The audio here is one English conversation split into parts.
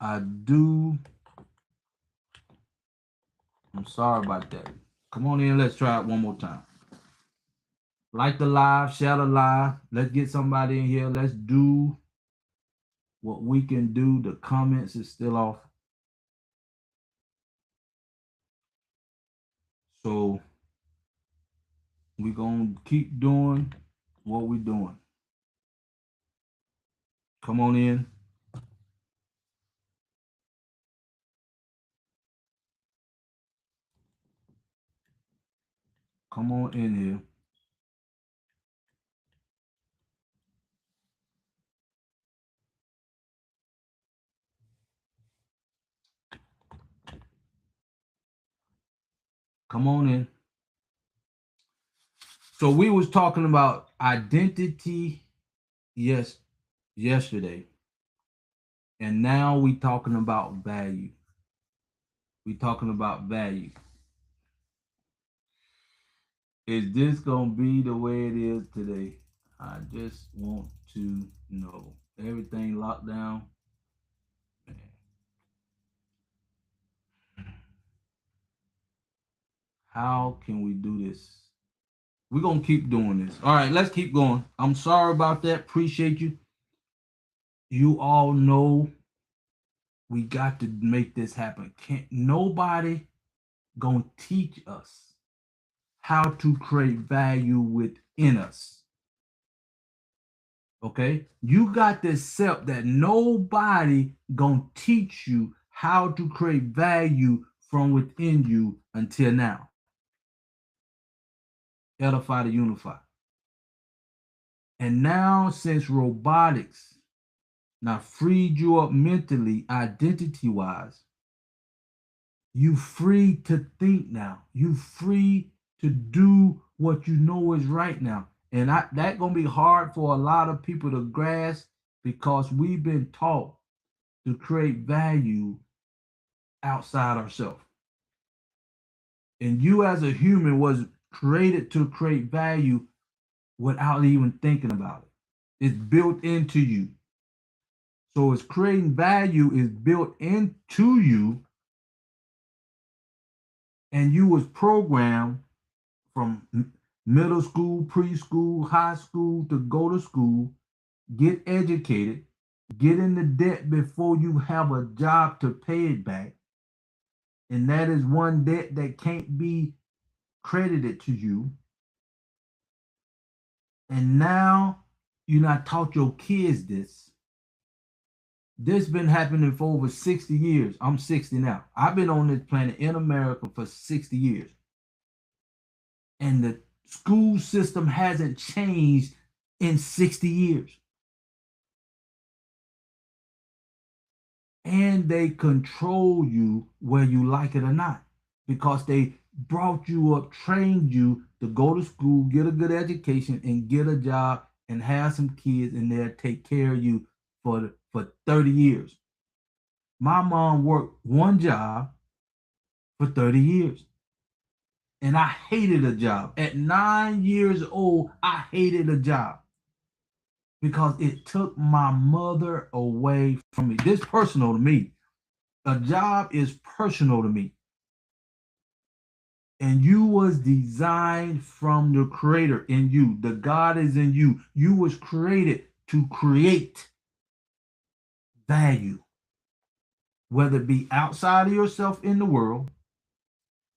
I'm sorry about that. Come on in, let's try it one more time. Like the live, share the live. Let's get somebody in here. Let's do what we can do. The comments is still off. So we're gonna keep doing what we're doing. Come on in. Come on in here. Come on in. So we was talking about identity yesterday, and now we talking about value. We talking about value. Is this gonna be the way it is today? I just want to know. Everything locked down. Man, how can we do this? We're gonna keep doing this. All right, let's keep going. I'm sorry about that. Appreciate you. You all know we got to make this happen. Can't nobody gonna teach us how to create value within us. Okay, you got to accept that nobody gonna teach you how to create value from within you until now. Edify to unify. And now, since robotics now freed you up mentally, identity wise, you free to think now. You free to do what you know is right now. And that gonna be hard for a lot of people to grasp because we've been taught to create value outside ourselves. And you as a human was created to create value without even thinking about it. It's built into you. So it's creating value is built into you, and you was programmed from middle school, preschool, high school to go to school, get educated, get into debt before you have a job to pay it back. And that is one debt that can't be credited to you. And now you're not taught your kids this. This been happening for over 60 years. I'm 60 now. I've been on this planet in America for 60 years. And the school system hasn't changed in 60 years. And they control you whether you like it or not because they brought you up, trained you to go to school, get a good education, and get a job and have some kids, and they'll take care of you for 30 years. My mom worked one job for 30 years. And I hated a job. At 9 years old, I hated a job because it took my mother away from me. This is personal to me. A job is personal to me. And you was designed from the creator in you. The God is in you. You was created to create value, whether it be outside of yourself in the world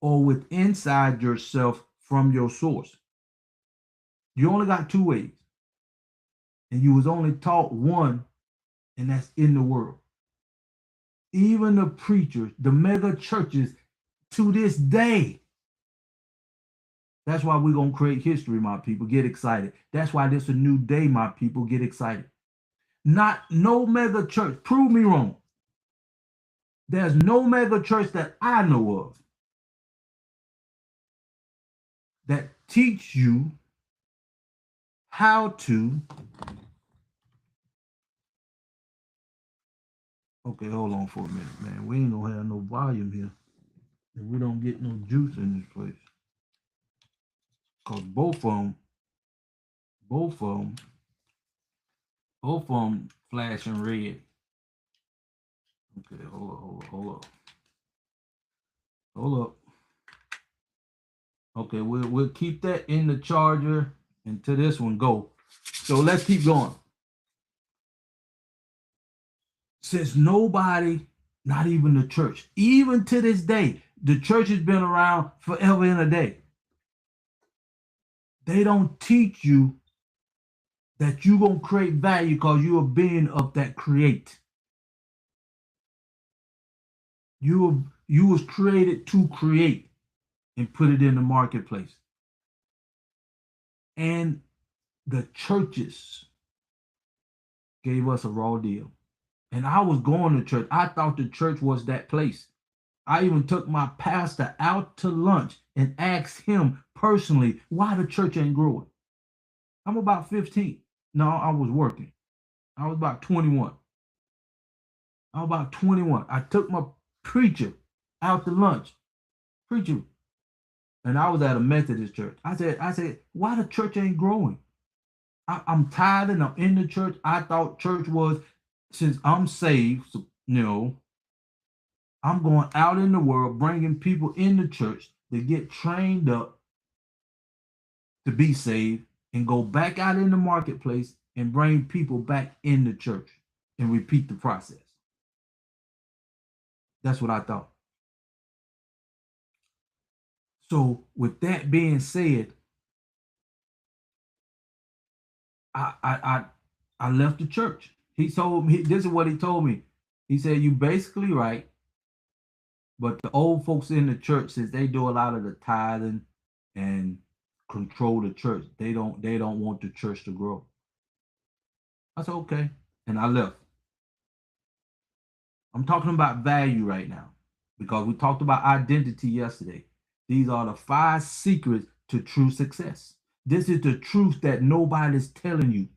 or with inside yourself from your source. You only got two ways. And you was only taught one, and that's in the world. Even the preachers, the mega churches, to this day. That's why we're going to create history, my people. Get excited. That's why this is a new day, my people. Get excited. Not no mega church. Prove me wrong. There's no mega church that I know of that teach you how to. Okay, hold on for a minute, man. We ain't gonna have no volume here. And we don't get no juice in this place. Cause both of them, both of them flashing red. Okay, hold up. Okay, we'll keep that in the charger until this one go. So let's keep going. Since nobody, not even the church, even to this day, the church has been around forever and a day. They don't teach you that you're gonna create value because you're a being of that create. You was created to create and put it in the marketplace. And the churches gave us a raw deal. And I was going to church. I thought the church was that place. I even took my pastor out to lunch and asked him personally why the church ain't growing. I'm about 15. No, I was working. I was about 21. I was about 21. I took my preacher out to lunch. Preacher. And I was at a Methodist church. I said, why the church ain't growing? I'm tired and I'm in the church. I thought church was, since I'm saved, so, I'm going out in the world, bringing people in the church to get trained up to be saved and go back out in the marketplace and bring people back in the church and repeat the process. That's what I thought. So, with that being said, I I I, I left the church. He told me, this is what he told me. He said, "You basically right, but the old folks in the church, since they do a lot of the tithing and control the church, they don't want the church to grow." I said, okay, and I left. I'm talking about value right now because we talked about identity yesterday. These are the 5 secrets to true success. This is the truth that nobody's telling you.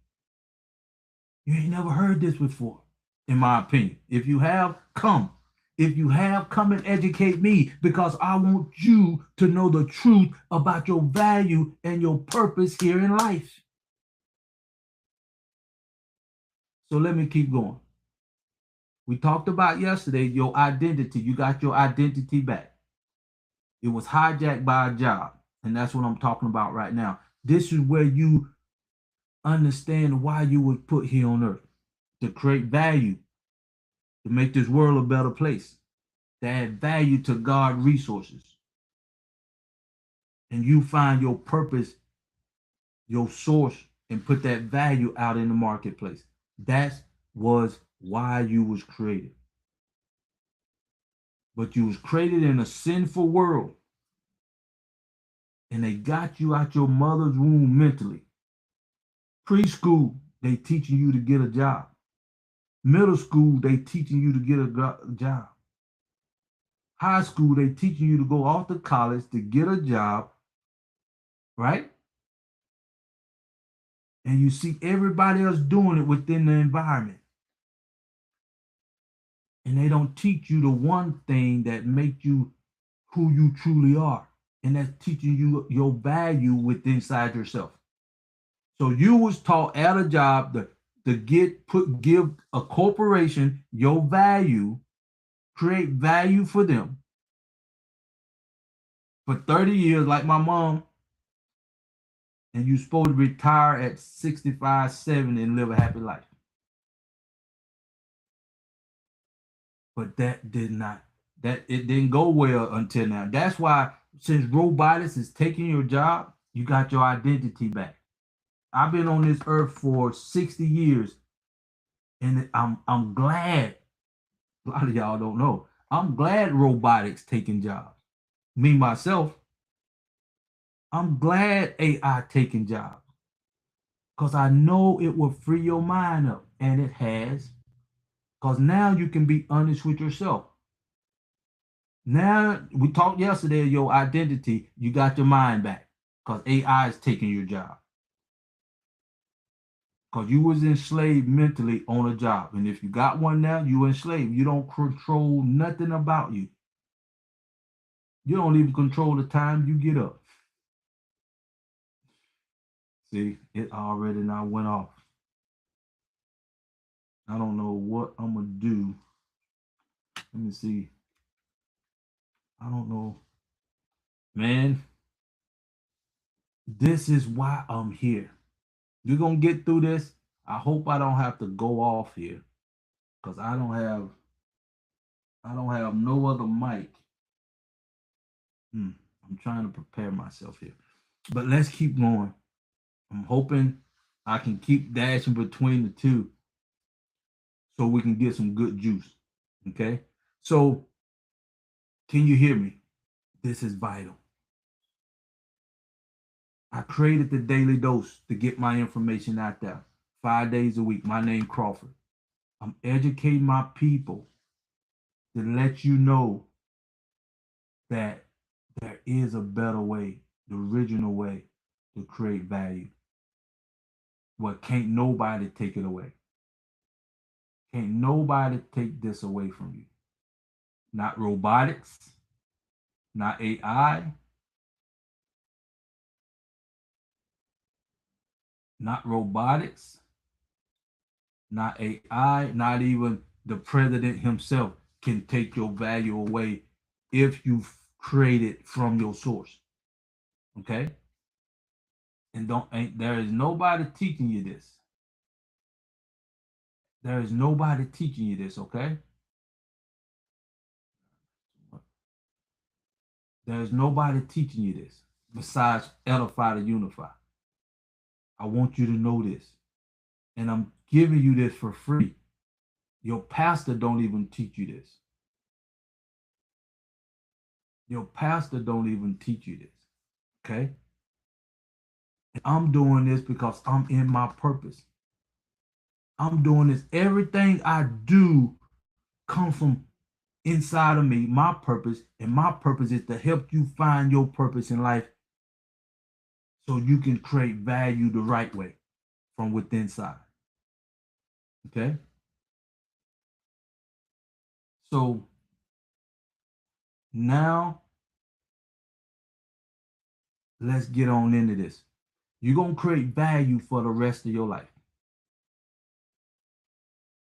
You ain't never heard this before, in my opinion. If you have, come. If you have, come and educate me because I want you to know the truth about your value and your purpose here in life. So let me keep going. We talked about yesterday your identity. You got your identity back. It was hijacked by a job. And that's what I'm talking about right now. This is where you understand why you were put here on earth, to create value, to make this world a better place, to add value to God resources. And you find your purpose, your source, and put that value out in the marketplace. That was why you was created. But you was created in a sinful world. And they got you out your mother's womb mentally. Preschool, they teaching you to get a job. Middle school, they teaching you to get a job. High school, they teaching you to go off to college to get a job, right? And you see everybody else doing it within the environment. And they don't teach you the one thing that make you who you truly are. And that's teaching you your value within inside yourself. So you was taught at a job to give a corporation your value, create value for them for 30 years, like my mom, and you're supposed to retire at 65, 70 and live a happy life. But that did not, that it didn't go well until now. That's why since robotics is taking your job, you got your identity back. I've been on this earth for 60 years, and I'm glad. A lot of y'all don't know. I'm glad robotics taking jobs. Me myself, I'm glad AI taking jobs because I know it will free your mind up, and it has. Because now you can be honest with yourself. Now we talked yesterday your identity, you got your mind back because AI is taking your job. Because you was enslaved mentally on a job. And if you got one now, you enslaved. You don't control nothing about you. You don't even control the time you get up. See, it already now went off. I don't know what I'm gonna do Let me see. I don't know. Man, this is why I'm here. We're gonna get through this. I hope I don't have to go off here because I don't have no other mic. I'm trying to prepare myself here. But let's keep going. I'm hoping I can keep dashing between the two so we can get some good juice. Okay. So, can you hear me? This is vital. I created the daily dose to get my information out there 5 days a week. My name Crawford. I'm educating my people to let you know that there is a better way, the original way to create value. What can't nobody take it away. Can't nobody take this away from you. Not robotics, not AI, not robotics, not AI, not even the president himself can take your value away if you create it from your source. Okay? And don't ain't there is nobody teaching you this. There is nobody teaching you this, okay? There is nobody teaching you this besides Edify to Unify. I want you to know this. And I'm giving you this for free. Your pastor don't even teach you this. Your pastor don't even teach you this. Okay? And I'm doing this because I'm in my purpose. I'm doing this. Everything I do comes from inside of me, my purpose, and my purpose is to help you find your purpose in life so you can create value the right way from within inside. Okay? So now let's get on into this. You're going to create value for the rest of your life.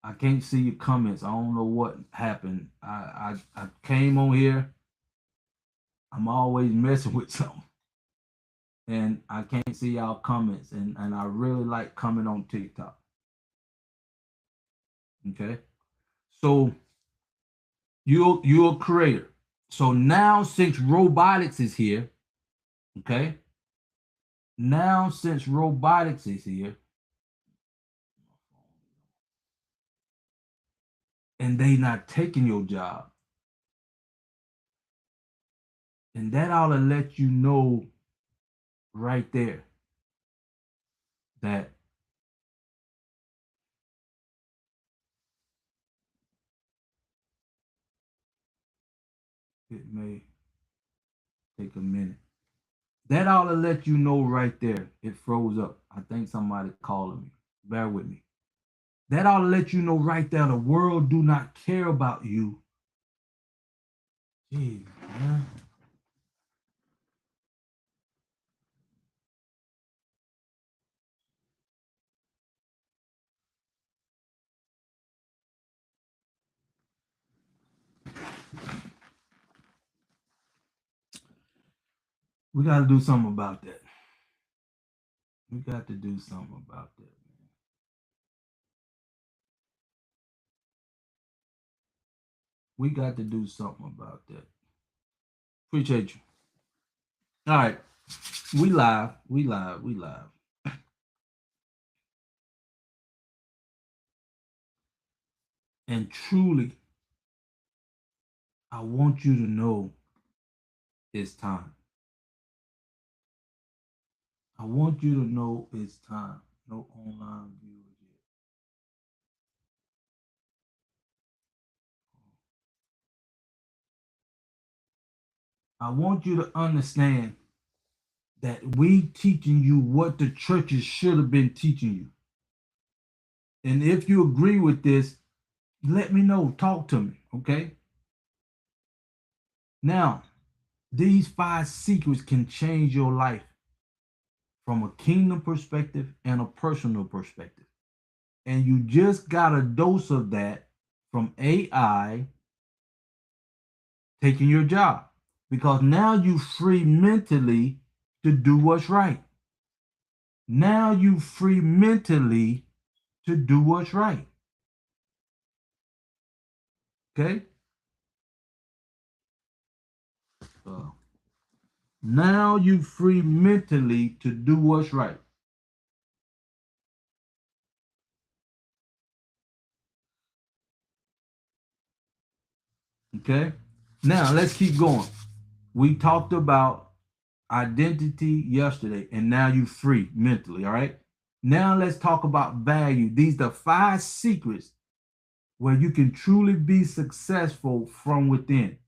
I can't see your comments. I don't know what happened. I came on here. I'm always messing with something. And I can't see y'all comments. And I really like coming on TikTok. Okay. So you're a creator. So now since robotics is here, okay. Now since robotics is here, and they not taking your job, and that ought to let you know right there that it may take a minute. That ought to let you know right there. It froze up. I think somebody calling me. Bear with me. That ought to let you know right there the world do not care about you. Gee, man. We got to do something about that. We got to do something about that, man. We got to do something about that. Appreciate you. All right. We live. We live. We live. And truly, I want you to know it's time. I want you to know it's time. No online viewers yet. I want you to understand that we teaching you what the churches should have been teaching you. And if you agree with this, let me know. Talk to me. Okay. Now, these 5 secrets can change your life from a kingdom perspective and a personal perspective. And you just got a dose of that from AI taking your job, because now you free mentally to do what's right. Now you free mentally to do what's right. Okay? Uh, Now you free mentally to do what's right. Okay? Now let's keep going. We talked about identity yesterday, and now you free mentally. All right. Now let's talk about value. These are 5 secrets where you can truly be successful from within.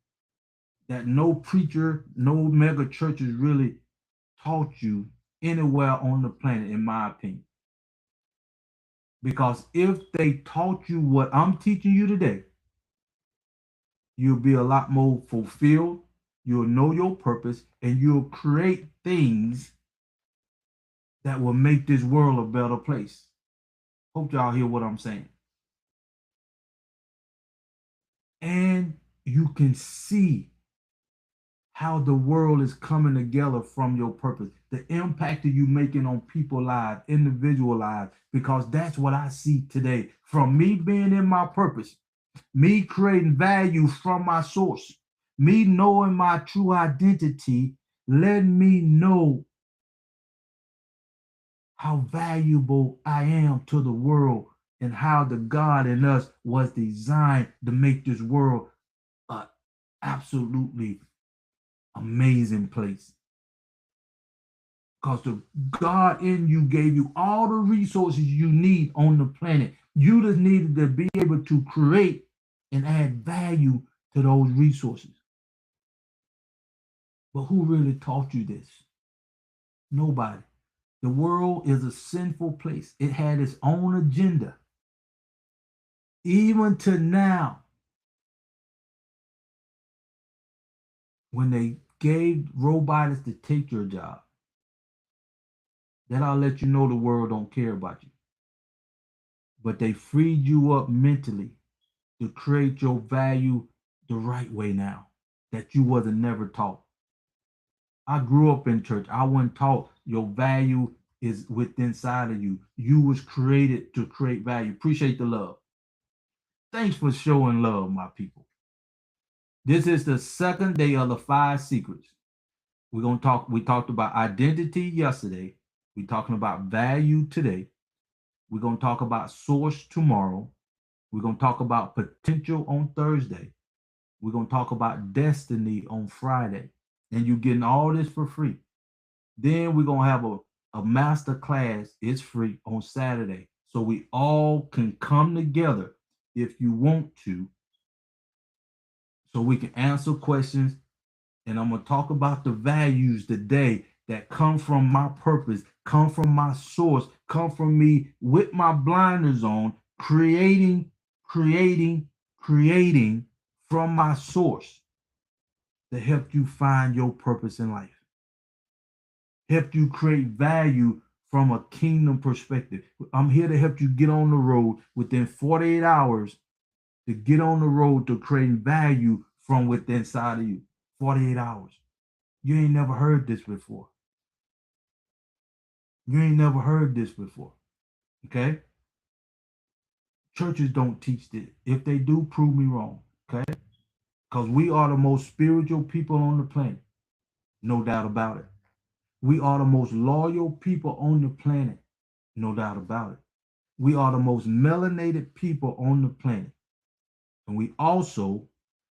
That no preacher, no mega churches really taught you anywhere on the planet, in my opinion. Because if they taught you what I'm teaching you today, you'll be a lot more fulfilled. You'll know your purpose, and you'll create things that will make this world a better place. Hope y'all hear what I'm saying. And you can see how the world is coming together from your purpose, the impact that you're making on people's lives, individual lives, because that's what I see today. From me being in my purpose, me creating value from my source, me knowing my true identity, let me know how valuable I am to the world and how the God in us was designed to make this world an absolutely amazing place. Because the God in you gave you all the resources you need on the planet. You just needed to be able to create and add value to those resources. But who really taught you this? Nobody. The world is a sinful place. It had its own agenda. Even to now, when they gave robots to take your job, that I'll let you know the world don't care about you. But they freed you up mentally to create your value the right way now that you wasn't never taught. I grew up in church. I wasn't taught your value is within inside of you. You was created to create value. Appreciate the love. Thanks for showing love, my people. This is the second day of the 5 secrets. We're gonna talk. We talked about identity yesterday. We're talking about value today. We're gonna talk about source tomorrow. We're gonna talk about potential on Thursday. We're going to talk about destiny on Friday. And you're getting all this for free. Then we're going to have a master class. It's free on Saturday. So we all can come together if you want to. So we can answer questions. And I'm going to talk about the values today that come from my purpose, come from my source, come from me with my blinders on, creating from my source to help you find your purpose in life, help you create value from a kingdom perspective. I'm here to help you get on the road within 48 hours to get on the road to create value from within inside of you. 48 hours. You ain't never heard this before. You ain't never heard this before. Okay? Churches don't teach this. If they do, prove me wrong. Okay? Because we are the most spiritual people on the planet. No doubt about it. We are the most loyal people on the planet. No doubt about it. We are the most melanated people on the planet. And we also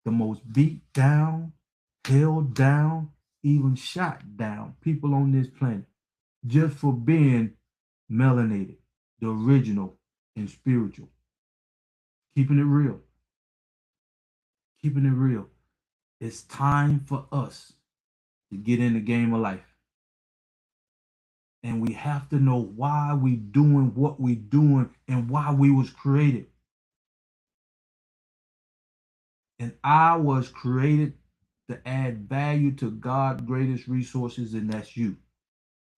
the most beat down, held down, even shot down people on this planet just for being melanated, the original and spiritual. Keeping it real. Keeping it real. It's time for us to get in the game of life. And we have to know why we doing what we doing and why we was created. And I was created to add value to God's greatest resources, and that's you.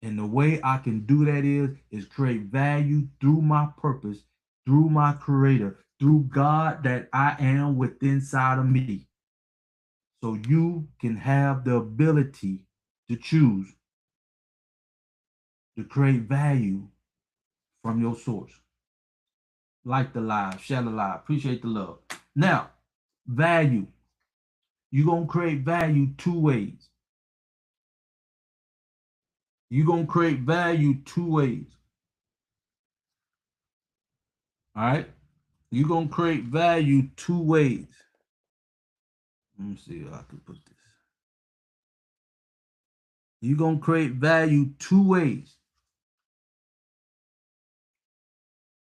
And the way I can do that is create value through my purpose, through my creator, through God that I am within inside of me. so you can have the ability to choose to create value from your source. Like the live, share the live, appreciate the love. Now, value. You're going to create value two ways. You're going to create value two ways. All right? You're going to create value two ways. Let me see if I can put this. You're going to create value two ways.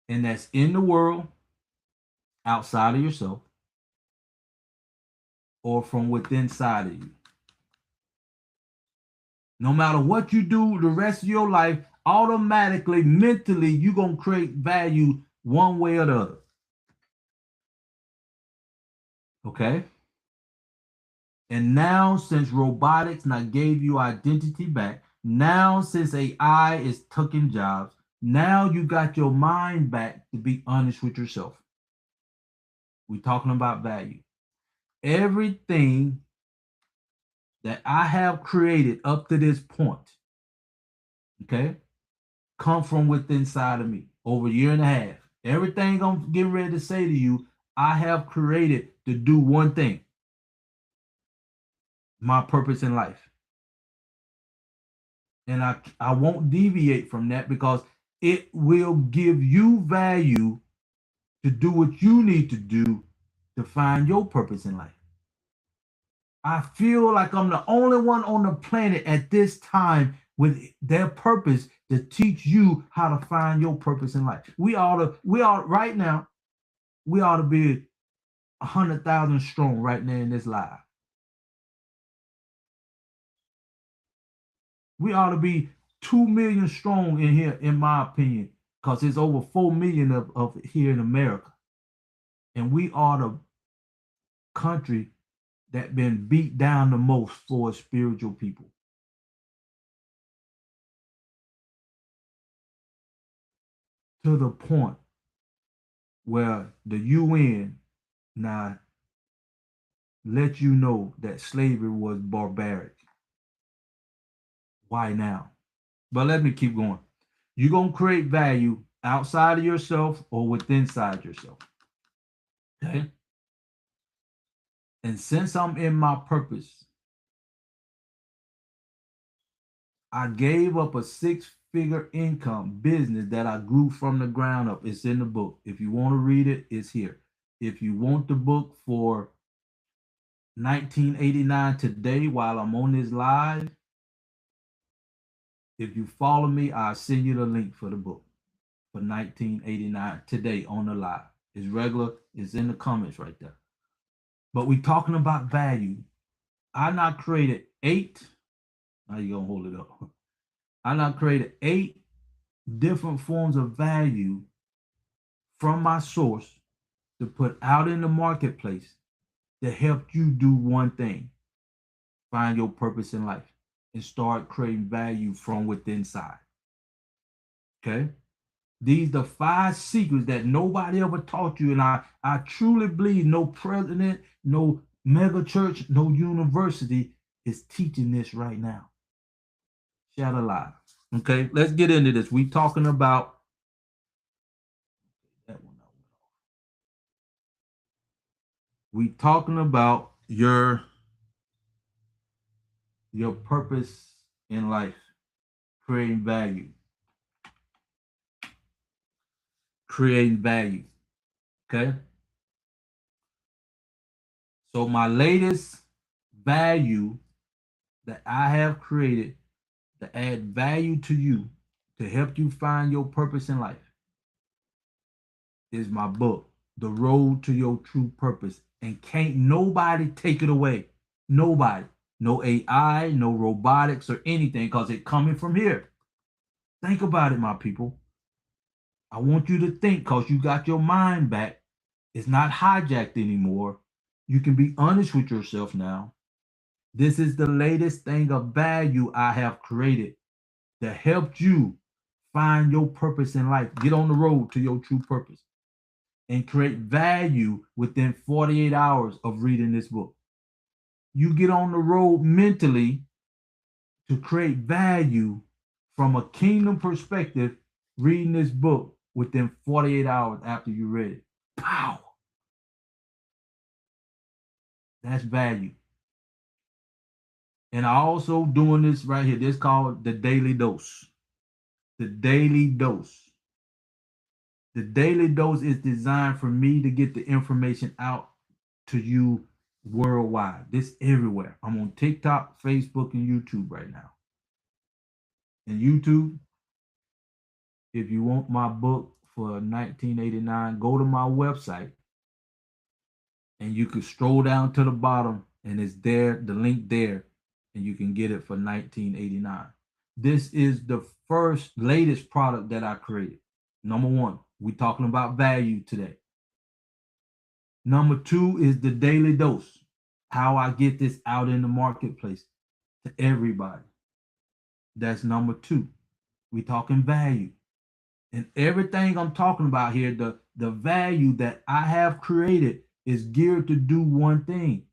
And that's in the world, outside of yourself, or from within inside of you. No matter what you do the rest of your life, automatically, mentally, you're going to create value one way or the other. Okay? And now, since robotics now gave you identity back, now since AI is taking jobs, now you got your mind back to be honest with yourself. We're talking about value. Everything that I have created up to this point, okay, come from within inside of me over a year and a half. Everything I'm getting ready to say to you, I have created to do one thing: my purpose in life. And I won't deviate from that because it will give you value to do what you need to do to find your purpose in life. I feel like I'm the only one on the planet at this time with their purpose to teach you how to find your purpose in life. We ought right now, we ought to be 100,000 strong right now in this live. We ought to be 2 million strong in here, in my opinion, because there's over 4 million of here in America. And we are the country that been beat down the most for spiritual people. To the point where the UN now let you know that slavery was barbaric. Why now? But let me keep going. You're going to create value outside of yourself or within inside yourself. Okay? And since I'm in my purpose, I gave up a 6-figure income business that I grew from the ground up. It's in the book. If you want to read it, it's here. If you want the book for 1989 today while I'm on this live, if you follow me, I'll send you the link for the book for 1989 today on the live. It's regular, it's in the comments right there. But we're talking about value. I now created 8. Now you're gonna hold it up. I now created 8 different forms of value from my source to put out in the marketplace to help you do one thing: find your purpose in life and start creating value from within inside. Okay? These are the 5 secrets that nobody ever taught you. And I truly believe no president, no mega church, no university is teaching this right now. Shout alive. Okay, let's get into this. We talking about that one. We talking about your purpose in life, creating value. Creating value. Okay. So my latest value that I have created to add value to you, to help you find your purpose in life, is my book, The Road to Your True Purpose. And can't nobody take it away. Nobody. No AI, no robotics or anything, because it's coming from here. Think about it, my people. I want you to think, because you got your mind back. It's not hijacked anymore. You can be honest with yourself now. This is the latest thing of value I have created to help you find your purpose in life. Get on the road to your true purpose and create value within 48 hours of reading this book. You get on the road mentally to create value from a kingdom perspective, reading this book within 48 hours after you read it. Pow! That's value. And I also doing this right here. This called the daily dose. The daily dose. The daily dose is designed for me to get the information out to you worldwide. This everywhere. I'm on TikTok, Facebook, and YouTube right now. And YouTube, if you want my book for 1989, go to my website and you can stroll down to the bottom and it's there, the link there, and you can get it for 1989. This is the first latest product that I created. Number one, we're talking about value today. Number two is the daily dose, how I get this out in the marketplace to everybody. That's number two. We're talking value. And everything I'm talking about here, the value that I have created is geared to do one thing: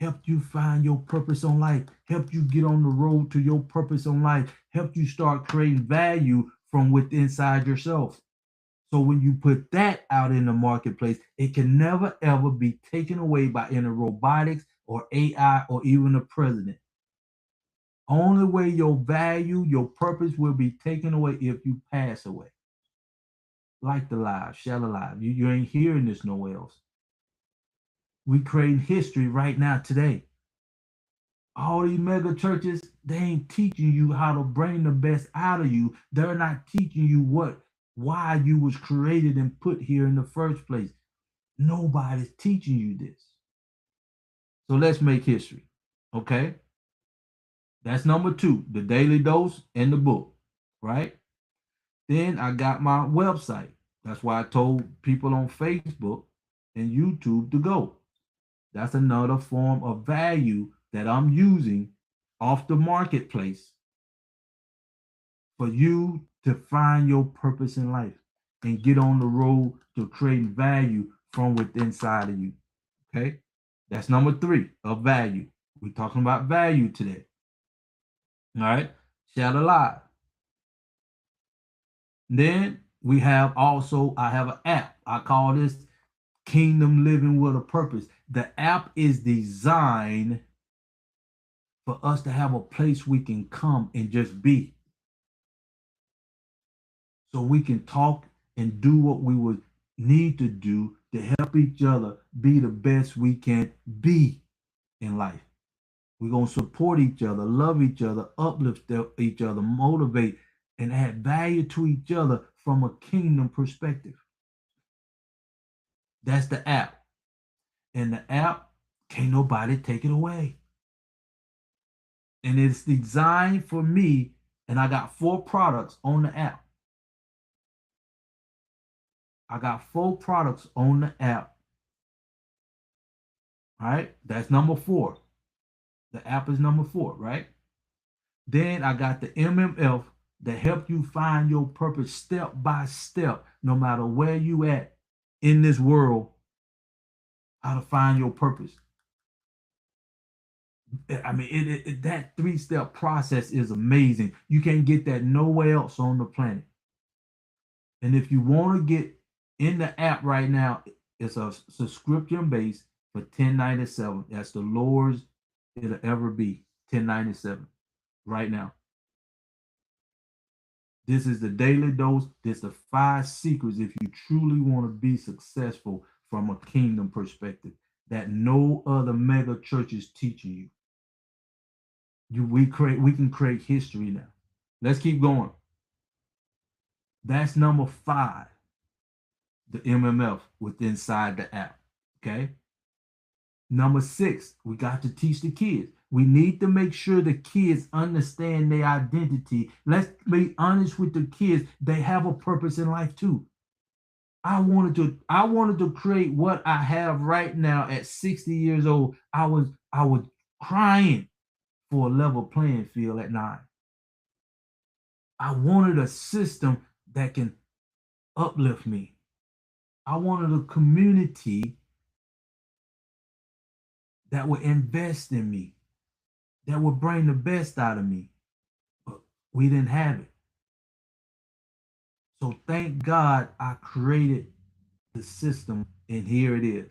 help you find your purpose on life, help you get on the road to your purpose on life, help you start creating value from within inside yourself. So when you put that out in the marketplace, it can never ever be taken away by any robotics or AI or even the president. Only way your value, your purpose will be taken away if you pass away. Like the live, share the live. You ain't hearing this nowhere else. We creating history right now today. All these mega churches, they ain't teaching you how to bring the best out of you. They're not teaching you why you was created and put here in the first place. Nobody's teaching you this. So let's make history. Okay? That's number two, the daily dose and the book, right? Then I got my website. That's why I told people on Facebook and YouTube to go. That's another form of value that I'm using off the marketplace for you to find your purpose in life and get on the road to creating value from within inside of you. Okay? That's number three of value. We're talking about value today. All right? Share the live. Then we have also, I have an app. I call this Kingdom Living with a Purpose. The app is designed for us to have a place we can come and just be. So we can talk and do what we would need to do to help each other be the best we can be in life. We're going to support each other, love each other, uplift each other, motivate, and add value to each other from a kingdom perspective. That's the app. And the app, can't nobody take it away. And it's designed for me, and I got 4 products on the app. I got 4 products on the app. All right, that's number 4. The app is number 4, right? Then I got the MMF that help you find your purpose step by step, no matter where you at in this world, how to find your purpose. I mean, that 3-step process is amazing. You can't get that nowhere else on the planet. And if you want to get in the app right now, it's a subscription base for $10.97. That's the lowest it'll ever be. $10.97 right now. This is the daily dose. This is the 5 secrets if you truly want to be successful from a kingdom perspective that no other mega church is teaching you. We can create history now. Let's keep going. That's number 5, the MMF with inside the app. Okay. Number 6, we got to teach the kids. We need to make sure the kids understand their identity. Let's be honest with the kids. They have a purpose in life too. I wanted to create what I have right now at 60 years old. I was crying for a level playing field at 9. I wanted a system that can uplift me. I wanted a community that would invest in me, that would bring the best out of me. But we didn't have it. So thank God I created the system, and here it is.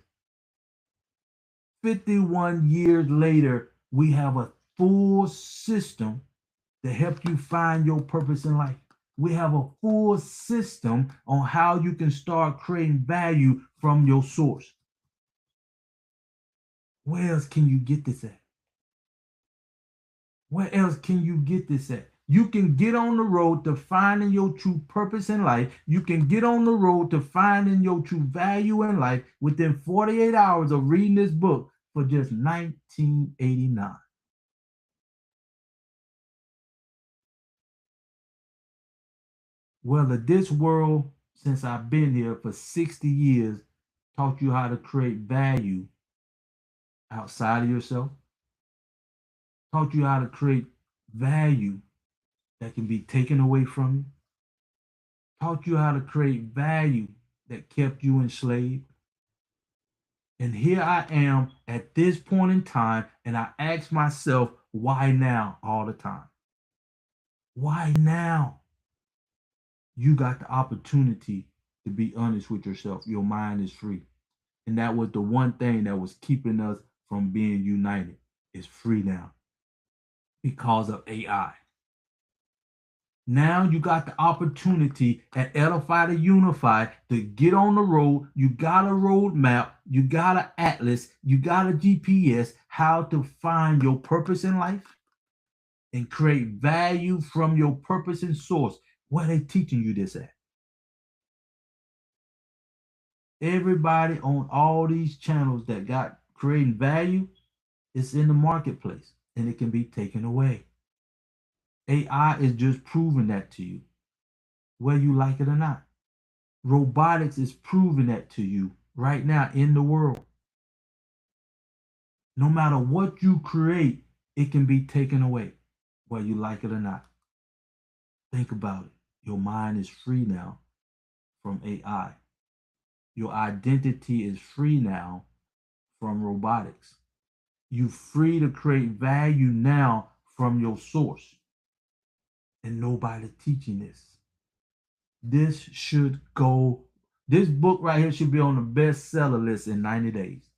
51 years later, we have a full system to help you find your purpose in life. We have a full system on how you can start creating value from your source. Where else can you get this at? Where else can you get this at? You can get on the road to finding your true purpose in life. You can get on the road to finding your true value in life within 48 hours of reading this book for just $19.89. Well, this world, since I've been here for 60 years, taught you how to create value outside of yourself, taught you how to create value that can be taken away from you, taught you how to create value that kept you enslaved. And here I am at this point in time, and I ask myself, why now all the time? Why now? You got the opportunity to be honest with yourself. Your mind is free. And that was the one thing that was keeping us from being united. It's free now because of AI. Now you got the opportunity at Edify to Unify to get on the road. You got a roadmap, you got an atlas, you got a GPS, how to find your purpose in life and create value from your purpose and source. Where they teaching you this at? Everybody on all these channels that got creating value, it's in the marketplace and it can be taken away. AI is just proving that to you, whether you like it or not. Robotics is proving that to you right now in the world. No matter what you create, it can be taken away, whether you like it or not. Think about it. Your mind is free now from AI. Your identity is free now from robotics. You're free to create value now from your source. And nobody teaching this. This should go, this book right here should be on the bestseller list in 90 days.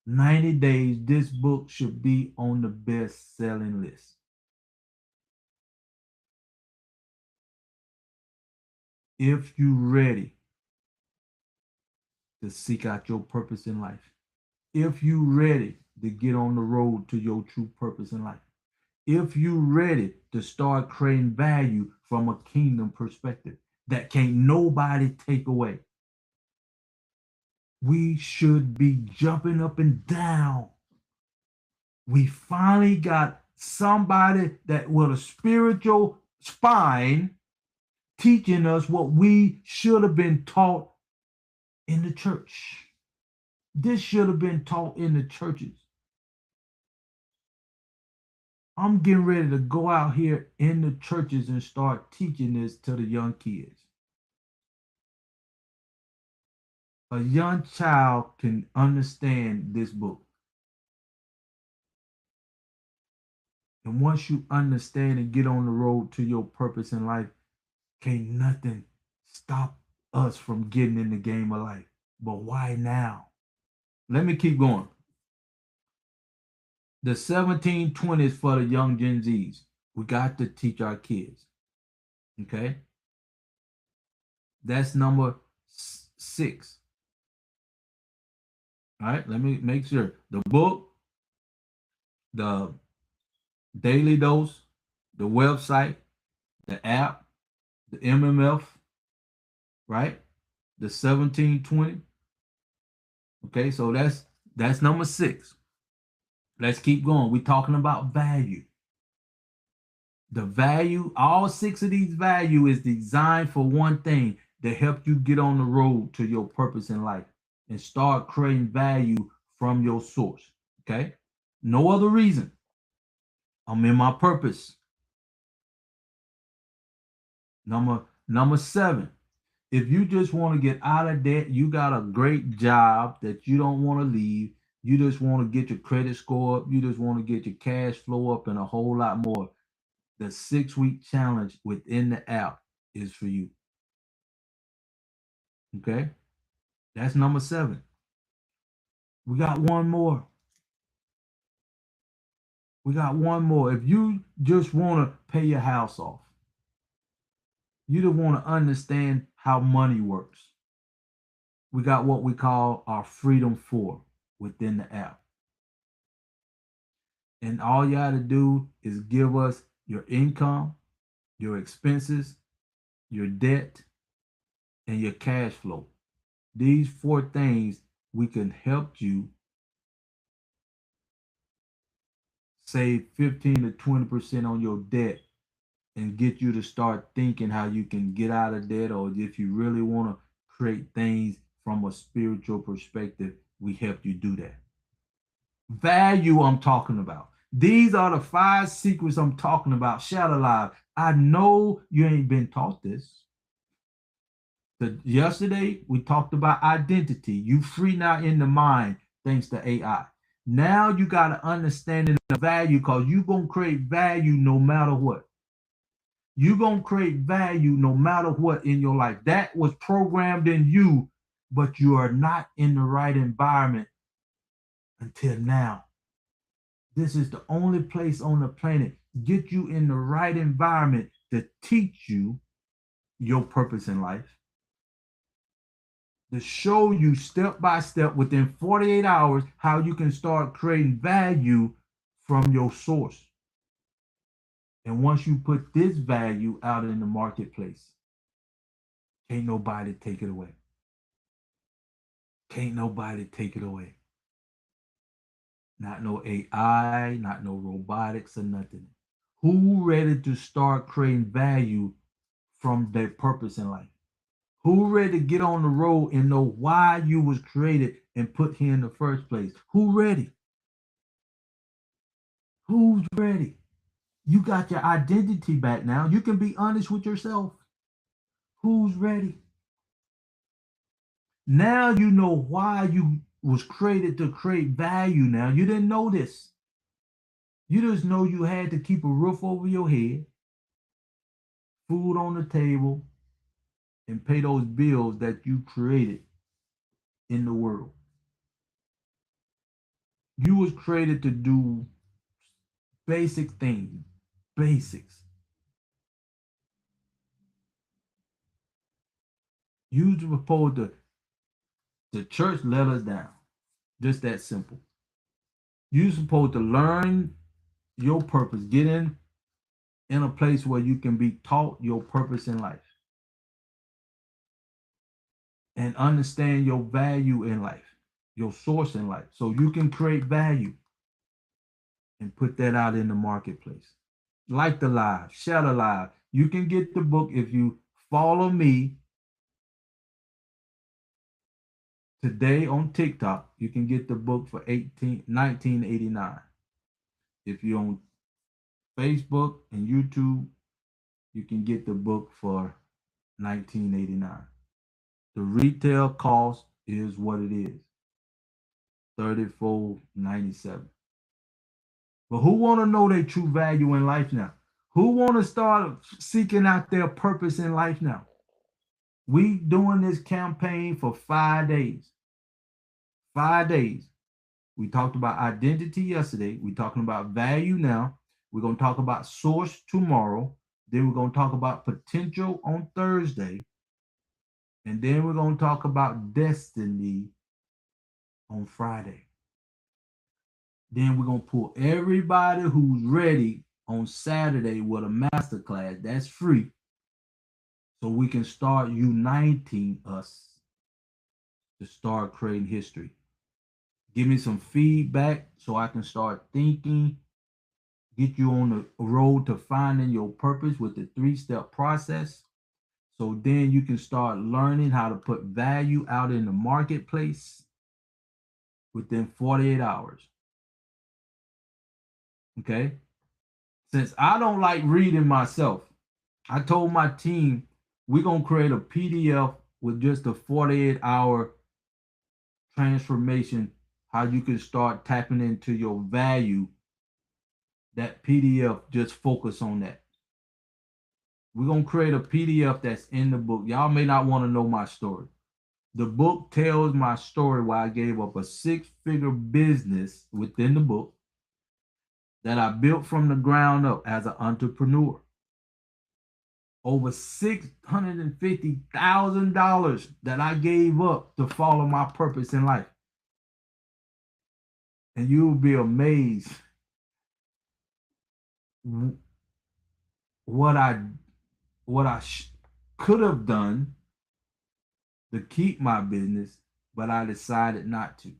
90 days, this book should be on the best-selling list. If you're ready to seek out your purpose in life, if you're ready to get on the road to your true purpose in life, if you're ready to start creating value from a kingdom perspective that can't nobody take away, we should be jumping up and down. We finally got somebody that with a spiritual spine teaching us what we should have been taught in the church. This should have been taught in the churches. I'm getting ready to go out here in the churches and start teaching this to the young kids. A young child can understand this book. And once you understand and get on the road to your purpose in life, can't nothing stop us from getting in the game of life. But why now? Let me keep going. The 1720s for the young Gen Zs. We got to teach our kids. Okay? That's number 6. All right, let me make sure. The book, the daily dose, the website, the app, the MMF, right? The 1720. Okay, so that's number 6. Let's keep going. We're talking about value. The value, all 6 of these value is designed for one thing, to help you get on the road to your purpose in life and start creating value from your source. Okay? No other reason. I'm in my purpose. Number 7. If you just want to get out of debt, you got a great job that you don't want to leave, You just want to get your credit score up. You just want to get your cash flow up and a whole lot more. The 6-week challenge within the app is for you. Okay? That's number 7. We got one more. We got one more. If you just want to pay your house off, you just want to understand how money works, we got what we call our Freedom 4 within the app. And all you got to do is give us your income, your expenses, your debt, and your cash flow. These 4 things, we can help you save 15 to 20% on your debt and get you to start thinking how you can get out of debt, or if you really want to create things from a spiritual perspective, we help you do that. Value I'm talking about. These are the 5 secrets I'm talking about. Shadow Live. I know you ain't been taught this. Yesterday, we talked about identity. You free now in the mind thanks to AI. Now you got to understand the value, because you're going to create value no matter what. You're going to create value no matter what in your life. That was programmed in you, but you are not in the right environment until now. This is the only place on the planet get you in the right environment to teach you your purpose in life, to show you step by step within 48 hours how you can start creating value from your source. And once you put this value out in the marketplace, can't nobody take it away. Can't nobody take it away. Not no AI, not no robotics or nothing. Who ready to start creating value from their purpose in life? Who ready to get on the road and know why you was created and put here in the first place? Who ready? Who's ready? You got your identity back now. You can be honest with yourself. Who's ready? Now you know why you was created, to create value. Now you didn't know this. You just know you had to keep a roof over your head, food on the table, and pay those bills that you created in the world. You was created to do basic things, basics. You were supposed to, the church let us down. Just that simple. You supposed to learn your purpose, get in a place where you can be taught your purpose in life and understand your value in life, your source in life, so you can create value and put that out in the marketplace. Like the live, share the live. You can get the book if you follow me today on TikTok. You can get the book for $19.89. If you're on Facebook and YouTube, you can get the book for $19.89. The retail cost is what it is, $34.97. But who want to know their true value in life now? Who want to start seeking out their purpose in life now? We doing this campaign for 5 days. 5 days. We talked about identity yesterday. We're talking about value now. We're going to talk about source tomorrow. Then we're going to talk about potential on Thursday. And then we're going to talk about destiny on Friday. Then we're going to pull everybody who's ready on Saturday with a masterclass. That's free. So we can start uniting us to start creating history. Give me some feedback so I can start thinking, get you on the road to finding your purpose with the 3-step process. So then you can start learning how to put value out in the marketplace within 48 hours. Okay? Since I don't like reading myself, I told my team we're going to create a PDF with just a 48-hour transformation, how you can start tapping into your value, that PDF, just focus on that. We're going to create a PDF that's in the book. Y'all may not want to know my story. The book tells my story why I gave up a six-figure business within the book that I built from the ground up as an entrepreneur. Over $650,000 that I gave up to follow my purpose in life. And you'll be amazed what I could have done to keep my business, but I decided not to.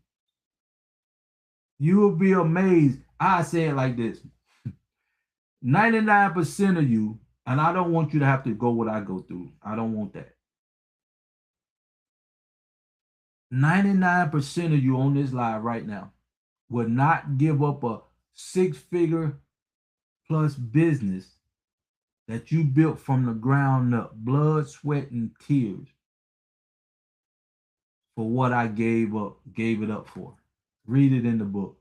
You will be amazed. I say it like this: 99% of you, and I don't want you to have to go what I go through. I don't want that. 99% of you on this live right now would not give up a six-figure plus business that you built from the ground up, blood, sweat, and tears, for what I gave it up for. Read it in the book.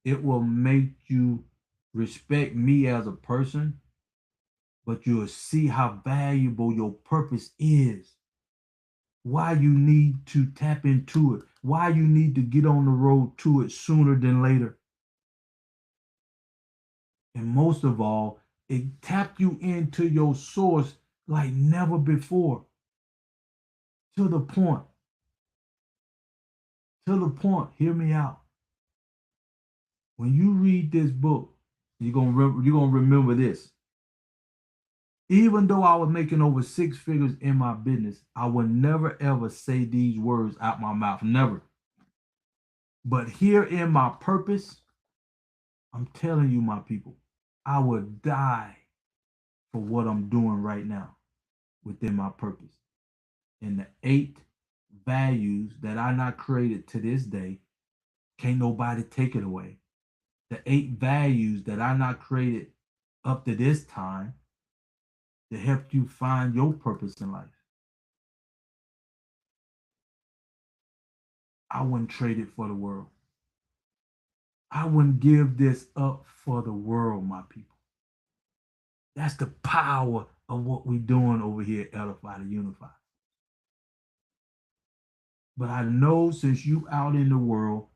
It will make you respect me as a person, but you'll see how valuable your purpose is. Why you need to tap into it. Why you need to get on the road to it sooner than later. And most of all, it tapped you into your source like never before. To the point. Hear me out. When you read this book, you're gonna remember this. Even though I was making over six figures in my business, I would never ever say these words out my mouth. Never. But here in my purpose, I'm telling you, my people, I would die for what I'm doing right now within my purpose. And the 8 values that I not created to this day, can't nobody take it away. The 8 values that I not created up to this time to help you find your purpose in life. I wouldn't trade it for the world. I wouldn't give this up for the world, my people. That's the power of what we're doing over here at Edify to Unify. But I know since you out in the world,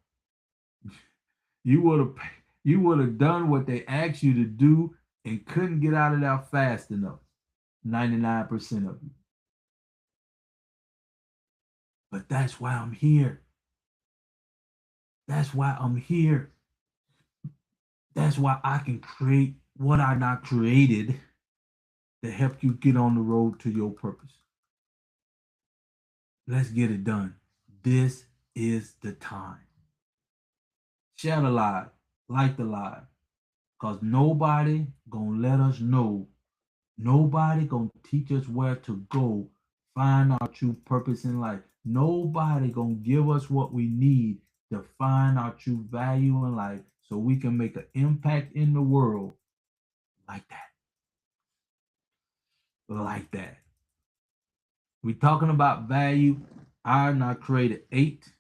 you would have done what they asked you to do and couldn't get out of there fast enough. 99% of you. But that's why I'm here. That's why I'm here. That's why I can create what I not created to help you get on the road to your purpose. Let's get it done. This is the time. Share the live, like the live, because nobody gonna let us know. Nobody gonna teach us where to go, find our true purpose in life. Nobody gonna give us what we need to find our true value in life so we can make an impact in the world like that. Like that. We talking about value. I now created 8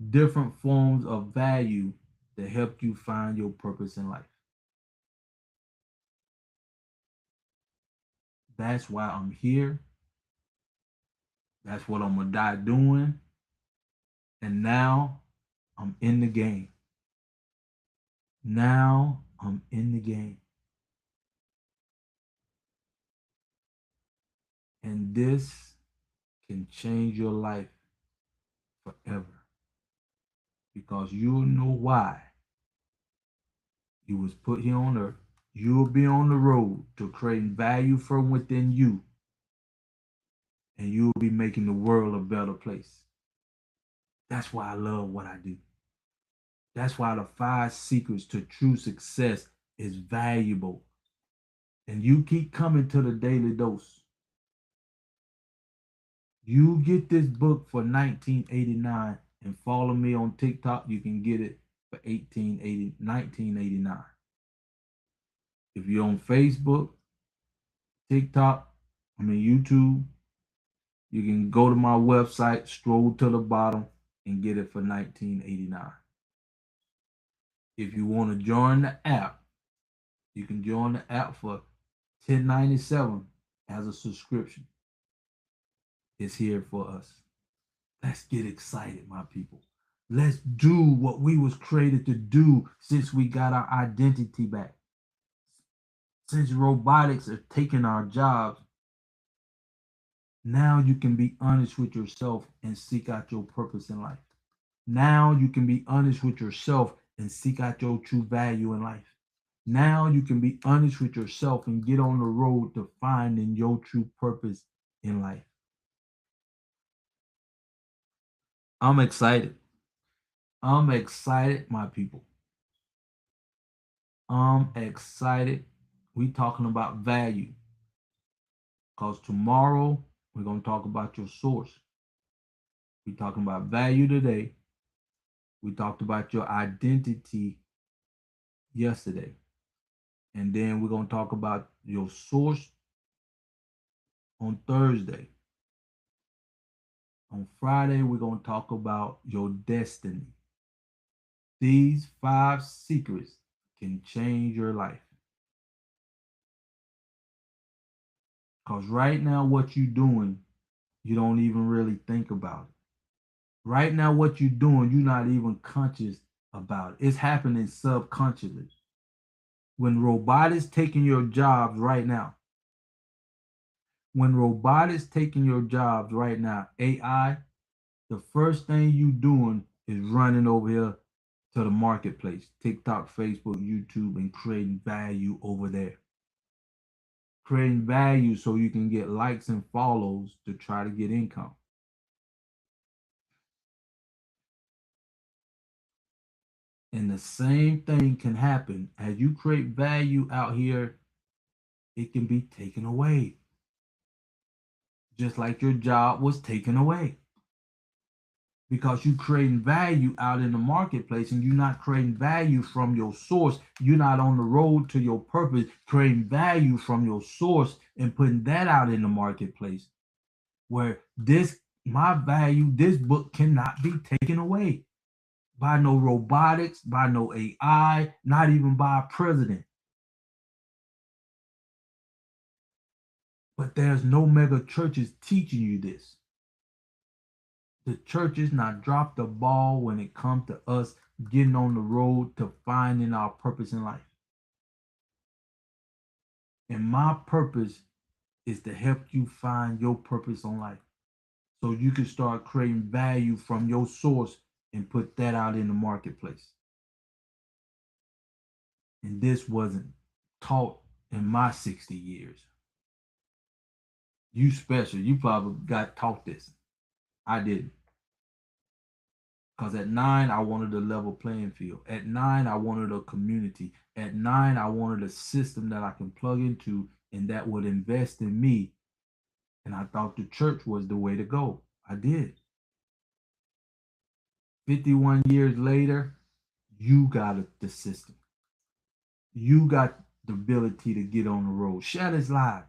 different forms of value to help you find your purpose in life. That's why I'm here. That's what I'm gonna die doing. And now I'm in the game. Now I'm in the game. And this can change your life forever. Because you'll know why you was put here on earth. You'll be on the road to creating value from within you. And you'll be making the world a better place. That's why I love what I do. That's why the 5 secrets to true success is valuable. And you keep coming to the daily dose. You get this book for $19.89 and follow me on TikTok. You can get it for $19.89. If you're on Facebook, TikTok, YouTube, you can go to my website, scroll to the bottom, and get it for 19.89. If you want to join the app, you can join the app for 10.97 as a subscription. It's here for us. Let's get excited, my people. Let's do what we was created to do since we got our identity back. Since robotics are taking our jobs, now you can be honest with yourself and seek out your purpose in life. Now you can be honest with yourself and seek out your true value in life. Now you can be honest with yourself and get on the road to finding your true purpose in life. I'm excited. I'm excited, my people. I'm excited. We talking about value because tomorrow we're going to talk about your source. We talking about value today. We talked about your identity yesterday. And then we're going to talk about your source on Thursday. On Friday, we're going to talk about your destiny. These 5 secrets can change your life. Because right now, what you're doing, you don't even really think about it. Right now, what you're doing, you're not even conscious about it. It's happening subconsciously. When robotics taking your jobs right now, when robotics taking your jobs right now, AI, the first thing you doing is running over here to the marketplace, TikTok, Facebook, YouTube, and creating value over there. Creating value so you can get likes and follows to try to get income. And the same thing can happen as you create value out here, it can be taken away. Just like your job was taken away. Because you're creating value out in the marketplace and you're not creating value from your source. You're not on the road to your purpose, creating value from your source and putting that out in the marketplace where my value, this book cannot be taken away by no robotics, by no AI, not even by a president. But there's no mega churches teaching you this. The churches not drop the ball when it comes to us getting on the road to finding our purpose in life. And my purpose is to help you find your purpose on life. So you can start creating value from your source and put that out in the marketplace. And this wasn't taught in my 60 years. You special. You probably got taught this. I didn't. Because at 9, I wanted a level playing field. At 9, I wanted a community. At 9, I wanted a system that I can plug into and that would invest in me. And I thought the church was the way to go. I did. 51 years later, you got the system. You got the ability to get on the road. Share this live.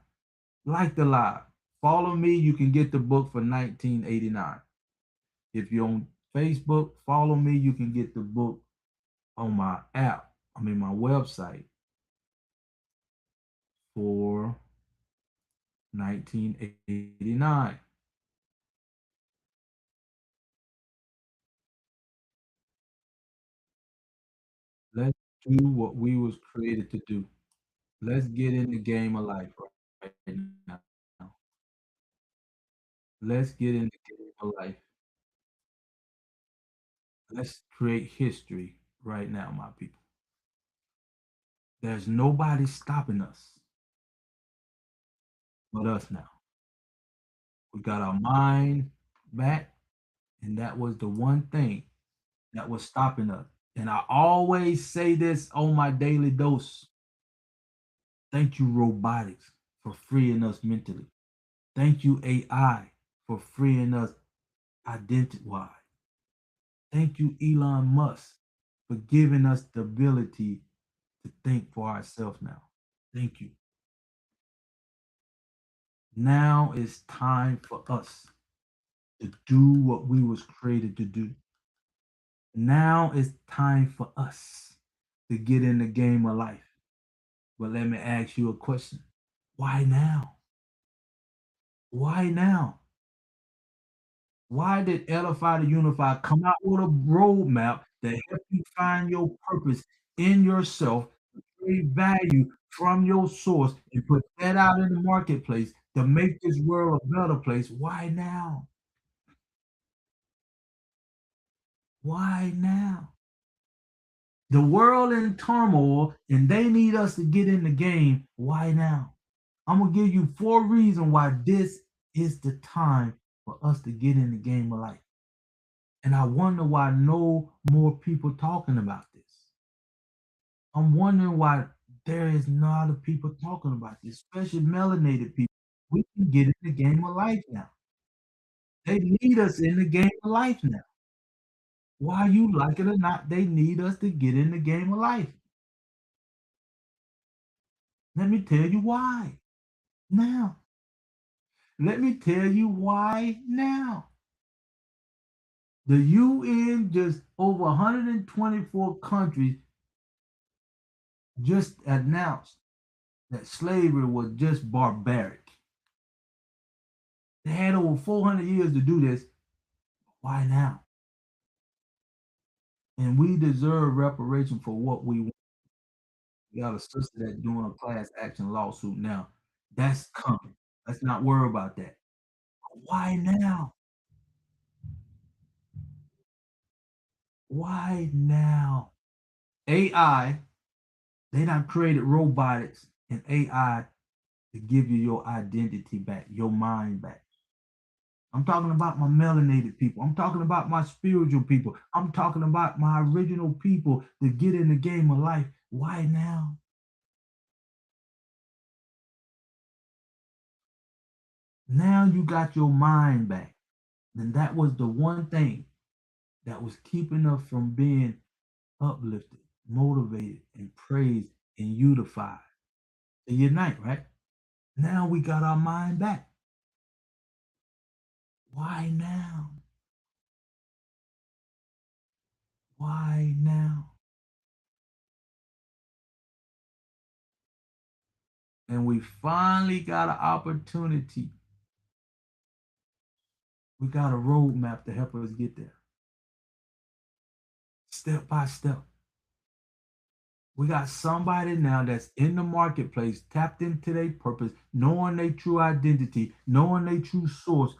Like the live. Follow me. You can get the book for 19.89. If you're on Facebook, follow me. You can get the book on my app. I mean, my website for 19.89. Let's do what we was created to do. Let's get in the game of life right now. Let's get in the game of life. Let's create history right now, my people. There's nobody stopping us but us now. We got our mind back, and that was the one thing that was stopping us. And I always say this on my daily dose. Thank you, robotics, for freeing us mentally. Thank you, AI, for freeing us identity wise. Thank you, Elon Musk, for giving us the ability to think for ourselves now. Thank you. Now it's time for us to do what we was created to do. Now it's time for us to get in the game of life. But let me ask you a question. Why now? Why now? Why did Edify to Unify come out with a roadmap that help you find your purpose in yourself, create value from your source, and put that out in the marketplace to make this world a better place? Why now? Why now? The world in turmoil and they need us to get in the game. Why now? I'm gonna give you 4 reasons why this is the time for us to get in the game of life. And I wonder why no more people talking about this. I'm wondering why there is not a people talking about this, especially melanated people. We can get in the game of life now. They need us in the game of life now. Why you like it or not, they need us to get in the game of life. Let me tell you why. Now, let me tell you why now. The UN just over 124 countries just announced that slavery was just barbaric. They had over 400 years to do this. Why now? And we deserve reparation for what we want. We got a sister that's doing a class action lawsuit now. That's coming. Let's not worry about that. Why now? Why now? AI, they not created robotics and AI to give you your identity back, your mind back. I'm talking about my melanated people. I'm talking about my spiritual people. I'm talking about my original people to get in the game of life. Why now? Now you got your mind back. And that was the one thing that was keeping us from being uplifted, motivated, and praised and unified to unite, right? Now we got our mind back. Why now? Why now? And we finally got an opportunity. We got a roadmap to help us get there, step by step. We got somebody now that's in the marketplace, tapped into their purpose, knowing their true identity, knowing their true source,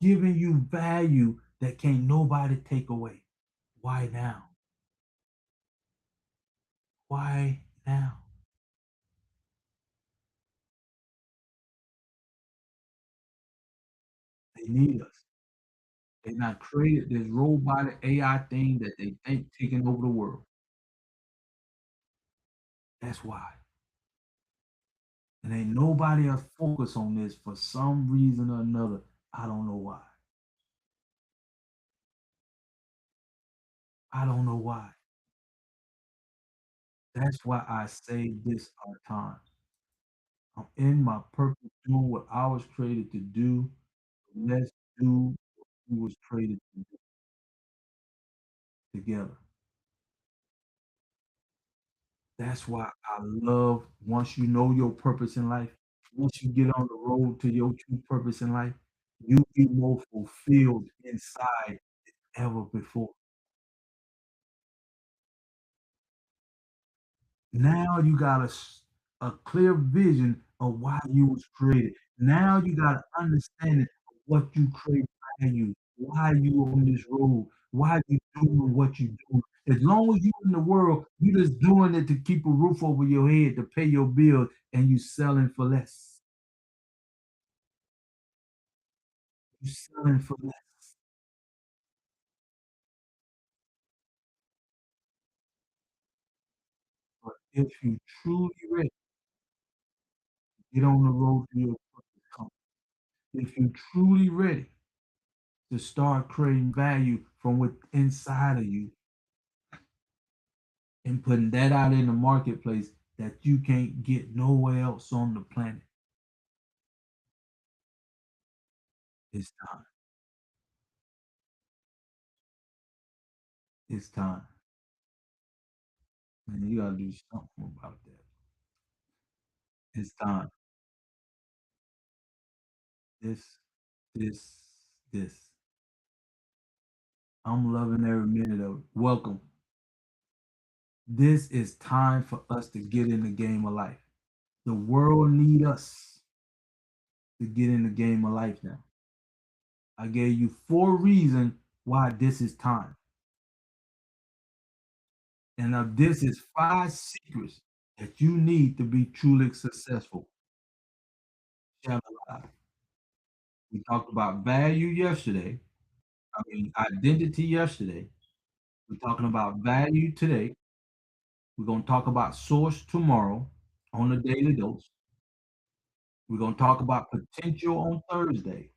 giving you value that can't nobody take away. Why now? Why now? They need us. They not created this robotic AI thing that they think taking over the world. That's why. And ain't nobody else focus on this for some reason or another. I don't know why. I don't know why. That's why I say this all the time. I'm in my purpose, doing what I was created to do. Let's do what we was created to do together. That's why I love once you know your purpose in life, once you get on the road to your true purpose in life, you be more fulfilled inside than ever before. Now you got a clear vision of why you was created. Now you got an understanding of what you create value, why you on this road, why you doing what you do. As long as you in the world, you just doing it to keep a roof over your head, to pay your bills, and you selling for less. You selling for less. But if you truly ready, get on the road to your purpose. Come. If you truly ready to start creating value from within inside of you, and putting that out in the marketplace that you can't get nowhere else on the planet. It's time. It's time. Man, you gotta do something about that. It's time. This, this, this. I'm loving every minute of it. Welcome. This is time for us to get in the game of life. The world need us to get in the game of life now. I gave you 4 reasons why this is time. And now this is 5 secrets that you need to be truly successful. Shall I? We talked about value yesterday. I mean, identity yesterday. We're talking about value today. We're going to talk about source tomorrow on the daily dose. We're going to talk about potential on Thursday.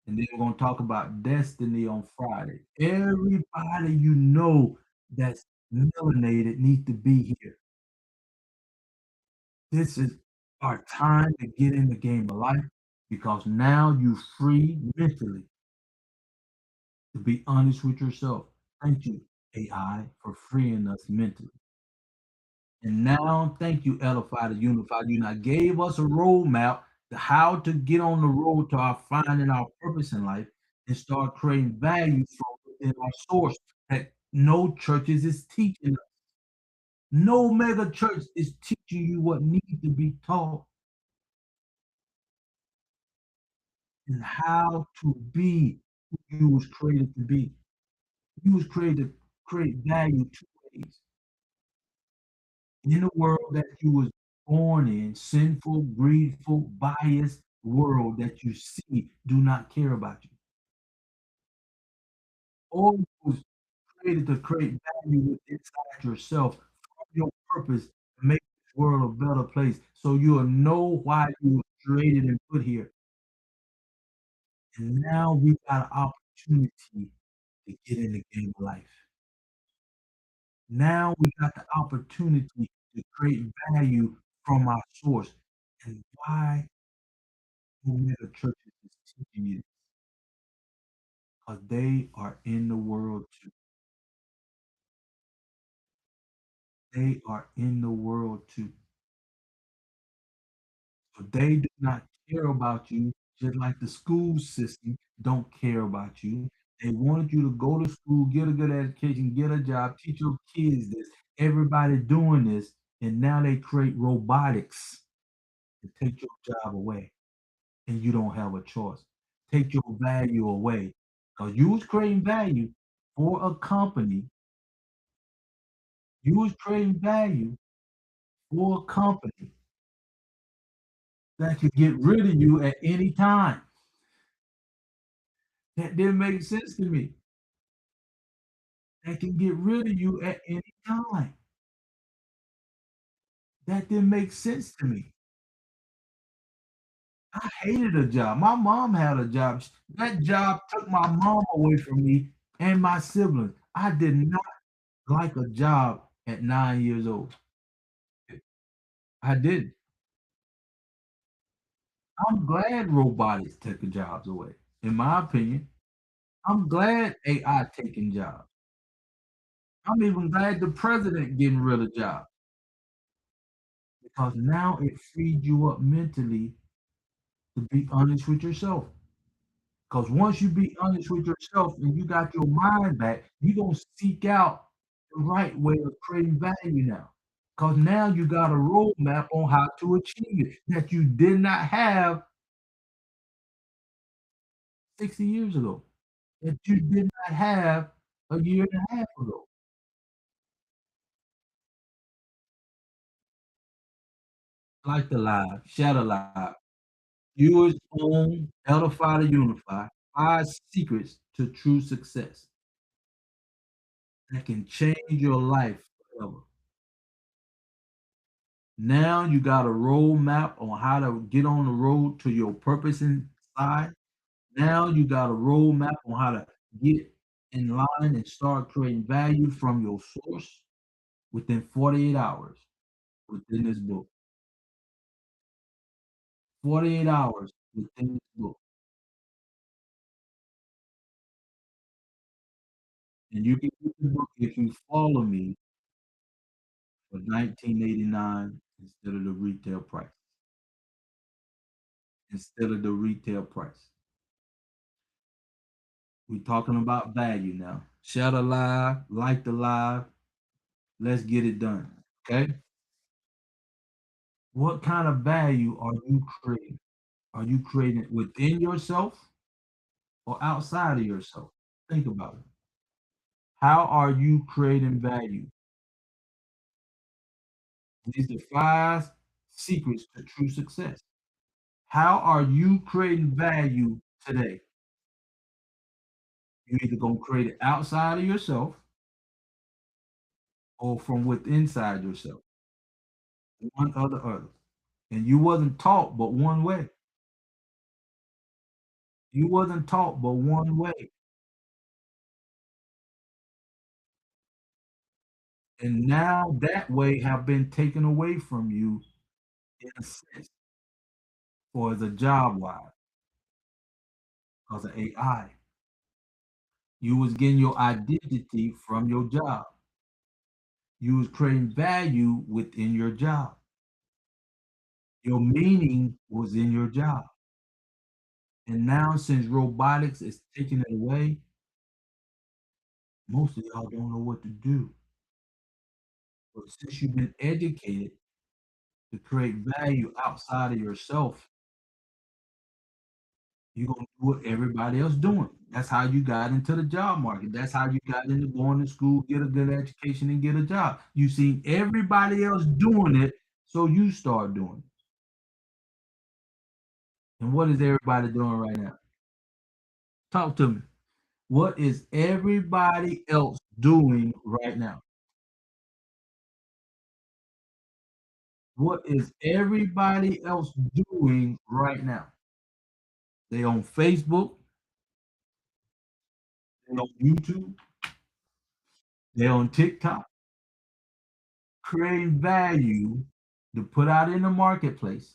And then we're going to talk about destiny on Friday. Everybody you know that's melanated needs to be here. This is our time to get in the game of life because now you're free mentally to be honest with yourself. Thank you, AI, for freeing us mentally. And now, thank you, Edified and Unified. You now gave us a roadmap to how to get on the road to our finding our purpose in life and start creating value from within our source that no churches is teaching us. No mega church is teaching you what needs to be taught and how to be who you was created to be. You was created to create value 2 ways. In the world that you was born in, sinful, greedful, biased world that you see do not care about you. Or you was created to create value with inside yourself for your purpose to make this world a better place so you'll know why you were created and put here. And now we got an opportunity to get in the game of life. Now we got the opportunity to create value from our source. And why no mega churches is teaching you? Because they are in the world too. They are in the world too. So they do not care about you, just like the school system don't care about you. They wanted you to go to school, get a good education, get a job, teach your kids this. Everybody doing this, and now they create robotics to take your job away, and you don't have a choice. Take your value away, because you was creating value for a company. You was creating value for a company that could get rid of you at any time. That didn't make sense to me. That can get rid of you at any time. That didn't make sense to me. I hated a job. My mom had a job. That job took my mom away from me and my siblings. I did not like a job at 9 years old. I did. I'm glad robotics took the jobs away. In my opinion, I'm glad AI taking jobs. I'm even glad the president getting rid of jobs because now it freed you up mentally to be honest with yourself. Because once you be honest with yourself and you got your mind back, you're going to seek out the right way of creating value now. Because now you got a roadmap on how to achieve it that you did not have 60 years ago, that you did not have a year and a half ago. Like the live, shadow live. Viewers own Edify to Unify, 5 secrets to true success that can change your life forever. Now you got a roadmap on how to get on the road to your purpose inside. Now you got a roadmap on how to get in line and start creating value from your source within 48 hours within this book. 48 hours within this book. And you can get the book if you follow me for 19.89 instead of the retail price. Instead of the retail price. We're talking about value now. Share the live, like the live. Let's get it done. Okay. What kind of value are you creating? Are you creating it within yourself or outside of yourself? Think about it. How are you creating value? These are five secrets to true success. How are you creating value today? You're either going to create it outside of yourself or from within inside yourself. One or the other. And you wasn't taught but one way. You wasn't taught but one way. And now that way have been taken away from you in a sense, or as a job wise, because of AI. You was getting your identity from your job. You was creating value within your job. Your meaning was in your job. And now since robotics is taking it away, most of y'all don't know what to do. But since you've been educated to create value outside of yourself, you're gonna do what everybody else doing. That's how you got into the job market. That's how you got into going to school, get a good education, and get a job. You seen everybody else doing it, so you start doing it. And what is everybody doing right now? Talk to me. What is everybody else doing right now? What is everybody else doing right now? They on Facebook, they on YouTube, they on TikTok, creating value to put out in the marketplace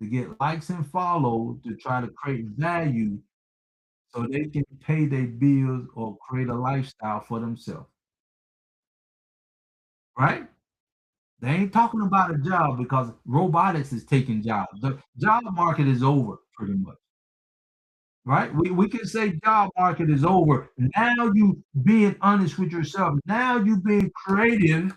to get likes and follow to try to create value so they can pay their bills or create a lifestyle for themselves. Right? They ain't talking about a job because robotics is taking jobs. The job market is over pretty much. Right? We can say job market is over. Now you being honest with yourself. Now you being creative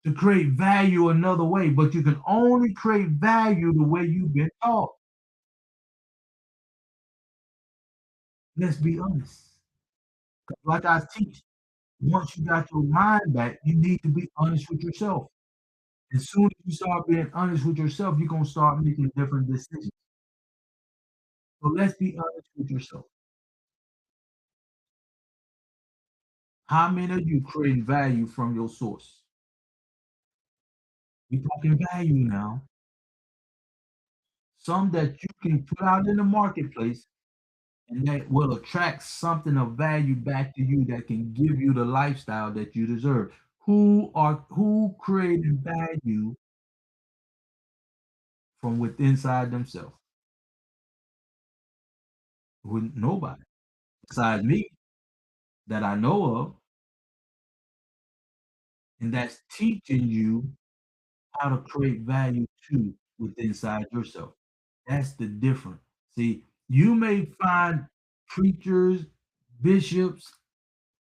to create value another way, but you can only create value the way you've been taught. Let's be honest. Like I teach, once you got your mind back, you need to be honest with yourself. As soon as you start being honest with yourself, you're gonna start making different decisions. So let's be honest with yourself. How many of you creating value from your source? We're talking value now. Some that you can put out in the marketplace and that will attract something of value back to you that can give you the lifestyle that you deserve. Who created value from within inside themselves? With nobody besides me that I know of, and that's teaching you how to create value too within inside yourself. That's the difference. See, you may find preachers, bishops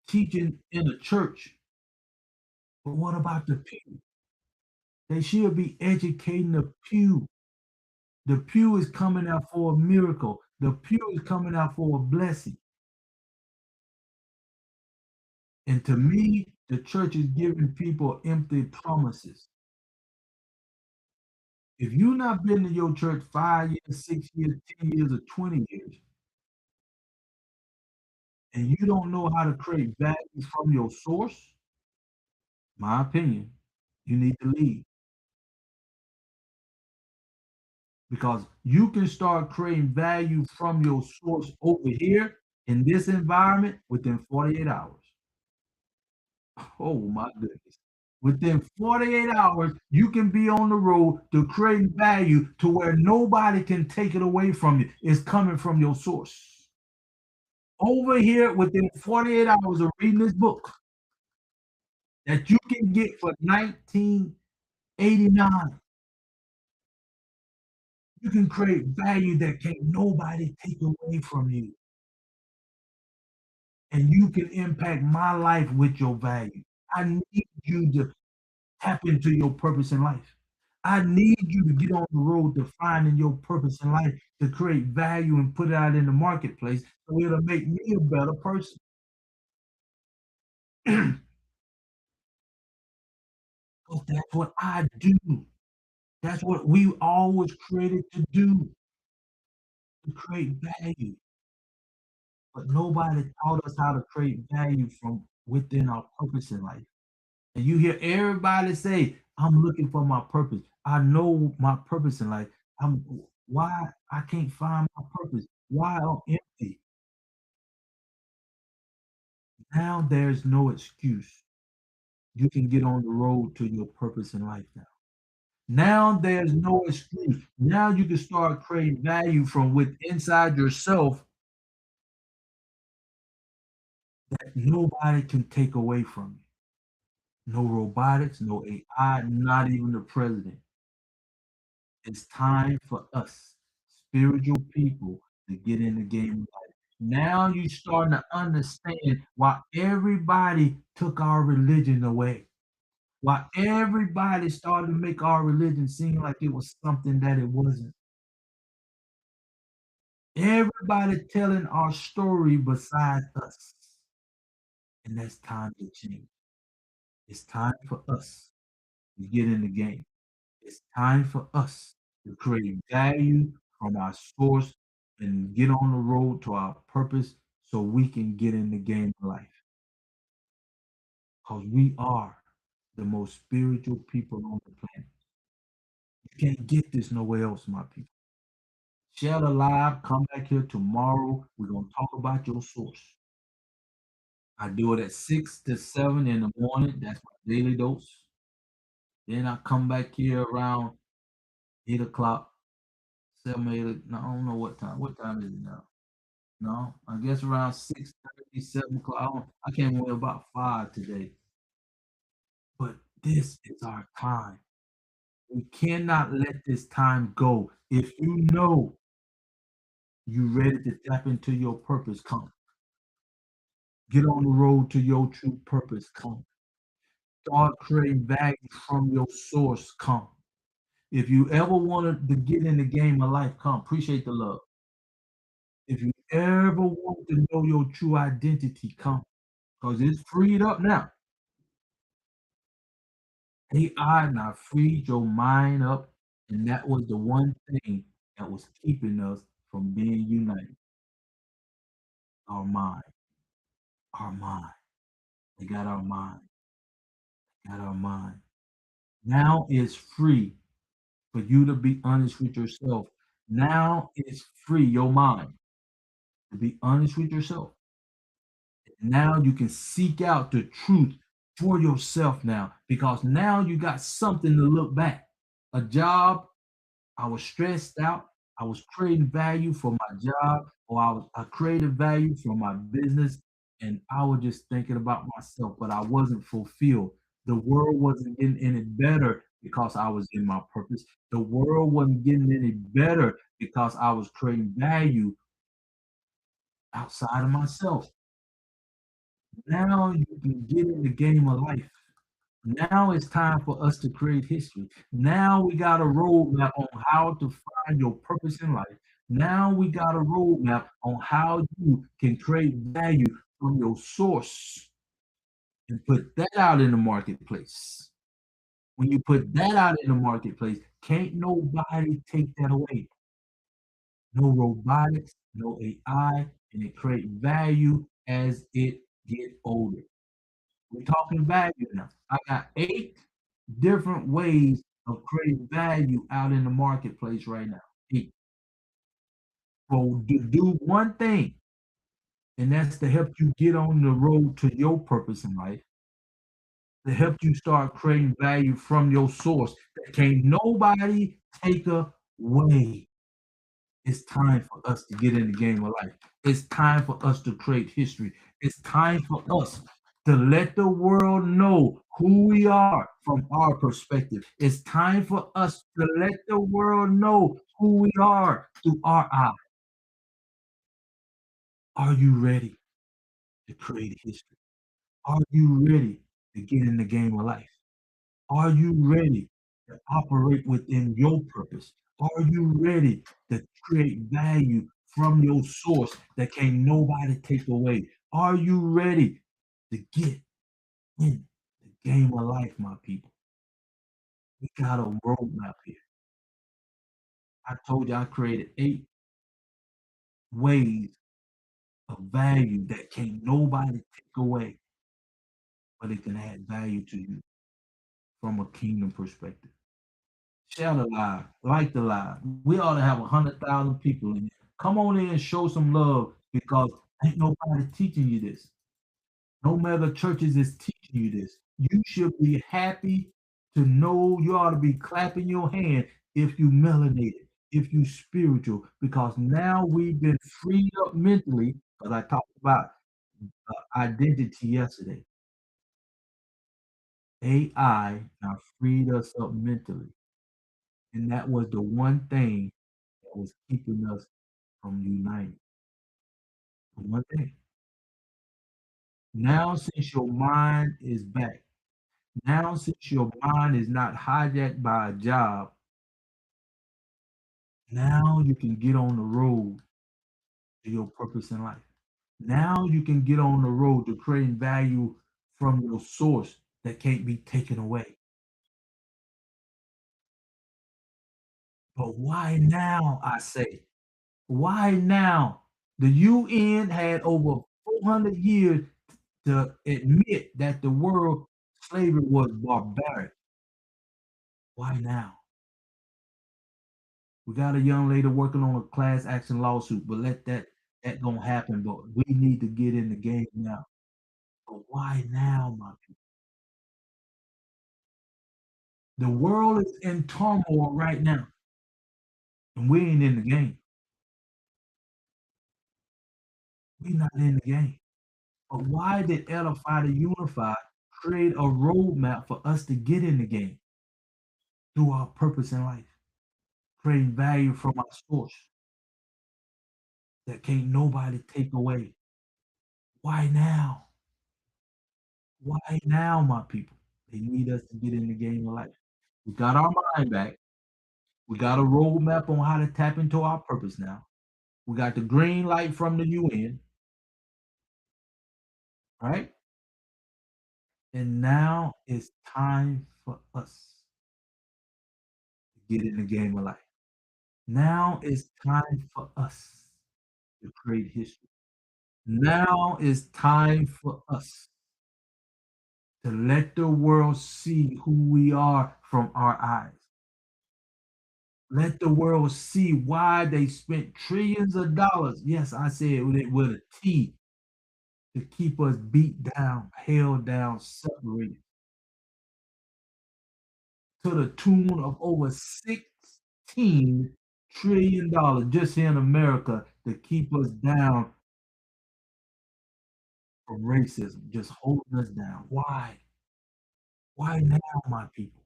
teaching in a church, but what about the pew? They should be educating the pew. The pew is coming out for a miracle. The pew is coming out for a blessing. And to me, the church is giving people empty promises. If you've not been to your church 5 years, 6 years, 10 years, or 20 years, and you don't know how to create value from your source, my opinion, you need to leave. Because you can start creating value from your source over here in this environment within 48 hours. Oh my goodness. Within 48 hours, you can be on the road to create value to where nobody can take it away from you. It's coming from your source. over here within 48 hours of reading this book that you can get for 1989. You can create value that can't nobody take away from you. And you can impact my life with your value. I need you to tap into your purpose in life. I need you to get on the road to finding your purpose in life, to create value and put it out in the marketplace so it'll make me a better person. Because that's what I do. That's what we always created to do, to create value. But nobody taught us how to create value from within our purpose in life. And you hear everybody say, I'm looking for my purpose. I know my purpose in life. I'm why I can't find my purpose. Why I'm empty. Now there's no excuse. You can get on the road to your purpose in life now. Now there's no excuse. Now you can start creating value from within inside yourself that nobody can take away from you. No robotics, no AI, not even the president. It's time for us, spiritual people, to get in the game of life. Now you starting to understand why everybody took our religion away. Why everybody started to make our religion seem like it was something that it wasn't. Everybody telling our story besides us. And that's time to change. It's time for us to get in the game. It's time for us to create value from our source and get on the road to our purpose so we can get in the game of life. Because we are the most spiritual people on the planet. You can't get this nowhere else, my people. Share the live. Come back here tomorrow. We're going to talk about your source. I do it at 6 to 7 in the morning. That's my daily dose. Then I come back here around 8 o'clock, 7, 8. No, I don't know what time. What time is it now? No, I guess around 6:30, 7 o'clock. I came away about 5 today. But this is our time. We cannot let this time go. If you know you're ready to tap into your purpose, come. Get on the road to your true purpose, come. Start creating value from your source, come. If you ever wanted to get in the game of life, come. Appreciate the love. If you ever want to know your true identity, come. Because it's freed up now. AI now freed your mind up, and that was the one thing that was keeping us from being united. Our mind, our mind. They got our mind, got our mind. Now it's free for you to be honest with yourself. Now it's free, your mind, to be honest with yourself. Now you can seek out the truth for yourself now because now you got something to look back. A job, I was stressed out. I was creating value for my job, or I created value for my business, and I was just thinking about myself, but I wasn't fulfilled. The world wasn't getting any better because I was in my purpose. The world wasn't getting any better because I was creating value outside of myself. Now you can get in the game of life. Now it's time for us to create history. Now we got a roadmap on how to find your purpose in life. Now we got a roadmap on how you can create value from your source and put that out in the marketplace. When you put that out in the marketplace, can't nobody take that away. No robotics, no AI, and it create value as it get older. We're talking value now. I got 8 different ways of creating value out in the marketplace right now. 8. So do one thing, and that's to help you get on the road to your purpose in life, to help you start creating value from your source that can't nobody take away. It's time for us to get in the game of life. It's time for us to create history. It's time for us to let the world know who we are from our perspective. It's time for us to let the world know who we are through our eyes. Are you ready to create history? Are you ready to get in the game of life? Are you ready to operate within your purpose? Are you ready to create value from your source that can't nobody take away? Are you ready to get in the game of life, my people? We got a roadmap here. I told you I created 8 ways of value that can't nobody take away, but it can add value to you from a kingdom perspective. Share the live, like the live. We ought to have 100,000 people in here. Come on in and show some love because ain't nobody teaching you this. No mega churches is teaching you this. You should be happy to know you ought to be clapping your hand if you melanated, if you spiritual, because now we've been freed up mentally. Because I talked about identity yesterday. AI now freed us up mentally, and that was the one thing that was keeping us from uniting. One thing. Now, since your mind is back, now, since your mind is not hijacked by a job, now you can get on the road to your purpose in life. Now you can get on the road to creating value from your source that can't be taken away. But why now, I say? Why now? The UN had over 400 years to admit that the world slavery was barbaric. Why now? We got a young lady working on a class action lawsuit, but let that don't happen. But we need to get in the game now. But why now, my people? The world is in turmoil right now, and we ain't in the game. We not in the game. But why did Edify to Unify create a roadmap for us to get in the game through our purpose in life, creating value from our source that can't nobody take away? Why now? Why now, my people? They need us to get in the game of life. We got our mind back. We got a roadmap on how to tap into our purpose now. We got the green light from the UN, right? And now it's time for us to get in the game of life. Now it's time for us to create history. Now it's time for us to let the world see who we are from our eyes. Let the world see why they spent trillions of dollars. Yes, I said with a T to keep us beat down, held down, separated to the tune of over $16 trillion just here in America to keep us down from racism, just holding us down. Why? Why now, my people?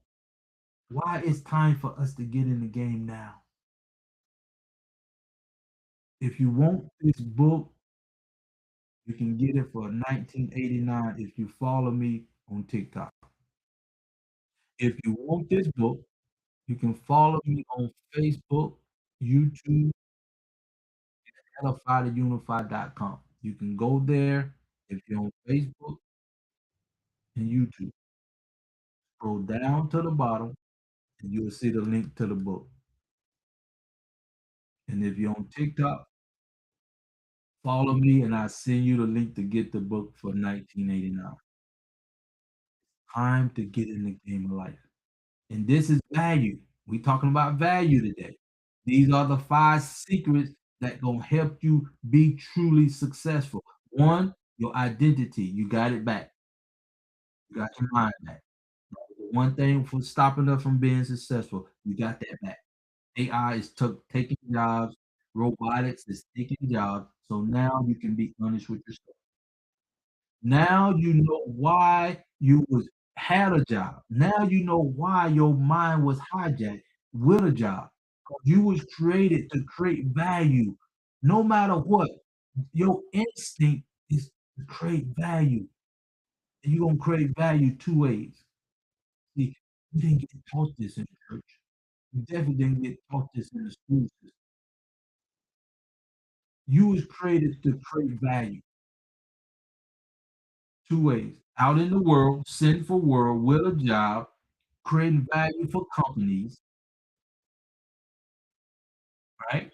Why it's time for us to get in the game now? If you want this book, you can get it for 1989 if you follow me on TikTok. If you want this book, you can follow me on Facebook, YouTube, edifytounify.com. You can go there if you're on Facebook and YouTube. Scroll down to the bottom and you'll see the link to the book. And if you're on TikTok, follow me and I'll send you the link to get the book for 1989. Time to get in the game of life. And this is value. We talking about value today. These are the 5 secrets that gonna help you be truly successful. One, your identity. You got it back. You got your mind back. One thing for stopping us from being successful, you got that back. AI is taking jobs. Robotics is taking jobs. So now you can be honest with yourself. Now you know why you was had a job. Now you know why your mind was hijacked with a job. 'Cause you was created to create value. No matter what, your instinct is to create value. And you're gonna create value two ways. See, you didn't get taught this in church. You definitely didn't get taught this in the school system. You was created to create value two ways. Out in the world, sinful world, with a job, creating value for companies, right?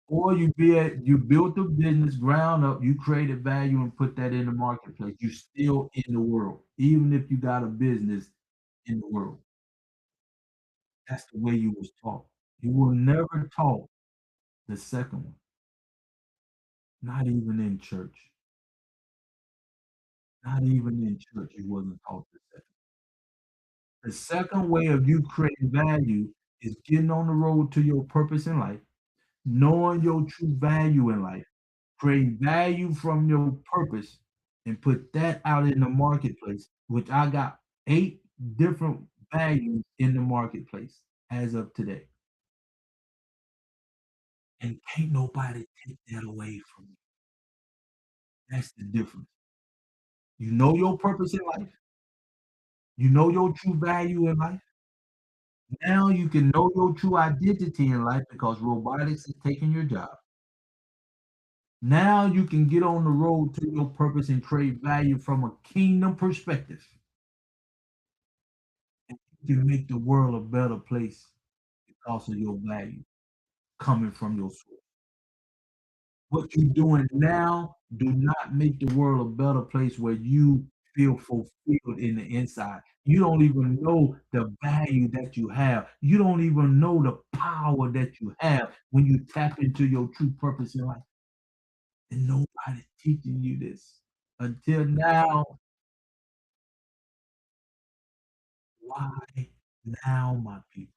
Or you built a business ground up, you created value and put that in the marketplace. You still in the world, even if you got a business in the world. That's the way you was taught. You were never taught the second one, not even in church. Not even in church, you wasn't taught the second. The second way of you creating value is getting on the road to your purpose in life, knowing your true value in life, create value from your purpose, and put that out in the marketplace, which I got 8 different values in the marketplace as of today. And can't nobody take that away from you. That's the difference. You know your purpose in life, you know your true value in life. Now you can know your true identity in life because robotics is taking your job. Now you can get on the road to your purpose and create value from a kingdom perspective. And you can make the world a better place because of your value coming from your source. What you're doing now do not make the world a better place where you feel fulfilled in the inside. You don't even know the value that you have. You don't even know the power that you have when you tap into your true purpose in life. And nobody's teaching you this. Until now, why now, my people?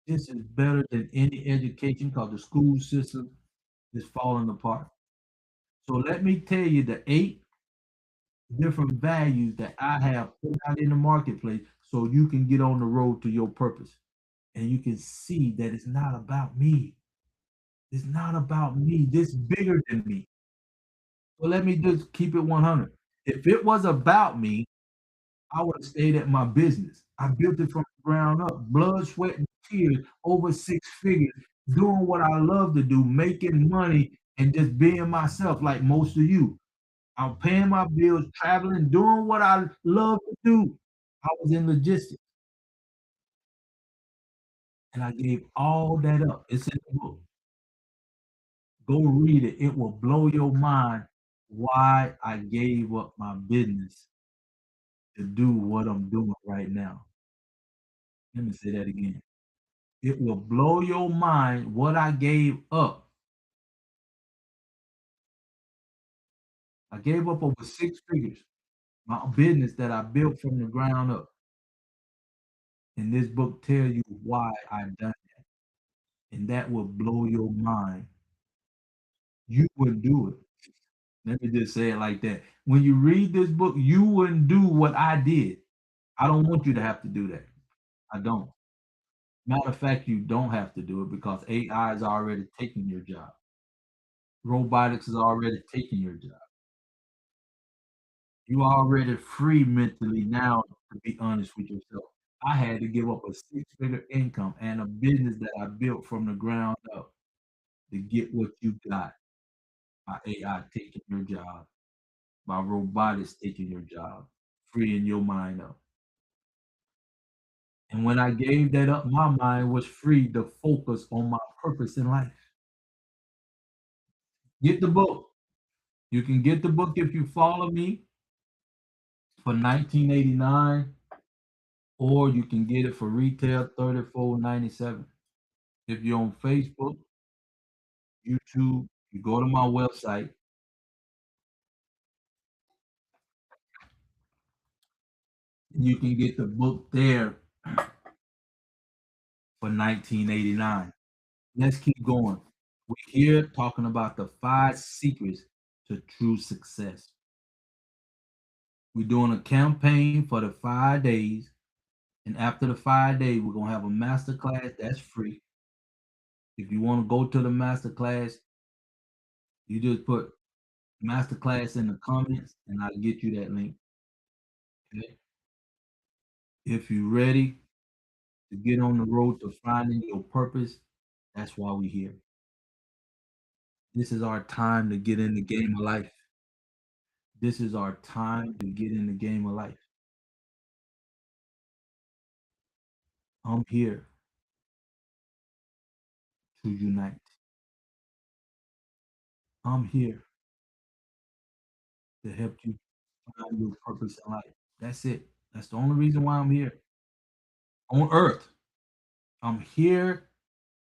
This is better than any education because the school system is falling apart. So let me tell you the 8 different values that I have put out in the marketplace so you can get on the road to your purpose. And you can see that it's not about me. It's not about me. This bigger than me. So let me just keep it 100. If it was about me, I would have stayed at my business. I built it from the ground up, blood, sweat, and tears, over 6 figures, doing what I love to do, making money and just being myself like most of you. I'm paying my bills, traveling, doing what I love to do. I was in logistics and I gave all that up. It's in the book. Go read it. It will blow your mind why I gave up my business to do what I'm doing right now. Let me say that again. It will blow your mind what I gave up. I gave up over 6 figures, my business that I built from the ground up. And this book tell you why I done that. And that will blow your mind. You wouldn't do it. Let me just say it like that. When you read this book, you wouldn't do what I did. I don't want you to have to do that. I don't. Matter of fact, you don't have to do it because AI is already taking your job. Robotics is already taking your job. You already free mentally now, to be honest with yourself. I had to give up a 6 figure income and a business that I built from the ground up to get what you got by AI taking your job, by robotics taking your job, freeing your mind up. And when I gave that up, my mind was free to focus on my purpose in life. Get the book. You can get the book if you follow me for 1989, or you can get it for retail 34.97. If you're on Facebook, YouTube, you go to my website, you can get the book there for 1989. Let's keep going. We're here talking about the 5 secrets to true success. We're doing a campaign for the 5 days. And after the 5 days, we're going to have a master class that's free. If you want to go to the master class, you just put master class in the comments and I'll get you that link. Okay? If you're ready to get on the road to finding your purpose, that's why we're here. This is our time to get in the game of life. This is our time to get in the game of life. I'm here to unite. I'm here to help you find your purpose in life. That's it. That's the only reason why I'm here on earth. I'm here,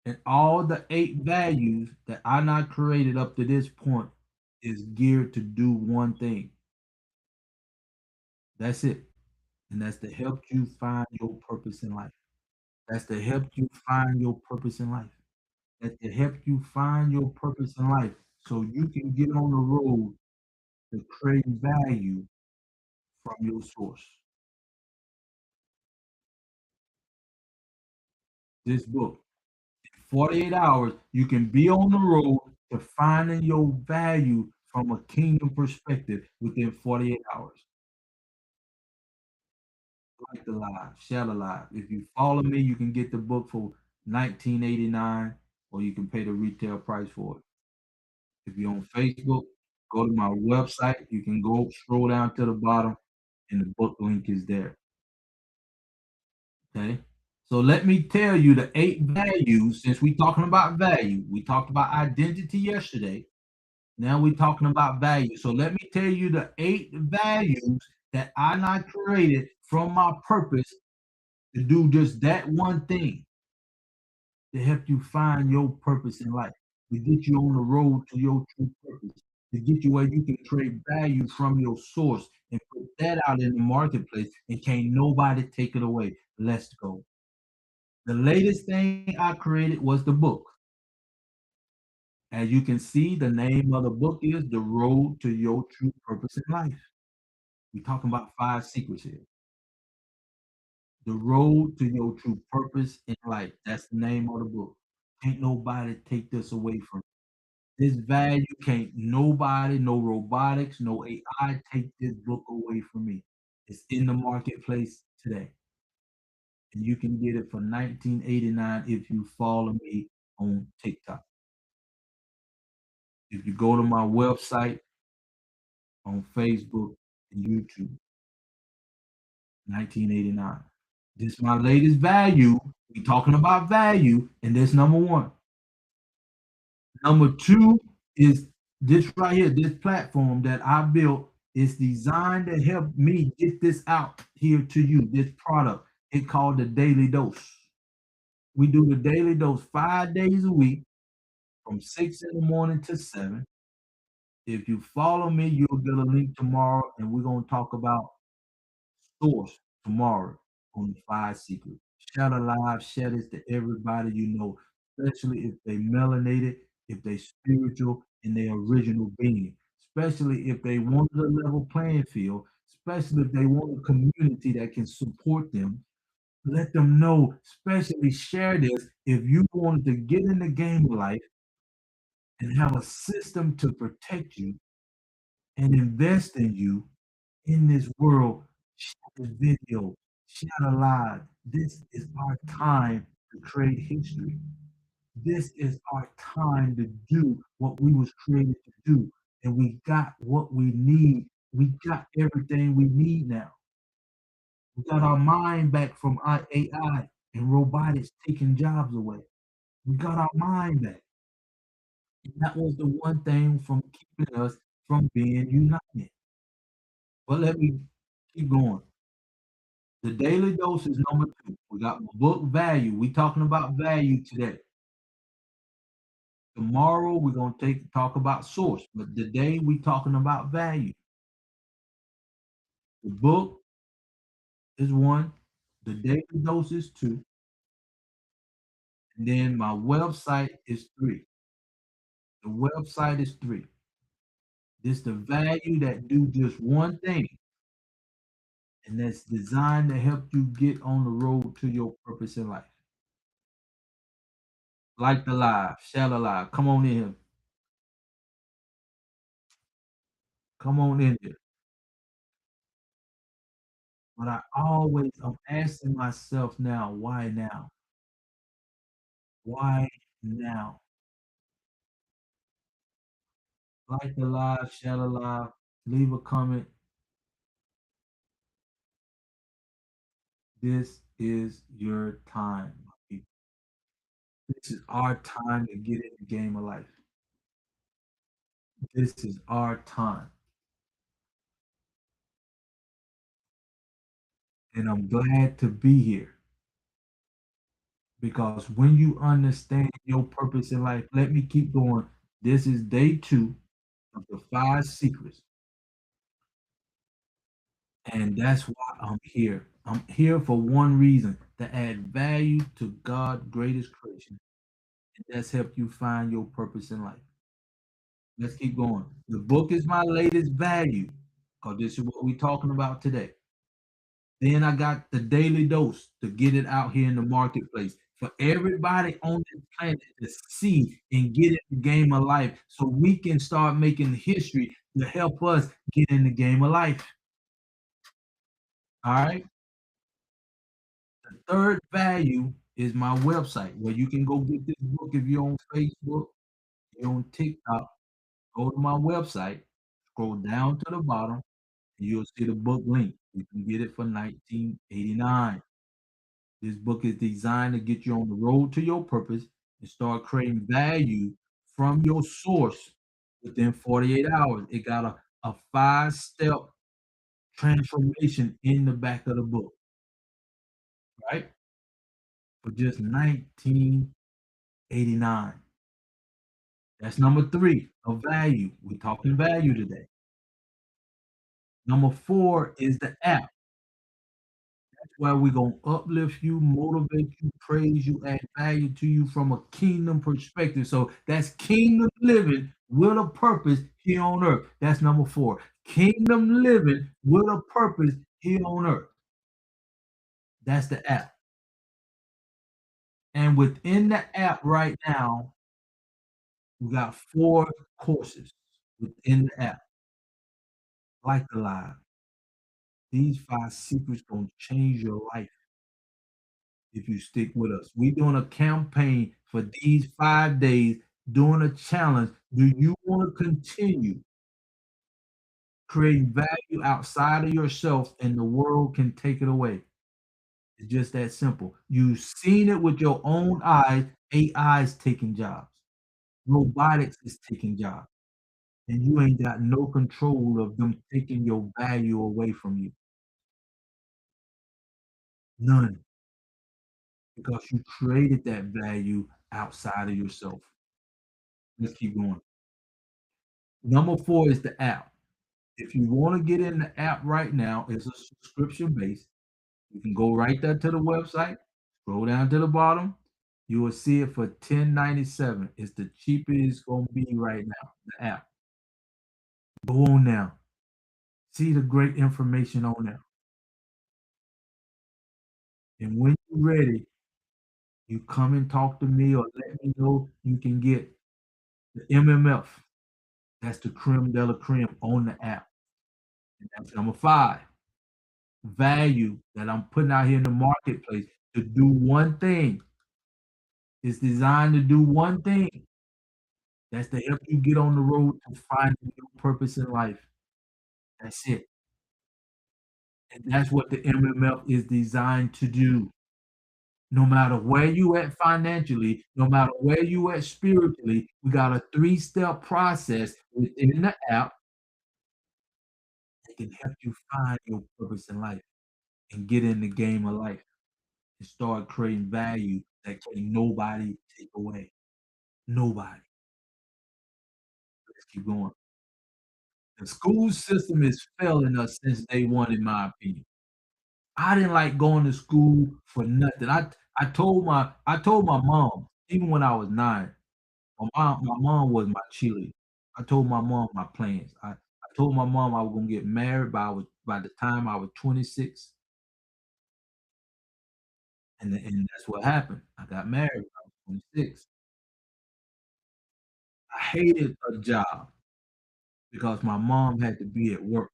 and all the 8 values that I not created up to this point is geared to do one thing. That's it. And that's to help you find your purpose in life. That's to help you find your purpose in life. That's to help you find your purpose in life so you can get on the road to create value from your source. This book, in 48 hours, you can be on the road to finding your value from a kingdom perspective within 48 hours. Like the live, share the live. If you follow me, you can get the book for 19.89, or you can pay the retail price for it. If you're on Facebook, go to my website. You can go scroll down to the bottom, and the book link is there. Okay. So let me tell you the 8 values. Since we're talking about value, we talked about identity yesterday. Now we're talking about value. So let me tell you the 8 values that I not created from my purpose to do just that one thing to help you find your purpose in life, to get you on the road to your true purpose, to get you where you can create value from your source and put that out in the marketplace and can't nobody take it away. Let's go. The latest thing I created was the book. As you can see, the name of the book is The Road to Your True Purpose in Life. We're talking about 5 secrets here. The Road to Your True Purpose in Life. That's the name of the book. Can't nobody take this away from you. This value can't nobody, no robotics, no AI take this book away from me. It's in the marketplace today. And you can get it for 19.89 if you follow me on TikTok. If you go to my website on Facebook and YouTube, 19.89. This is my latest value. We talking about value, and this number one. Number two is this right here. This platform that I built is designed to help me get this out here to you. This product, it called the Daily Dose. We do the Daily Dose 5 days a week from 6 in the morning to 7. If you follow me, you'll get a link tomorrow, and we're gonna talk about source tomorrow on the 5 secrets. Share the live, share this to everybody you know, especially if they melanated, if they spiritual in their original being, especially if they want a level playing field, especially if they want a community that can support them. Let them know, especially share this if you wanted to get in the game of life and have a system to protect you and invest in you in this world. Share the video, share the live. This is our time to create history. This is our time to do what we was created to do. And we got what we need. We got everything we need now. We got our mind back from our AI and robotics taking jobs away. We got our mind back. And that was the one thing from keeping us from being united. But let me keep going. The daily dose is number two. We got book value. We talking about value today. Tomorrow we're gonna talk about source, but today we talking about value. The book is one, the daily dose is two, And then my website is three. The website is three. This the value that do just one thing, and that's designed to help you get on the road to your purpose in life. Like the live, share the live. Come on in here. Come on in here. But I'm asking myself now, why now? Why now? Like the live, share the live, leave a comment. This is your time, my people. This is our time to get in the game of life. This is our time. And I'm glad to be here because when you understand your purpose in life, let me keep going. This is day two of the five secrets. And that's why I'm here. I'm here for one reason, to add value to God's greatest creation. And that's help you find your purpose in life. Let's keep going. The book is my latest value because this is what we're talking about today. Then I got the daily dose to get it out here in the marketplace for everybody on this planet to see and get in the game of life so we can start making history to help us get in the game of life. All right. The third value is my website where you can go get this book if you're on Facebook, you're on TikTok. Go to my website, scroll down to the bottom, and you'll see the book link. You can get it for 1989. This book is designed to get you on the road to your purpose and start creating value from your source within 48 hours. It got a five-step transformation in the back of the book, right? For just 1989. That's number three of value. We're talking value today. Number four is the app. Where we're gonna uplift you, motivate you, praise you, add value to you from a kingdom perspective. So that's kingdom living with a purpose here on earth. That's number four. Kingdom living with a purpose here on earth. That's the app. And within the app right now, we got four courses within the app, like the live. These five secrets gonna change your life if you stick with us. We're doing a campaign for these 5 days, doing a challenge. Do you want to continue creating value outside of yourself and the world can take it away? It's just that simple. You've seen it with your own eyes. AI is taking jobs. Robotics is taking jobs. And you ain't got no control of them taking your value away from you. None. Because you created that value outside of yourself. Let's keep going. Number four is the app. If you want to get in the app right now, it's a subscription base. You can go right there to the website, scroll down to the bottom. You will see it for 10.97. It's the cheapest it's gonna be right now. The app. Go on now. See the great information on there. And when you're ready, you come and talk to me or let me know you can get the MMF. That's the creme de la creme on the app. And that's number five. Value that I'm putting out here in the marketplace to do one thing. It's designed to do one thing. That's to help you get on the road to finding your purpose in life. That's it. And that's what the MMF is designed to do. No matter where you at financially, no matter where you at spiritually, we got a three-step process within the app that can help you find your purpose in life and get in the game of life and start creating value that can nobody take away. Nobody. Let's keep going. The school system is failing us since day one, in my opinion. I didn't like going to school for nothing. I told my mom, even when I was 9, my mom was my cheerleader. I told my mom my plans. I told my mom I was gonna get married by the time I was 26, and that's what happened. I got married when I was 26. I hated a job because my mom had to be at work.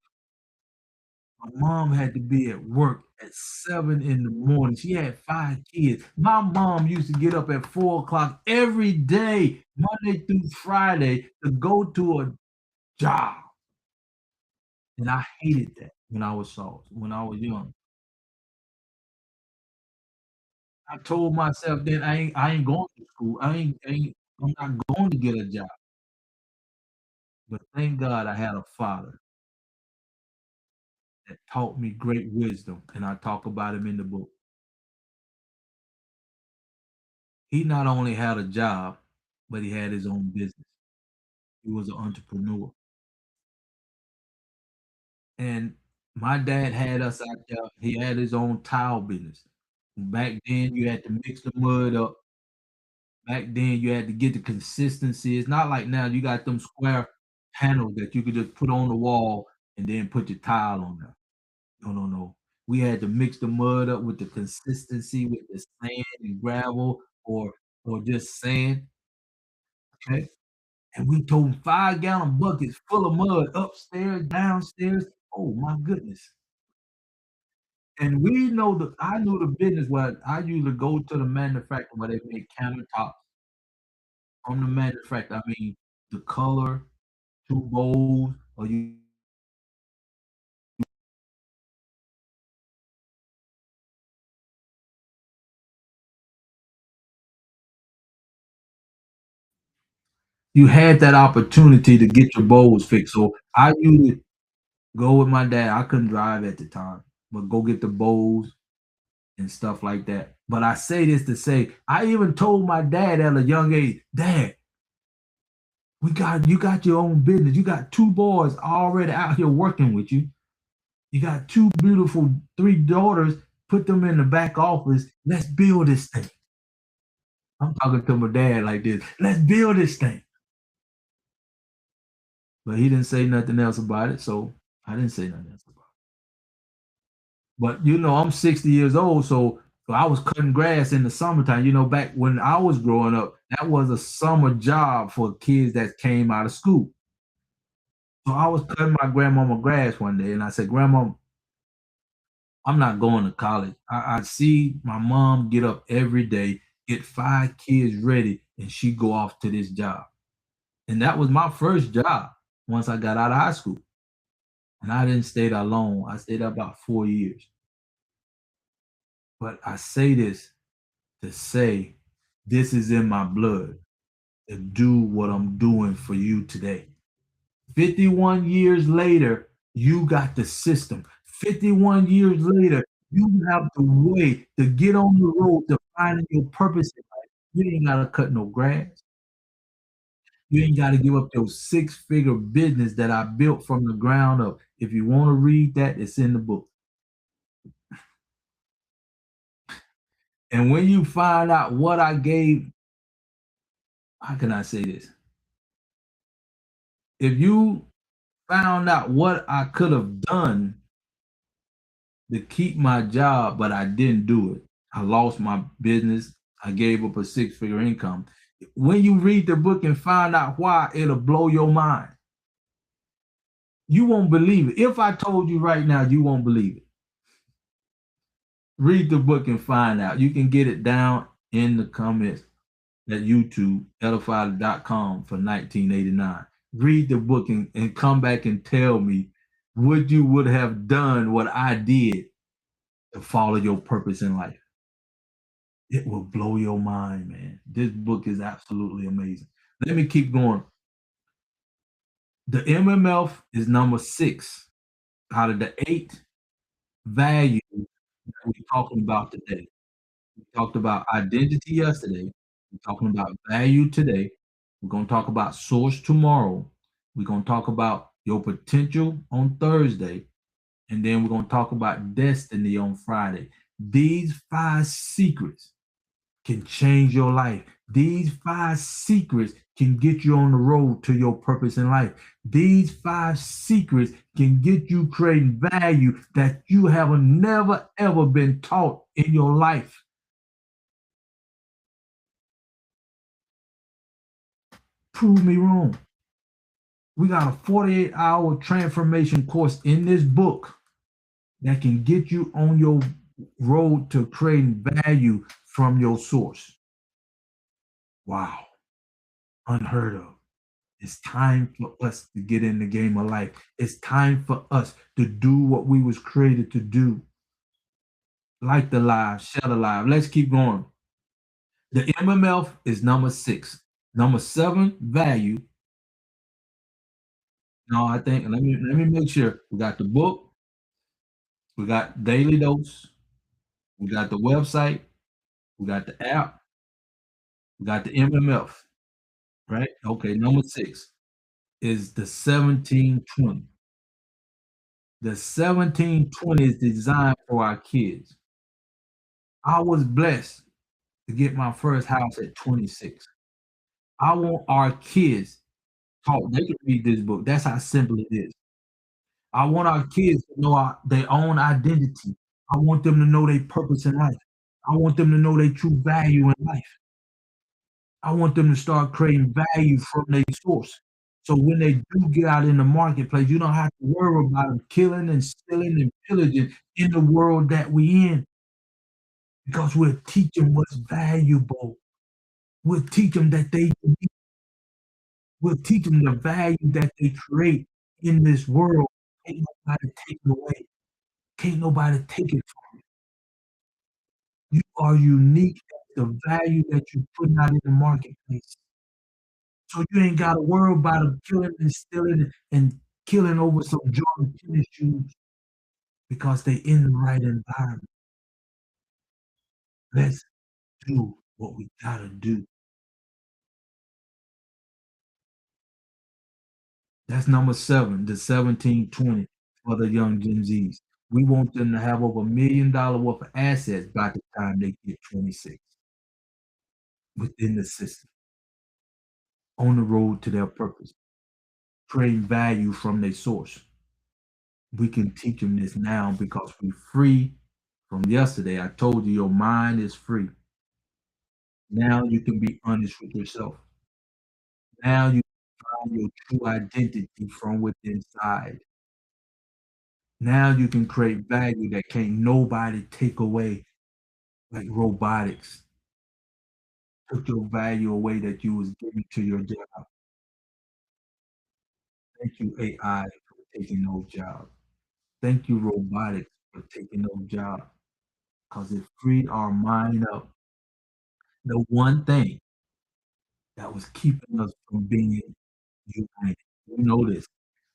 My mom had to be at work at 7 in the morning. She had 5 kids. My mom used to get up at 4 o'clock every day, Monday through Friday, to go to a job, and I hated that when I was young. I told myself that I ain't going to school. I'm not going to get a job. But thank God I had a father that taught me great wisdom, and I talk about him in the book. He not only had a job, but he had his own business. He was an entrepreneur. And my dad had us out there. He had his own tile business. Back then, you had to mix the mud up. Back then, you had to get the consistency. It's not like now you got them square panels that you could just put on the wall and then put your tile on there. No, no, no. We had to mix the mud up with the consistency with the sand and gravel or just sand, okay? And we told 5-gallon buckets full of mud upstairs, downstairs. Oh my goodness. And we know the I knew the business where I usually go to the manufacturer where they make countertops from the manufacturer. I mean, the color, 2 bowls, or you had that opportunity to get your bowls fixed. So I usually go with my dad. I couldn't drive at the time, but go get the bowls and stuff like that. But I say this to say, I even told my dad at a young age, Dad, you got your own business. You got 2 boys already out here working with you. You got 2 beautiful 3 daughters. Put them in the back office. Let's build this thing. I'm talking to my dad like this. Let's build this thing. But he didn't say nothing else about it, so I didn't say nothing else about it. But I'm 60 years old, so I was cutting grass in the summertime. Back when I was growing up, that was a summer job for kids that came out of school. So I was cutting my grandmama grass one day, and I said, Grandma, I'm not going to college. I see my mom get up every day, get 5 kids ready, and she go off to this job. And that was my first job once I got out of high school. And I didn't stay that long. I stayed about 4 years. But I say this to say this is in my blood to do what I'm doing for you today. 51 years later, you got the system. 51 years later, you have the way to get on the road to finding your purpose in life. You ain't gotta cut no grass. You ain't gotta give up your six-figure business that I built from the ground up. If you wanna read that, it's in the book. And when you find out what I gave, how can I say this? If you found out what I could have done to keep my job, but I didn't do it. I lost my business. I gave up a six-figure income. When you read the book and find out why, it'll blow your mind. You won't believe it. If I told you right now, you won't believe it. Read the book and find out. You can get it down in the comments at YouTube, edified.com for 1989. Read the book and come back and tell me what you would have done what I did to follow your purpose in life. It will blow your mind, man. This book is absolutely amazing. Let me keep going. The MMF is number 6 out of the 8 values that we're talking about today. We talked about identity yesterday. We're talking about value today. We're going to talk about source tomorrow. We're going to talk about your potential on Thursday. And then we're going to talk about destiny on Friday. These 5 secrets can change your life. These 5 secrets can get you on the road to your purpose in life. These 5 secrets can get you creating value that you have never ever been taught in your life. Prove me wrong. We got a 48-hour transformation course in this book that can get you on your road to creating value from your source. Wow, unheard of. It's time for us to get in the game of life. It's time for us to do what we was created to do. Like the live, share the live. Let's keep going. The MMF is number 6. Number 7, value. No, I think let me make sure. We got the book, we got daily dose, we got the website, we got the app, we got the MMF, right? Okay, number 6 is the 1720. The 1720 is designed for our kids. I was blessed to get my first house at 26. I want our kids taught. They can read this book. That's how simple it is. I want our kids to know their own identity. I want them to know their purpose in life. I want them to know their true value in life. I want them to start creating value from their source. So when they do get out in the marketplace, you don't have to worry about them killing and stealing and pillaging in the world that we in because we'll teach them what's valuable. We'll teach them that we'll teach them the value that they create in this world. Can't nobody take it away. Can't nobody take it from you. You are unique as the value that you put out in the marketplace. So you ain't gotta worry about them killing and stealing and killing over some Jordan tennis shoes because they in the right environment. Let's do what we gotta do. That's number 7, the 1720 for the young Gen Zs. We want them to have over $1 million worth of assets by the time they get 26 within the system, on the road to their purpose, creating value from their source. We can teach them this now because we're free from yesterday. I told you your mind is free. Now you can be honest with yourself. Now you find your true identity from within inside. Now you can create value that can't nobody take away, like robotics took your value away that you was giving to your job. Thank you, AI, for taking those jobs. Thank you, robotics, for taking those jobs because it freed our mind up. The one thing that was keeping us from being united. You know this.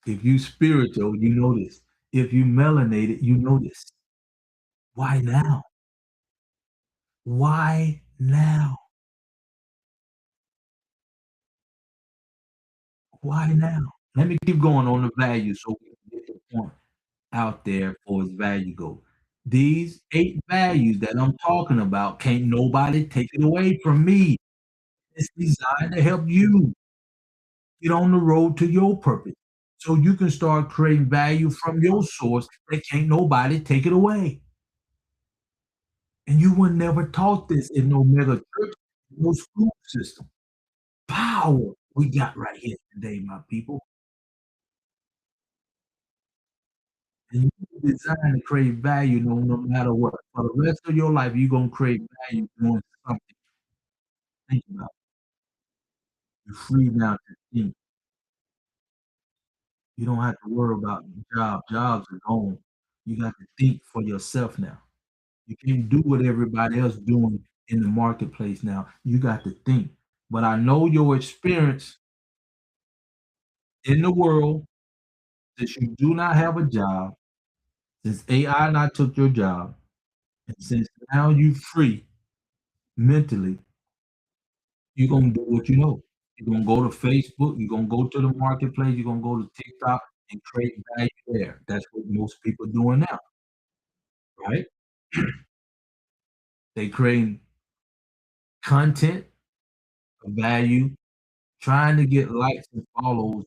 If you spiritual, you know this. If you melanated, you know this. Why now? Why now? Why now? Let me keep going on the value so we can get the point out there for its value go. These 8 values that I'm talking about, can't nobody take it away from me. It's designed to help you get on the road to your purpose. So you can start creating value from your source that can't nobody take it away. And you were never taught this in no mega church, no school system. Power we got right here today, my people. And you designed to create value no matter what. For the rest of your life, you're gonna create value doing something. Think about it. You're free now to think. You don't have to worry about the job. Jobs are gone. You got to think for yourself now. You can't do what everybody else doing in the marketplace now. You got to think. But I know your experience in the world since you do not have a job, since AI not took your job, and since now you free mentally, you're gonna do what you know. You're gonna go to Facebook, you're gonna go to the marketplace, you're gonna go to TikTok and create value there. That's what most people are doing now, right? They creating content, value, trying to get likes and follows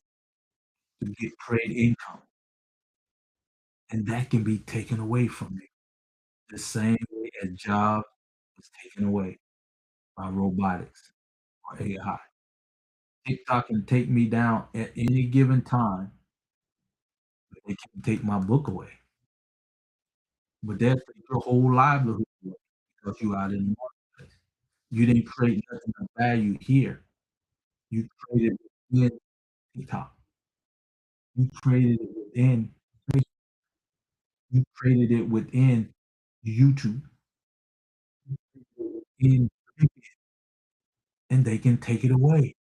to get create income, and that can be taken away from you the same way a job was taken away by robotics or AI. TikTok can take me down at any given time, but they can't take my book away. But they'll take your whole livelihood away because you out in the marketplace. You didn't create nothing of value here. You created it within TikTok. You created it within Facebook. You created it within YouTube. In and they can take it away.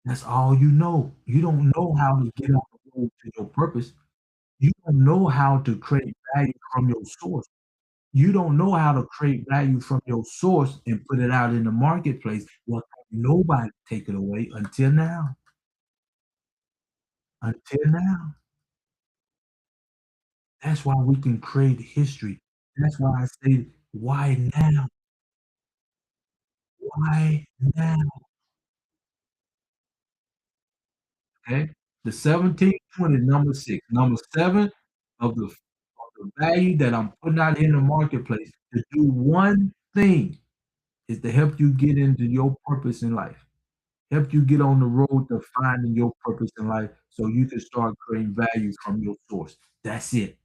That's all you know. You don't know how to get on the road to your purpose. You don't know how to create value from your source. You don't know how to create value from your source and put it out in the marketplace. Well, nobody take it away until now. Until now. That's why we can create history. That's why I say, why now? Why now? Okay. The 1720 number six. Number seven of the value that I'm putting out in the marketplace to do one thing is to help you get into your purpose in life. Help you get on the road to finding your purpose in life so you can start creating value from your source. That's it.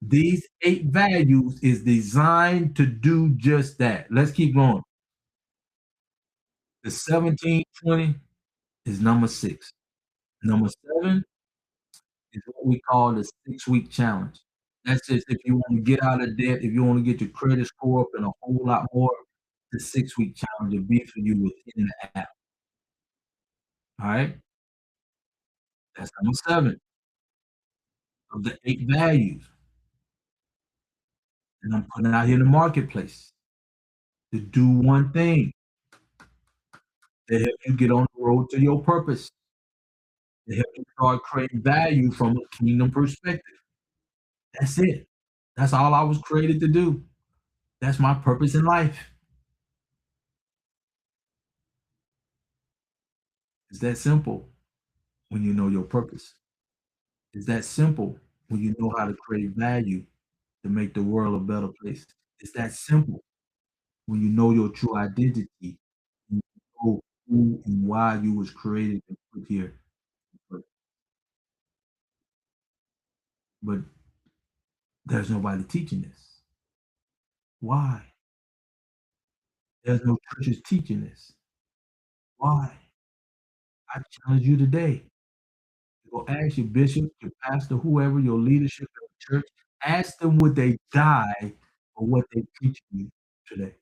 These eight values is designed to do just that. Let's keep going. The 1720 is number six. Number seven is what we call the 6 week challenge. That's just if you want to get out of debt, if you want to get your credit score up and a whole lot more, the 6 week challenge will be for you within the app. All right. That's number seven of the eight values. And I'm putting it out here in the marketplace to do one thing to help you get on the road to your purpose, to help you start creating value from a kingdom perspective. That's it. That's all I was created to do. That's my purpose in life. It's that simple when you know your purpose. It's that simple when you know how to create value to make the world a better place. It's that simple when you know your true identity, you know who and why you was created and put here. But but there's nobody teaching this. Why? There's no churches teaching this. Why? I challenge you today. Go ask your bishop, your pastor, whoever, your leadership in the church. Ask them would they die for what they teach you today.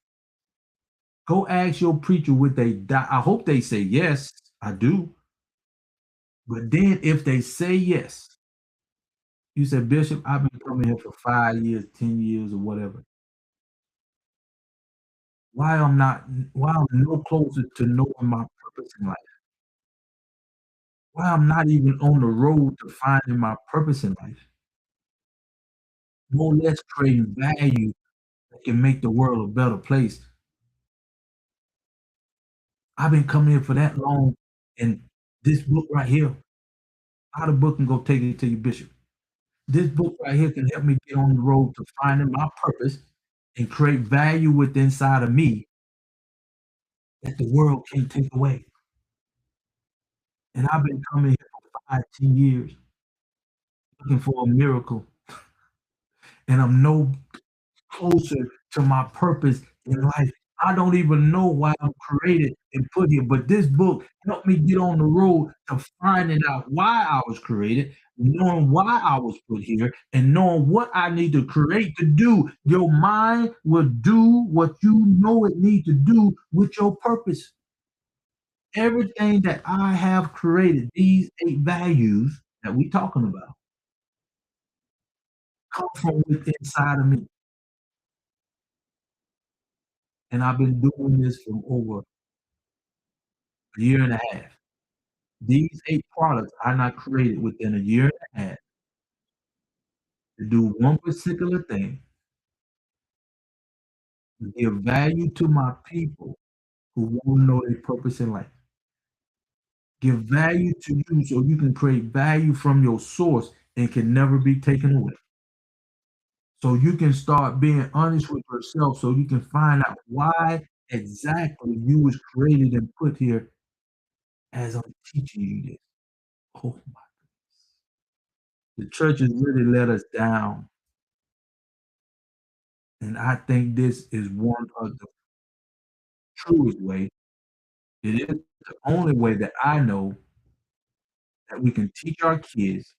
Go ask your preacher would they die. I hope they say yes. I do. But then if they say yes, you said, Bishop, I've been coming here for 5 years, 10 years, or whatever. Why I'm no closer to knowing my purpose in life? Why I'm not even on the road to finding my purpose in life? No less creating value that can make the world a better place. I've been coming here for that long, and this book right here, out of book and go take it to your bishop. This book right here can help me get on the road to finding my purpose and create value with inside of me that the world can't take away. And I've been coming here for 5, 10 years looking for a miracle, and I'm no closer to my purpose in life. I don't even know why I'm created and put here, but this book helped me get on the road to finding out why I was created, knowing why I was put here, and knowing what I need to create to do. Your mind will do what you know it needs to do with your purpose. Everything that I have created, these eight values that we talking about, come from within inside of me. And I've been doing this for over a year and a half. These 8 products I not created within a year and a half to do one particular thing, to give value to my people who want to know their purpose in life. Give value to you so you can create value from your source and can never be taken away. So you can start being honest with yourself so you can find out why exactly you was created and put here as I'm teaching you this. Oh my, the church has really let us down. And I think this is one of the truest way. It is the only way that I know that we can teach our kids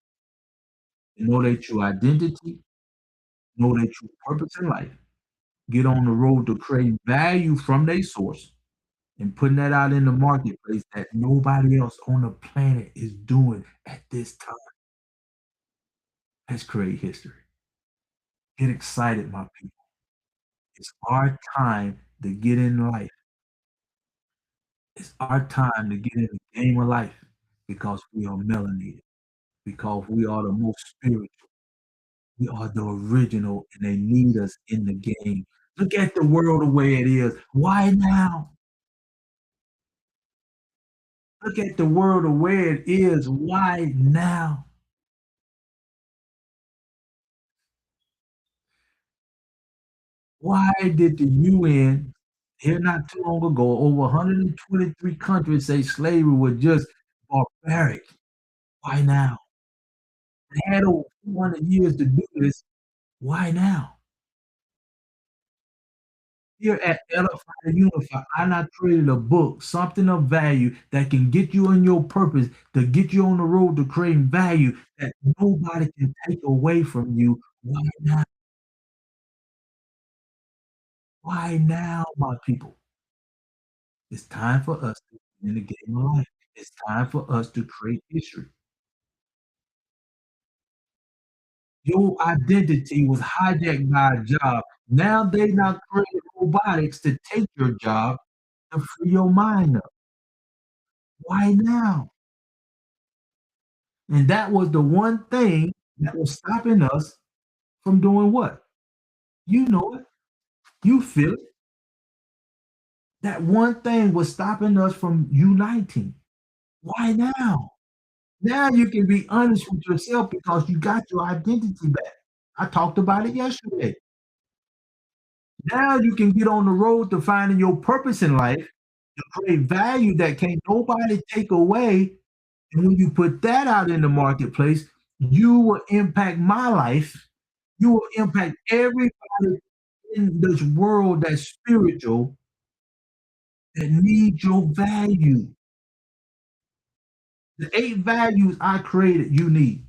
to know their true identity, know their true purpose in life, get on the road to create value from their source and putting that out in the marketplace that nobody else on the planet is doing at this time. Let's create history. Get excited, my people. It's our time to get in life. It's our time to get in the game of life because we are melanated, because we are the most spiritual. We are the original, and they need us in the game. Look at the world the way it is. Why now? Look at the world the way it is. Why now? Why did the UN here not too long ago, over 123 countries say slavery was just barbaric? Why now? They had over 200 years to do this. Why now? Here at Edify and Unify, I not created a book, something of value that can get you in your purpose, to get you on the road to creating value that nobody can take away from you. Why now? Why now, my people? It's time for us to get in the game of life. It's time for us to create history. Your identity was hijacked by a job. Now they not creating robotics to take your job to free your mind up. Why now? And that was the one thing that was stopping us from doing what? You know it. You feel it. That one thing was stopping us from uniting. Why now? Now you can be honest with yourself because you got your identity back. I talked about it yesterday. Now you can get on the road to finding your purpose in life, to create value that can't nobody take away. And when you put that out in the marketplace, you will impact my life. You will impact everybody in this world that's spiritual that needs your value. The 8 values I created, you need.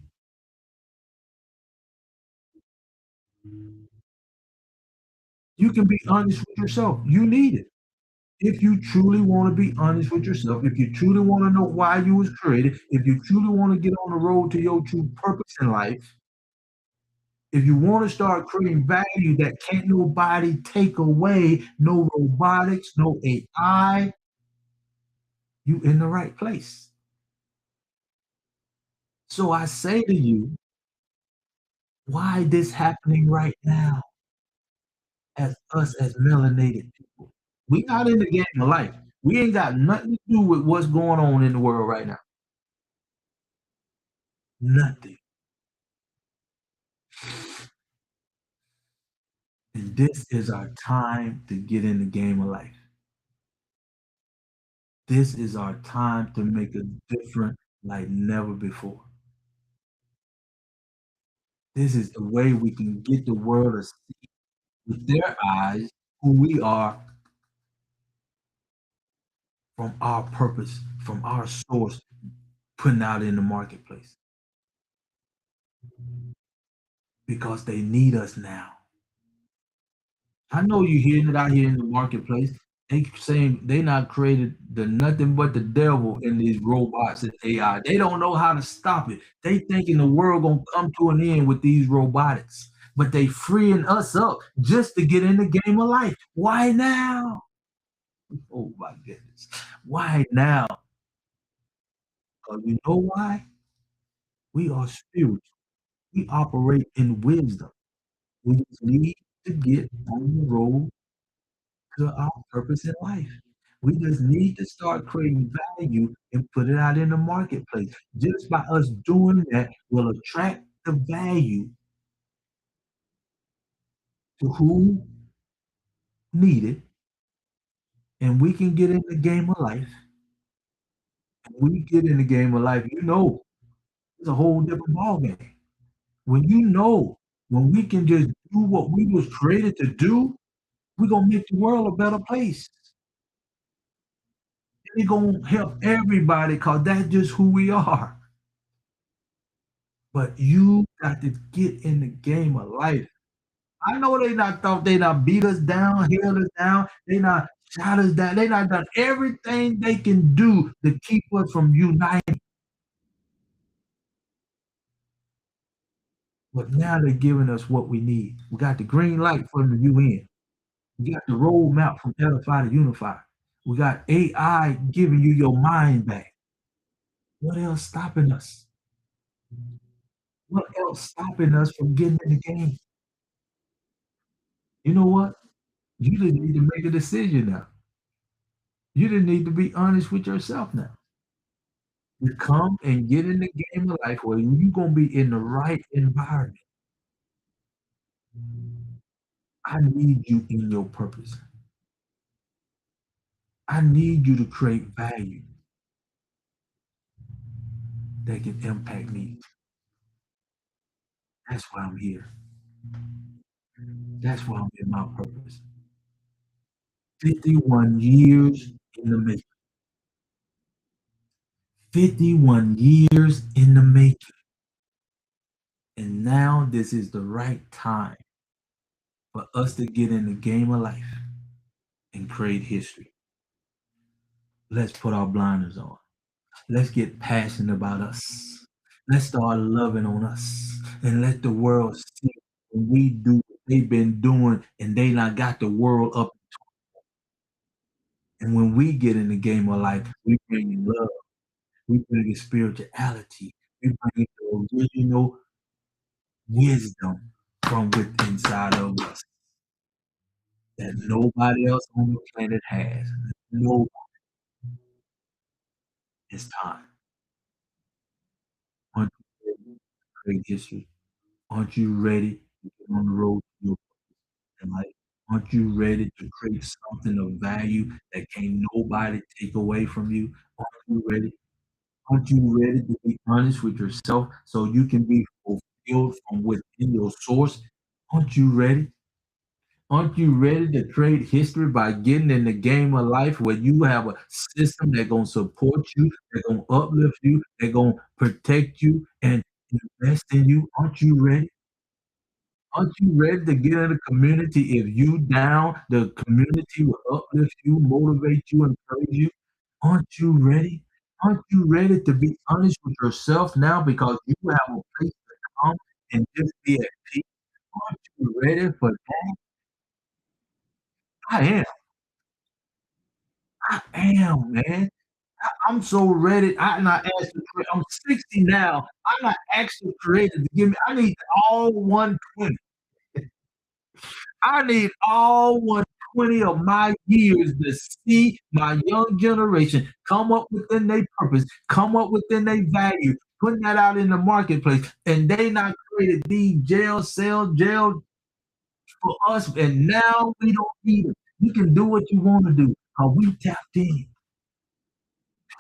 You can be honest with yourself. You need it. If you truly want to be honest with yourself, if you truly want to know why you was created, if you truly want to get on the road to your true purpose in life, if you want to start creating value that can't nobody take away, no robotics, no AI, you in the right place. So I say to you, why this happening right now as us as melanated people? We not in the game of life. We ain't got nothing to do with what's going on in the world right now. Nothing. And this is our time to get in the game of life. This is our time to make a difference like never before. This is the way we can get the world to see with their eyes who we are from our purpose, from our source, putting out in the marketplace because they need us now. I know you hearing it out here in the marketplace. They saying they not created the nothing but the devil in these robots and AI. They don't know how to stop it. They thinking the world gonna come to an end with these robotics, but they freeing us up just to get in the game of life. Why now? Oh my goodness. Why now? Because you know why? We are spiritual. We operate in wisdom. We just need to get on the road to our purpose in life. We just need to start creating value and put it out in the marketplace. Just by us doing that will attract the value to who need it, and we can get in the game of life. And we get in the game of life, it's a whole different ballgame. When when we can just do what we was created to do, we're gonna make the world a better place. And it gonna help everybody because that's just who we are. But you got to get in the game of life. I know they not thought they not beat us down, held us down, they not shot us down, they not done everything they can do to keep us from uniting. But now they're giving us what we need. We got the green light from the UN. We got the roadmap from Edify to Unify. We got AI giving you your mind back. What else stopping us? What else stopping us from getting in the game? You know what? You didn't need to make a decision now. You didn't need to be honest with yourself now. You come and get in the game of life where you're gonna be in the right environment. I need you in your purpose. I need you to create value that can impact me. That's why I'm here. That's why I'm in my purpose. 51 years in the making. 51 years in the making. And now this is the right time for us to get in the game of life and create history. Let's put our blinders on. Let's get passionate about us. Let's start loving on us and let the world see when we do what they've been doing and they not got the world up. And when we get in the game of life, we bring in love, we bring in spirituality, we bring in the original wisdom from within inside of us that nobody else on the planet has. No, it's time. Aren't you ready to create history? Aren't you ready to get on the road to your in life? Aren't you ready to create something of value that can't nobody take away from you? Aren't you ready? Aren't you ready to be honest with yourself so you can be fulfilled from within your source? Aren't you ready? Aren't you ready to create history by getting in the game of life where you have a system that's gonna support you, that's gonna uplift you, that's gonna protect you and invest in you? Aren't you ready? Aren't you ready to get in a community? If you down, the community will uplift you, motivate you, and praise you. Aren't you ready? Aren't you ready to be honest with yourself now because you have a place to come and just be at peace? Aren't you ready for that? I am. I am, man. I'm so ready. I not asked the I'm 60 now. I'm not asking the creator to give me I need all 120. I need all 120 of my years to see my young generation come up within their purpose, come up within their value, putting that out in the marketplace, and they not created these jail cell jail for us, and now we don't need it. You can do what you want to do because we tapped in.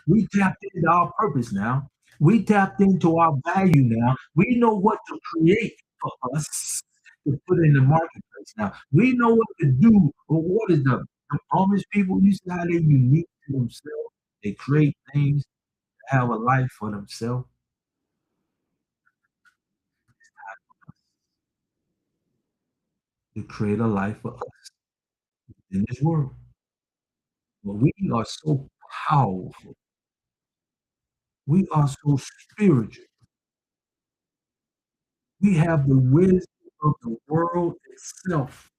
We tapped into our purpose now. We tapped into our value now. We know what to create for us to put in the marketplace now. We know what to do. Or what is the Amish people? You see how they unique to themselves. They create things to have a life for themselves. To create a life for us in this world. But we are so powerful. We are so spiritual. We have the wisdom of the world itself.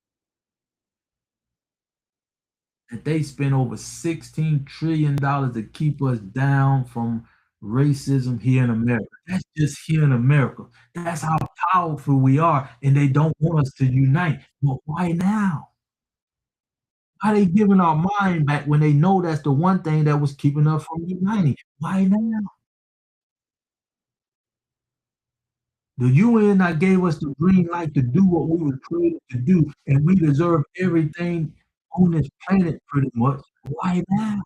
That they spent over $16 trillion to keep us down from racism here in America. That's just here in America. That's how powerful we are, and they don't want us to unite. But why now? Why they giving our mind back when they know that's the one thing that was keeping us from uniting? Why now? The UN not gave us the green light to do what we were created to do, and we deserve everything on this planet pretty much. Why now?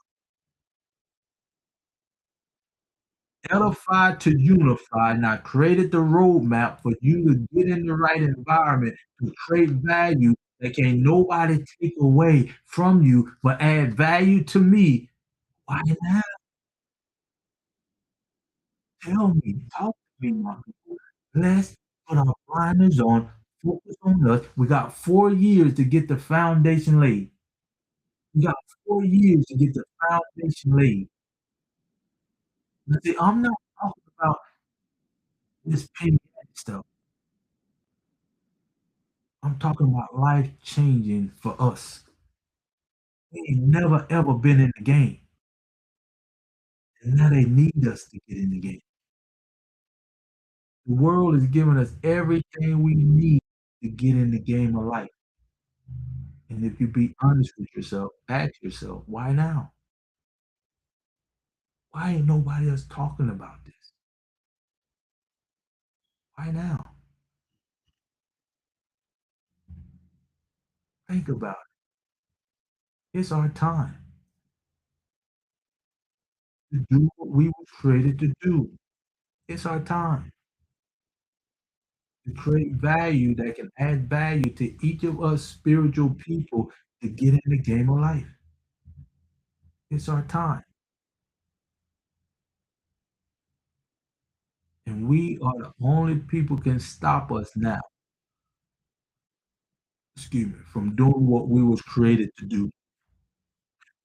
Edify to unify, now created the roadmap for you to get in the right environment to create value that can't nobody take away from you, but add value to me. Why now? Tell me, talk to me, my people. Let's put our blinders on, focus on us. We got 4 years to get the foundation laid. We got 4 years to get the foundation laid. Now see, I'm not talking about this petty stuff. I'm talking about life changing for us. We ain't never ever been in the game, and now they need us to get in the game. The world is giving us everything we need to get in the game of life. And if you be honest with yourself, ask yourself, why now? Why ain't nobody else talking about this? Why now? Think about it. It's our time to do what we were created to do. It's our time to create value that can add value to each of us spiritual people to get in the game of life. It's our time. And we are the only people can stop us now, excuse me, from doing what we was created to do.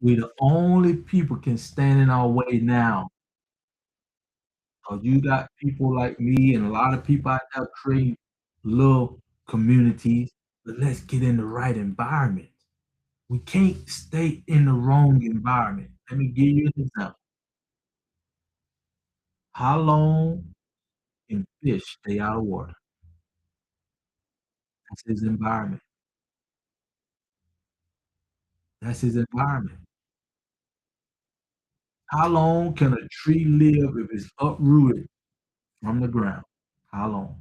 We the only people can stand in our way now. 'Cause you got people like me and a lot of people out there creating little communities, but let's get in the right environment. We can't stay in the wrong environment. Let me give you an example. How long can fish stay out of water? That's his environment. That's his environment. How long can a tree live if it's uprooted from the ground? How long?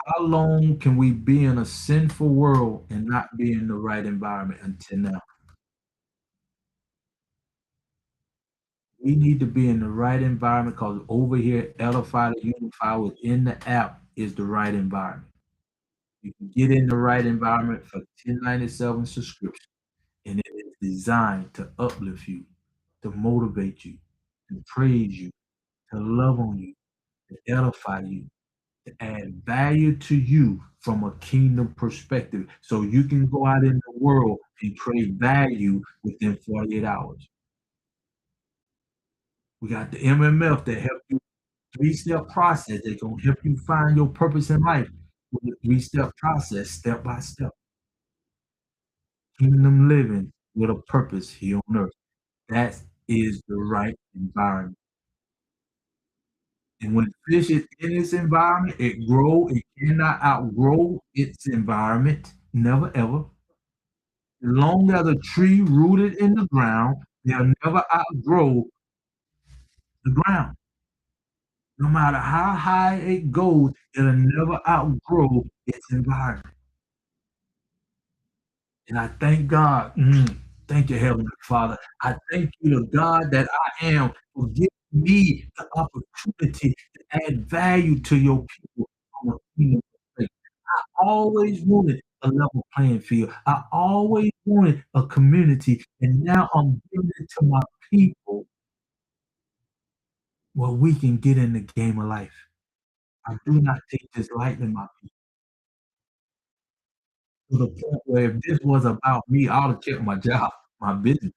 How long can we be in a sinful world and not be in the right environment until now? We need to be in the right environment because over here, Edify to Unify within the app is the right environment. You can get in the right environment for 1097 subscription, and it is designed to uplift you, to motivate you, to praise you, to love on you, to edify you, to add value to you from a kingdom perspective so you can go out in the world and create value within 48 hours. We got the MMF that help you three-step process that's gonna help you find your purpose in life with a three-step process, step by step. Kingdom living with a purpose here on earth. That is the right environment. And when fish is in its environment, it cannot outgrow its environment, never ever. As long as a tree rooted in the ground, they'll never outgrow the ground. No matter how high it goes, it'll never outgrow its environment. And I thank God. Thank you, Heavenly Father. I thank you, the God that I am, for giving me the opportunity to add value to your people from a kingdom perspective. I always wanted a level playing field. I always wanted a community, and now I'm giving it to my people where we can get in the game of life. I do not take this lightly, my people, to the point where if this was about me, I would have kept my job, my business.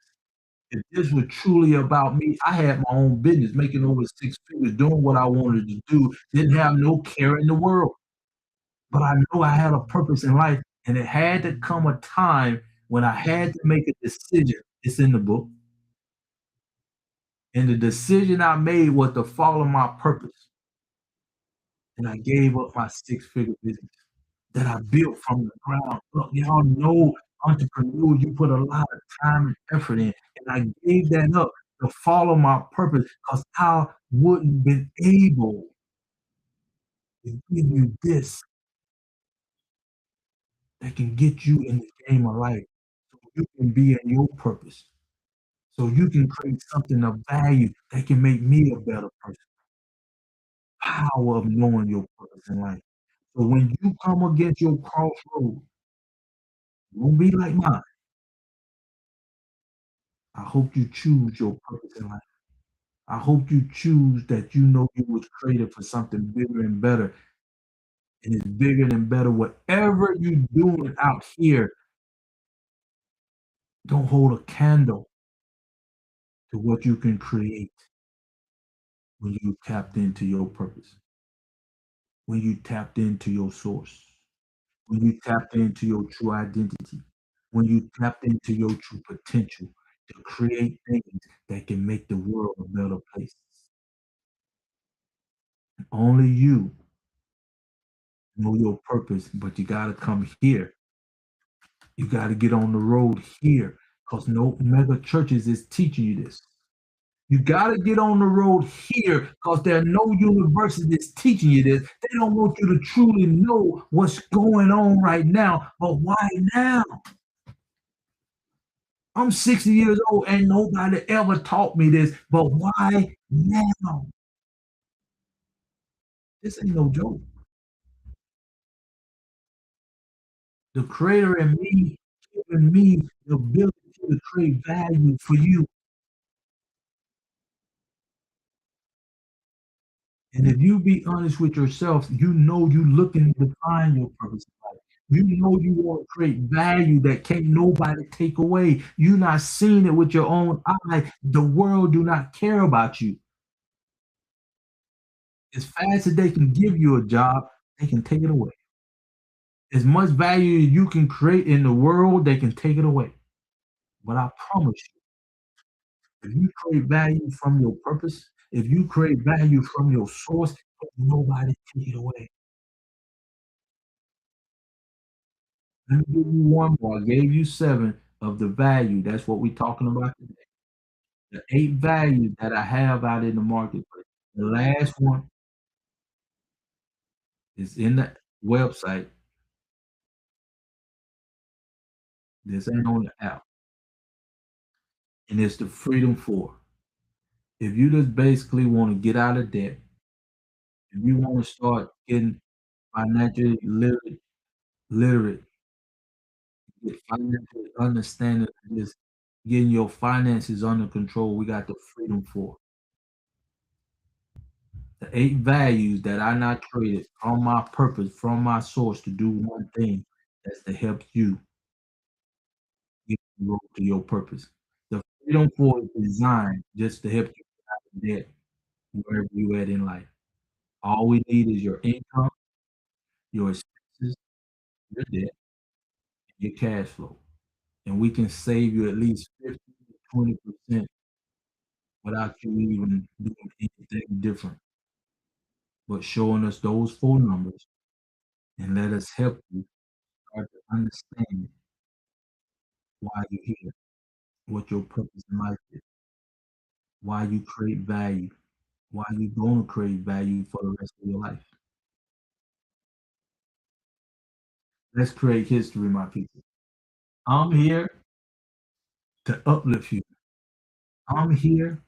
If this was truly about me, I had my own business, making over 6 figures, doing what I wanted to do, didn't have no care in the world. But I know I had a purpose in life, and it had to come a time when I had to make a decision. It's in the book. And the decision I made was to follow my purpose. And I gave up my six-figure business. that I built from the ground up. Y'all know entrepreneur, you put a lot of time and effort in, and I gave that up to follow my purpose because I wouldn't been able to give you this that can get you in the game of life so you can be in your purpose, so you can create something of value that can make me a better person. Power of knowing your purpose in life. So when you come against your crossroad, won't be like mine. I hope you choose your purpose in life. I hope you choose that you know you was created for something bigger and better, and it's bigger than better. Whatever you doing out here, don't hold a candle to what you can create when you tapped into your purpose, when you tapped into your source, when you tapped into your true identity, when you tapped into your true potential to create things that can make the world a better place. Only you know your purpose, but you gotta come here. You gotta get on the road here, cause no mega churches is teaching you this. You gotta get on the road here, cause there are no universities teaching you this. They don't want you to truly know what's going on right now, but why now? I'm 60 years old and nobody ever taught me this, but why now? This ain't no joke. The creator in me giving me the ability to create value for you. And if you be honest with yourself, you know you looking to find your purpose in life. You know you want to create value that can't nobody take away. You not seeing it with your own eye. The world do not care about you. As fast as they can give you a job, they can take it away. As much value you can create in the world, they can take it away. But I promise you, if you create value from your purpose, if you create value from your source, nobody take it away. Let me give you one more. I gave you 7 of the value. That's what we're talking about today. The 8 values that I have out in the marketplace. The last one is in the website. This ain't on the app, and it's the Freedom 4. If you just basically wanna get out of debt, if you wanna start getting financially literate, get financially understanding of this, getting your finances under control, we got the Freedom 4. The 8 values that I not traded from my purpose, from my source to do one thing, that's to help you get the road to your purpose. The Freedom 4 is designed just to help you get out of debt wherever you at in life. All we need is your income, your expenses, your debt, and your cash flow. And we can save you at least 15 to 20% without you even doing anything different, but showing us those 4 numbers and let us help you start to understand why you're here, what your purpose in life is, why you create value, why you gonna create value for the rest of your life. Let's create history, my people. I'm here to uplift you. I'm here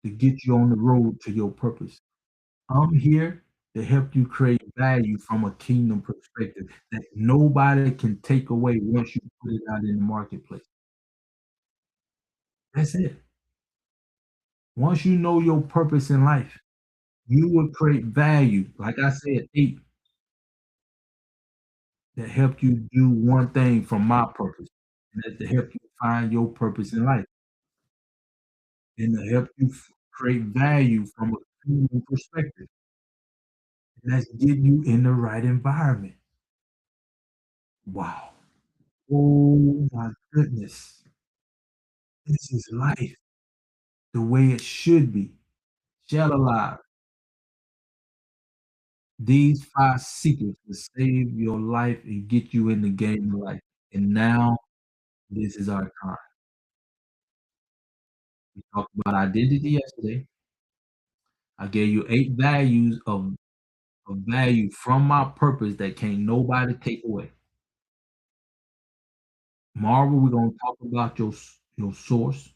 to get you on the road to your purpose. I'm here to help you create value from a kingdom perspective that nobody can take away once you put it out in the marketplace. That's it. Once you know your purpose in life, you will create value. Like I said, 8 that help you do one thing from my purpose, and that's to help you find your purpose in life and to help you create value from a kingdom perspective. And that's getting you in the right environment. Wow. Oh my goodness. This is life the way it should be. Shall alive. These 5 secrets will save your life and get you in the game of life. And now this is our time. We talked about identity yesterday. I gave you 8 values of value from my purpose that can't nobody take away. Tomorrow, we're gonna talk about your source.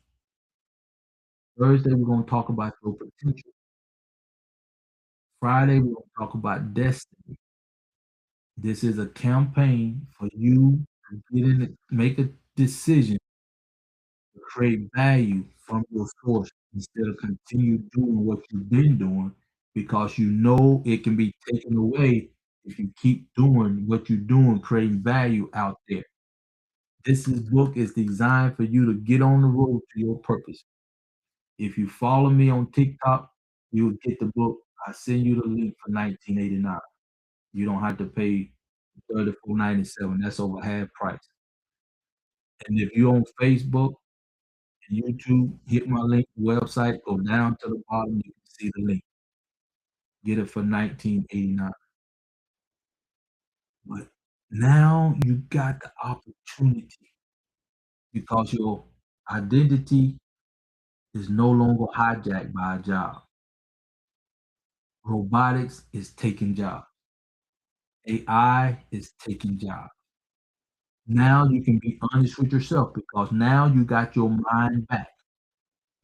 Thursday, we're gonna talk about your potential. Friday, we're gonna talk about destiny. This is a campaign for you to get in it, make a decision to create value from your source instead of continue doing what you've been doing because you know it can be taken away if you keep doing what you're doing, creating value out there. Book is designed for you to get on the road to your purpose. If you follow me on TikTok, you'll get the book. I send you the link for 1989. You don't have to pay 34.97. That's over half price. And if you're on Facebook and YouTube, hit my link website, go down to the bottom, you can see the link. Get it for 1989. But now you got the opportunity because your identity is no longer hijacked by a job. Robotics is taking jobs. AI is taking jobs. Now you can be honest with yourself because now you got your mind back.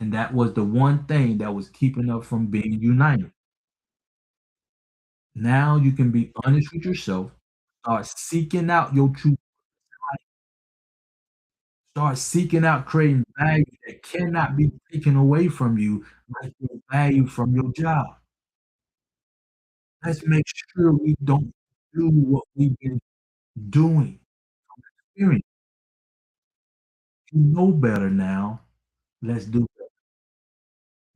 And that was the one thing that was keeping us from being united. Now you can be honest with yourself, start seeking out your true life, start seeking out creating value that cannot be taken away from you, like your value from your job. Let's make sure we don't do what we've been doing. Experience. You know better now. Let's do better.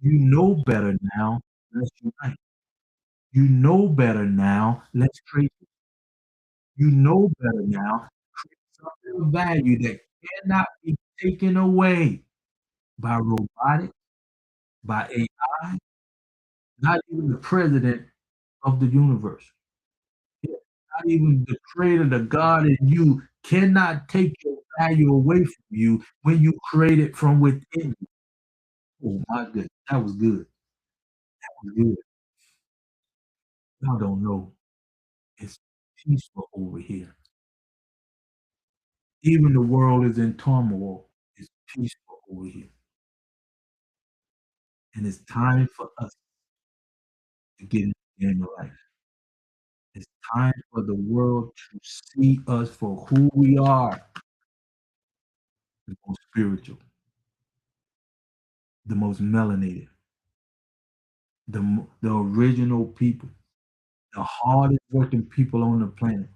You know better now. Let's unite. You know better now. Let's create. You know better now. Create something of value that cannot be taken away by robotics, by AI, not even the president of the universe. Yeah, not even the creator, the God in you cannot take your value away from you when you create it from within you. Oh my goodness, that was good. That was good. Y'all don't know. It's peaceful over here. Even the world is in turmoil. It's peaceful over here. And it's time for us to get in the game of life. It's time for the world to see us for who we are, the most spiritual, the most melanated, the original people, the hardest working people on the planet,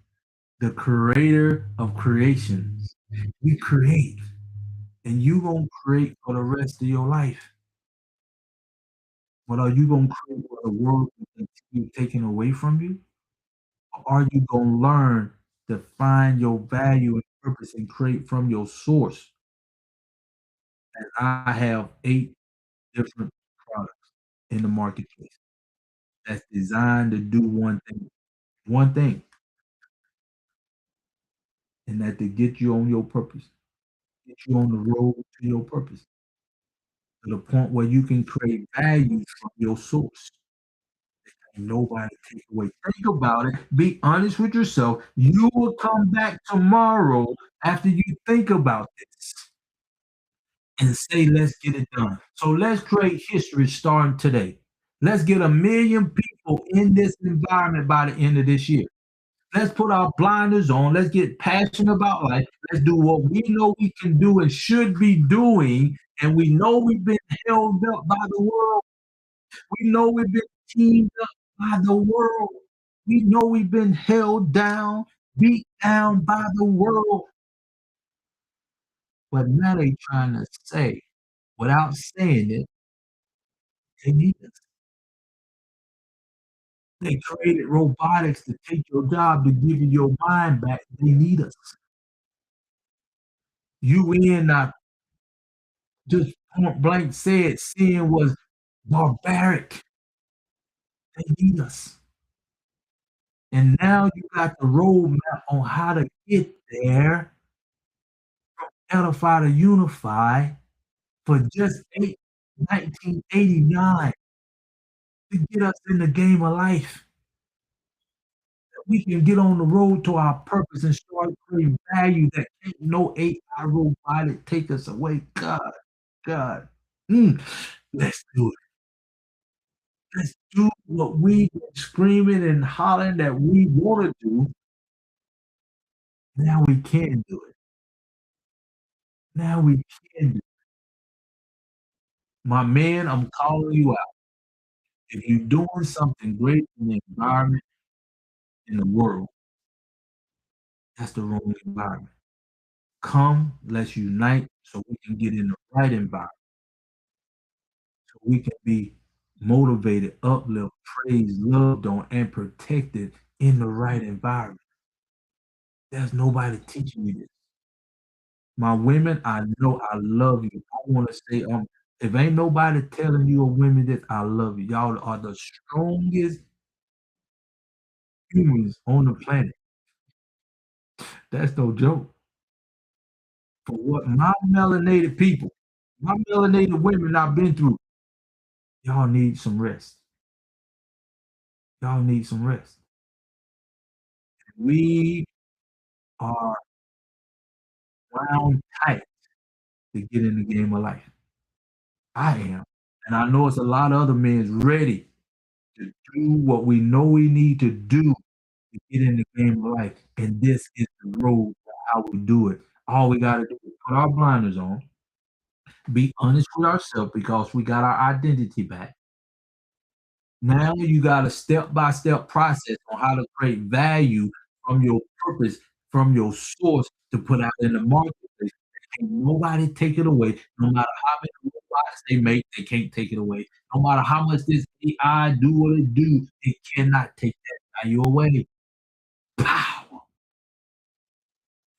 the creator of creations. We create, and you gonna create for the rest of your life. But are you gonna create for the world to continue taking away from you? Or are you gonna learn to find your value and purpose and create from your source? And I have 8 different products in the marketplace that's designed to do one thing, and that to get you on your purpose, get you on the road to your purpose, to the point where you can create value from your source. And nobody take away. Think about it. Be honest with yourself. You will come back tomorrow after you think about this and say, let's get it done. So let's create history starting today. Let's get 1 million people in this environment by the end of this year. Let's put our blinders on. Let's get passionate about life. Let's do what we know we can do and should be doing. And we know we've been held up by the world. We know we've been teamed up by the world. We know we've been held down, beat down by the world. But now they trying to say, without saying it, they need us. They created robotics to take your job, to give you your mind back. They need us. UN not just point blank said sin was barbaric. They need us. And now you got the roadmap on how to get there, edify to unify for just 1989 to get us in the game of life. We can get on the road to our purpose and start creating value that can't no AI robotic take us away. God. Mm. Let's do it. Let's do what we've been screaming and hollering that we wanna do. Now we can do it. Now we can do it. My man, I'm calling you out. If you're doing something great in the environment, in the world, that's the wrong environment. Come, let's unite so we can get in the right environment, so we can be motivated, uplift, praised, loved on, and protected in the right environment. There's nobody teaching you this. My women, I know I love you. I wanna say, if ain't nobody telling you or women this, I love you. Y'all are the strongest humans on the planet. That's no joke. For what my melanated women I've been through, y'all need some rest. Y'all need some rest. We are wound tight to get in the game of life. I am. And I know it's a lot of other men ready to do what we know we need to do to get in the game of life. And this is the road for how we do it. All we gotta do is put our blinders on, be honest with ourselves because we got our identity back. Now you got a step-by-step process on how to create value from your purpose, from your source to put out in the marketplace. Can't nobody take it away. No matter how many robots they make, they can't take it away. No matter how much this AI do what it do, it cannot take that value away. Pow!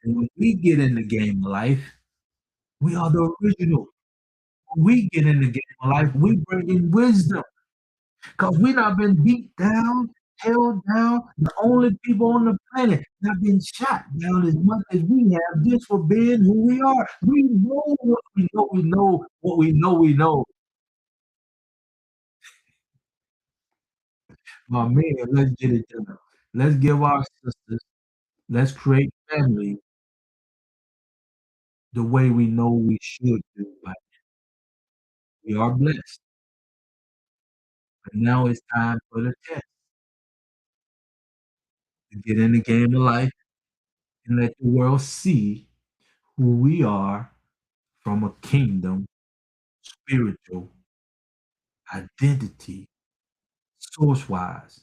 And when we get in the game of life, we are the original. When we get in the game of life, we bring in wisdom. Because we not been beat down, held down, the only people on the planet not been shot down as much as we have just for being who we are. We know what we know, we know what we know, we know. My man, let's get it done. Let's give our sisters, let's create family the way we know we should do. Like we are blessed. But now it's time for the test to get in the game of life and let the world see who we are from a kingdom spiritual identity, source wise.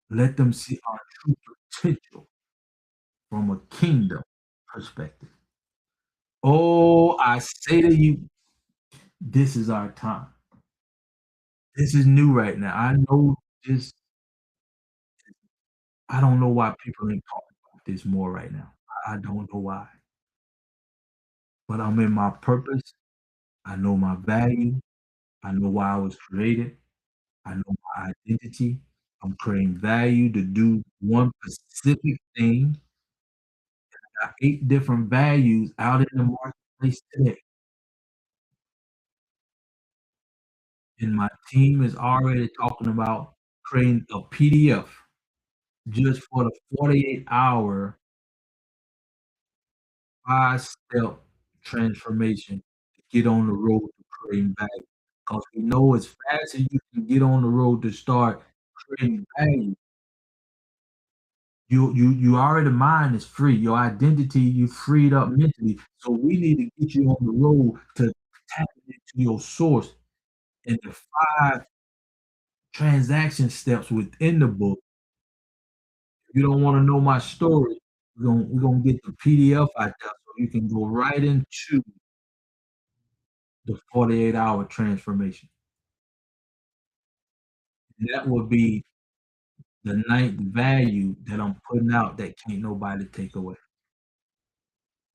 Let them see our true potential from a kingdom perspective. Oh, I say to you, this is our time. This is new right now. I know this, I don't know why people ain't talking about this more right now. I don't know why. But I'm in my purpose. I know my value. I know why I was created. I know my identity. I'm creating value to do one specific thing. Got 8 different values out in the marketplace today, and my team is already talking about creating a PDF just for the 48-hour 5-step transformation to get on the road to creating value. Because we know as fast as you can get on the road to start creating value, you already mind is free. Your identity, you freed up mentally. So we need to get you on the road to tap into your source and the 5 transaction steps within the book. If you don't wanna know my story, we're gonna get the PDF out there so you can go right into the 48-hour transformation. And that will be the ninth value that I'm putting out that can't nobody take away.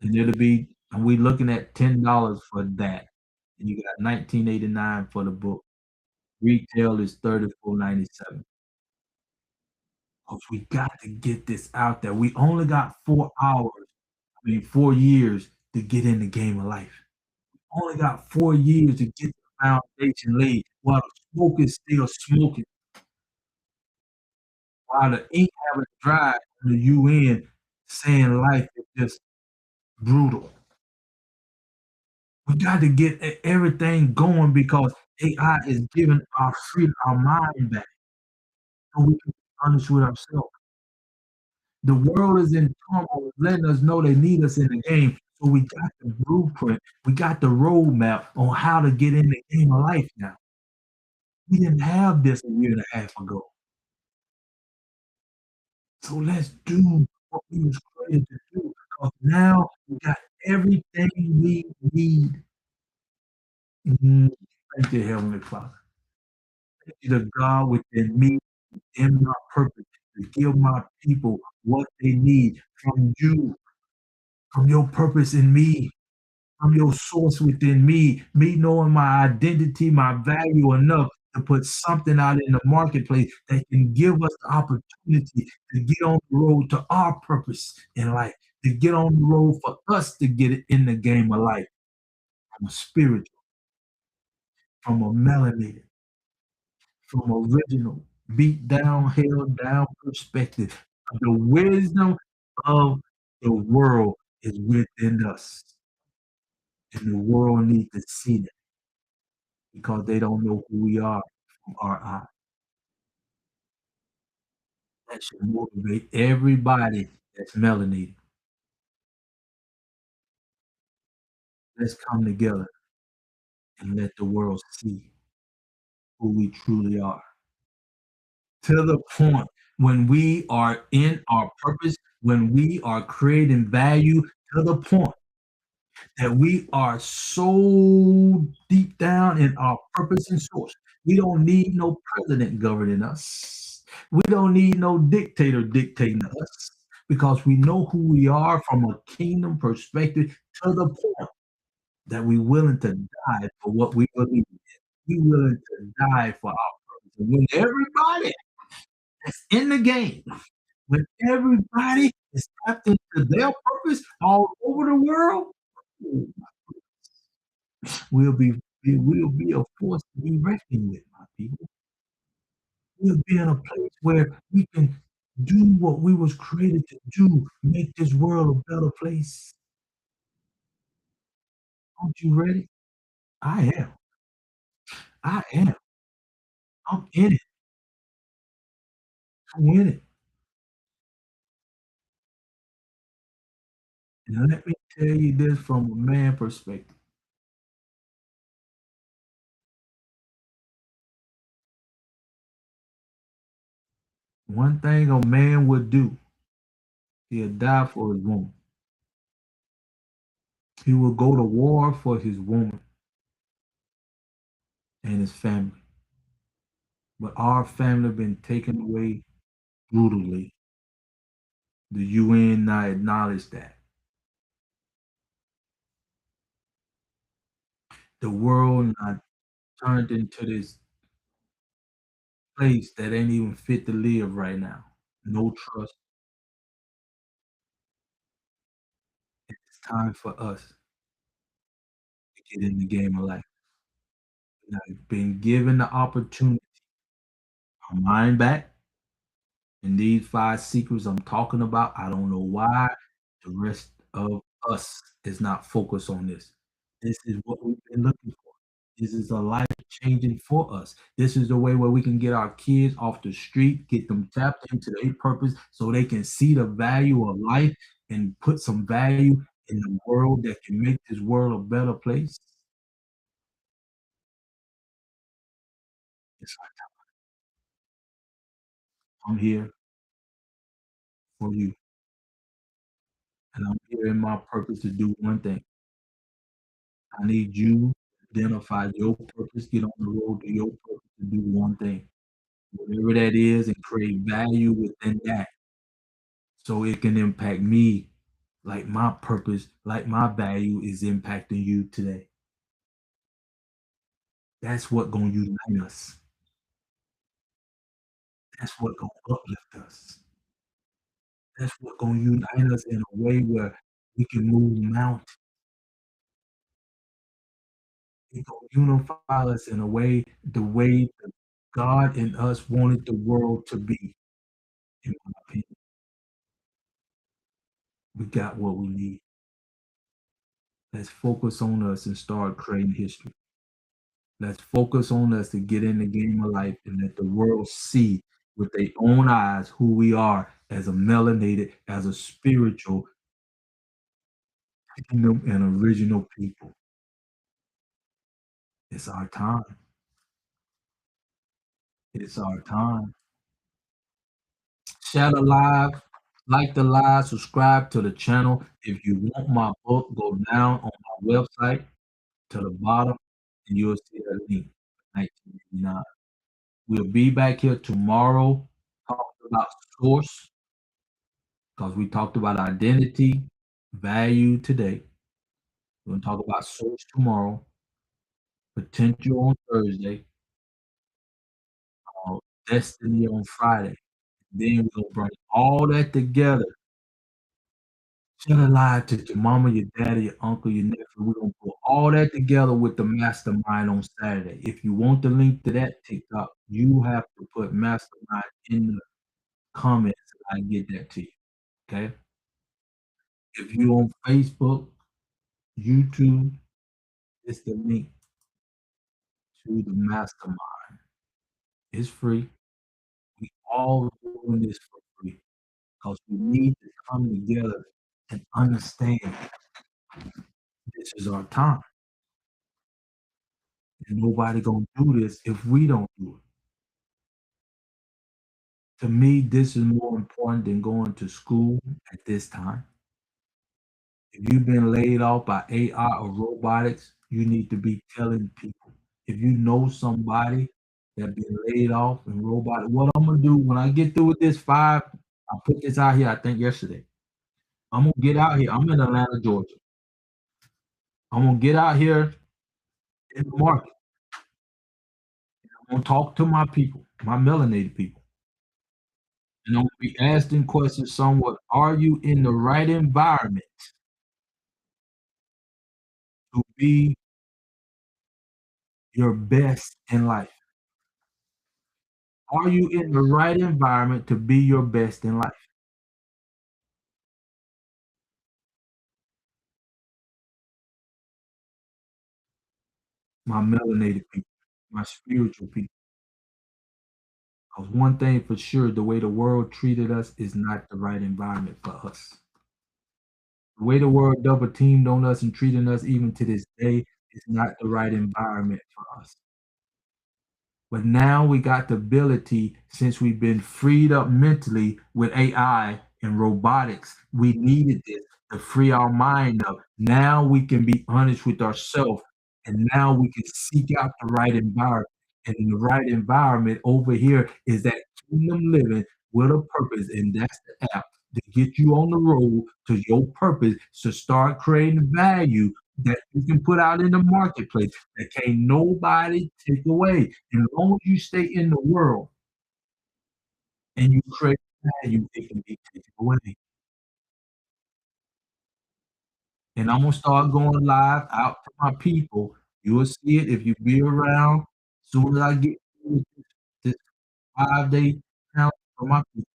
And it'll be and we looking at $10 for that, and you got 19.89 for the book. Retail is 34.97. 'Cause we got to get this out there. We only got 4 hours, 4 years to get in the game of life. Only got 4 years to get the foundation laid while the smoke is still smoking, while the ink haven't dried from the UN saying life is just brutal. We got to get everything going because AI is giving our freedom, our mind back, so we can be honest with ourselves. The world is in turmoil, letting us know they need us in the game. So we got the blueprint, we got the roadmap on how to get in the game of life now. We didn't have this a year and a half ago. So let's do what we was created to do. Because now we got everything we need. Mhm. Thank you, Heavenly Father. Thank you, the God within me, in my purpose, to give my people what they need from you, from your purpose in me. I'm your source within me knowing my identity, my value enough to put something out in the marketplace that can give us the opportunity to get on the road to our purpose in life, to get on the road for us to get it in the game of life from a spiritual, from a melanated, from original, beat down, held down perspective. The wisdom of the world is within us, and the world needs to see that. Because they don't know who we are from our eyes. That should motivate everybody that's melanated. Let's come together and let the world see who we truly are. To the point when we are in our purpose, when we are creating value, to the point that we are so deep down in our purpose and source. We don't need no president governing us. We don't need no dictator dictating us because we know who we are from a kingdom perspective to the point that we're willing to die for what we believe in. We're willing to die for our purpose. And when everybody that's in the game, when everybody is tapped into their purpose all over the world, we'll be we will be a force to be reckoned with, my people. We'll be in a place where we can do what we was created to do, make this world a better place. Aren't you ready? I am. I am. I'm in it to win it. And let me tell you this from a man perspective. One thing a man would do, he'll die for his woman. He will go to war for his woman and his family. But our family been taken away brutally. The UN not acknowledge that. The world not turned into this place that ain't even fit to live right now. No trust. It's time for us to get in the game of life. And I've been given the opportunity, our mind back, and these 5 secrets I'm talking about, I don't know why the rest of us is not focused on this. This is what we've been looking for. This is a life changing for us. This is the way where we can get our kids off the street, get them tapped into their purpose so they can see the value of life and put some value in the world that can make this world a better place. It's like I'm here for you, and I'm here in my purpose to do one thing. I need you to identify your purpose, get on the road to your purpose to do one thing, whatever that is, and create value within that so it can impact me like my purpose, like my value is impacting you today. That's what gonna unite us. That's what gonna uplift us. That's what gonna unite us in a way where we can move mountains. It gonna unify us in a way the way that God and us wanted the world to be, in my opinion. We got what we need. Let's focus on us and start creating history. Let's focus on us to get in the game of life and let the world see with their own eyes who we are as a melanated, as a spiritual kingdom and original people. It's our time. It's our time. Share the live, like the live, subscribe to the channel. If you want my book, go down on my website to the bottom and you'll see a link. 1989. We'll be back here tomorrow talking about source because we talked about identity, value today. We're going to talk about source tomorrow, potential on Thursday, destiny on Friday. Then we're going to bring all that together. Share it live to your mama, your daddy, your uncle, your nephew. We're gonna put all that together with the mastermind on Saturday. If you want the link to that TikTok, you have to put mastermind in the comments and I get that to you. Okay. If you on Facebook, YouTube, it's the link to the mastermind. It's free. We all doing this for free because we need to come together and understand this is our time. And nobody gonna do this if we don't do it. To me, this is more important than going to school at this time. If you've been laid off by AI or robotics, you need to be telling people. If you know somebody that been laid off and robotic, what I'm gonna do when I get through with this five, I put this out here, I think yesterday. I'm gonna get out here. I'm in Atlanta, Georgia. I'm gonna get out here in the market. I'm gonna talk to my people, my melanated people. And I'm gonna be asking questions somewhat. Are you in the right environment to be your best in life? Are you in the right environment to be your best in life? My melanated people, my spiritual people. Because one thing for sure, the way the world treated us is not the right environment for us. The way the world double teamed on us and treating us even to this day is not the right environment for us. But now we got the ability, since we've been freed up mentally with AI and robotics, we needed this to free our mind up. Now we can be honest with ourselves, and now we can seek out the right environment. And in the right environment over here is that kingdom living with a purpose, and that's the app to get you on the road to your purpose to start creating value that you can put out in the marketplace that can't nobody take away. And as long as you stay in the world and you create value, it can be taken away. And I'm gonna start going live out to my people. You will see it if you be around. Soon as I get through this 5 day challenge for my people.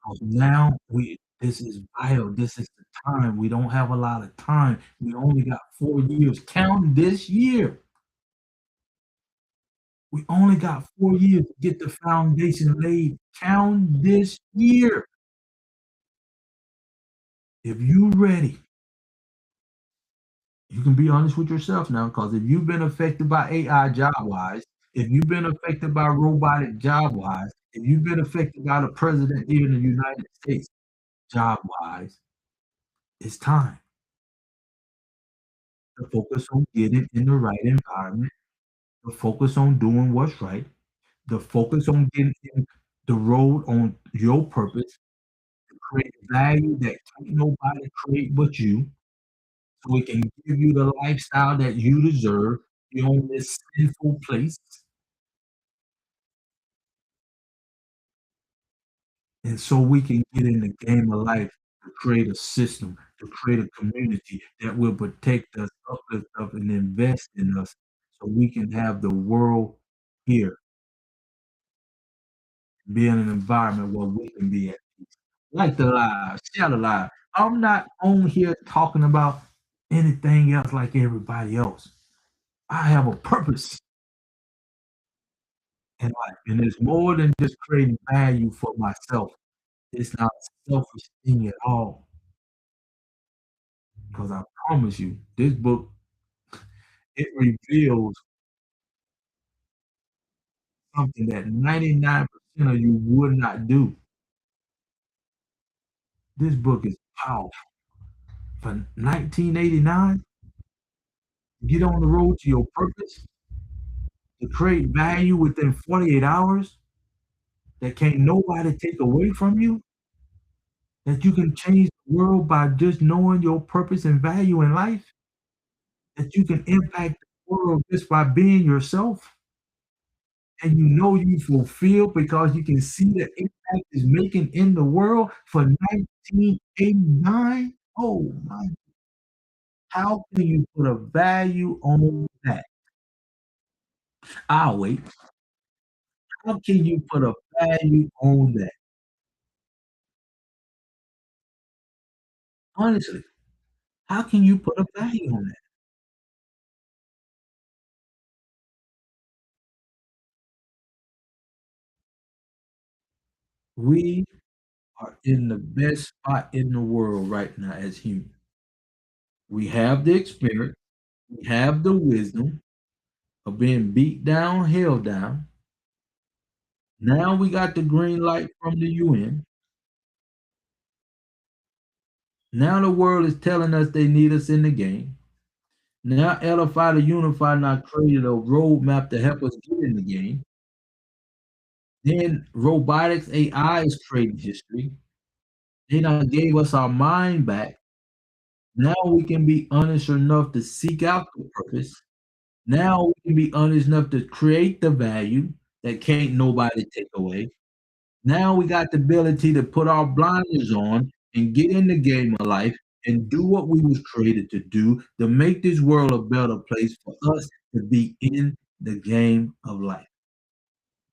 'Cause now we this is vital. This is the time. We don't have a lot of time. We only got 4 years. Count this year. We only got 4 years to get the foundation laid. Count this year. If you ready, you can be honest with yourself now, because if you've been affected by AI job wise, if you've been affected by robotic job wise, if you've been affected by the president here in the United States job wise, it's time to focus on getting in the right environment, to focus on doing what's right, to focus on getting in the road on your purpose, create value that can't nobody create but you, so it can give you the lifestyle that you deserve. You're on this sinful place. And so we can get in the game of life to create a system, to create a community that will protect us, uplift us, and invest in us so we can have the world here, be in an environment where we can be at peace. Like the live, share the live. I'm not on here talking about anything else like everybody else. I have a purpose in life, and it's more than just creating value for myself. It's not a selfish thing at all. Because I promise you, this book, it reveals something that 99% of you would not do. This book is powerful. For 1989, get on the road to your purpose, to create value within 48 hours that can't nobody take away from you, that you can change the world by just knowing your purpose and value in life, that you can impact the world just by being yourself, and you know you fulfill because you can see the impact it's making in the world for 1989. Oh my, how can you put a value on that? I'll wait. How can you put a value on that? Honestly, how can you put a value on that? We are in the best spot in the world right now as humans. We have the experience, we have the wisdom of being beat down, held down. Now we got the green light from the UN. Now the world is telling us they need us in the game. Now Edify to Unify now created a roadmap to help us get in the game. Then robotics AI is creating history. They now gave us our mind back. Now we can be honest enough to seek out the purpose. Now we can be honest enough to create the value that can't nobody take away. Now we got the ability to put our blinders on and get in the game of life and do what we was created to do to make this world a better place for us to be in the game of life.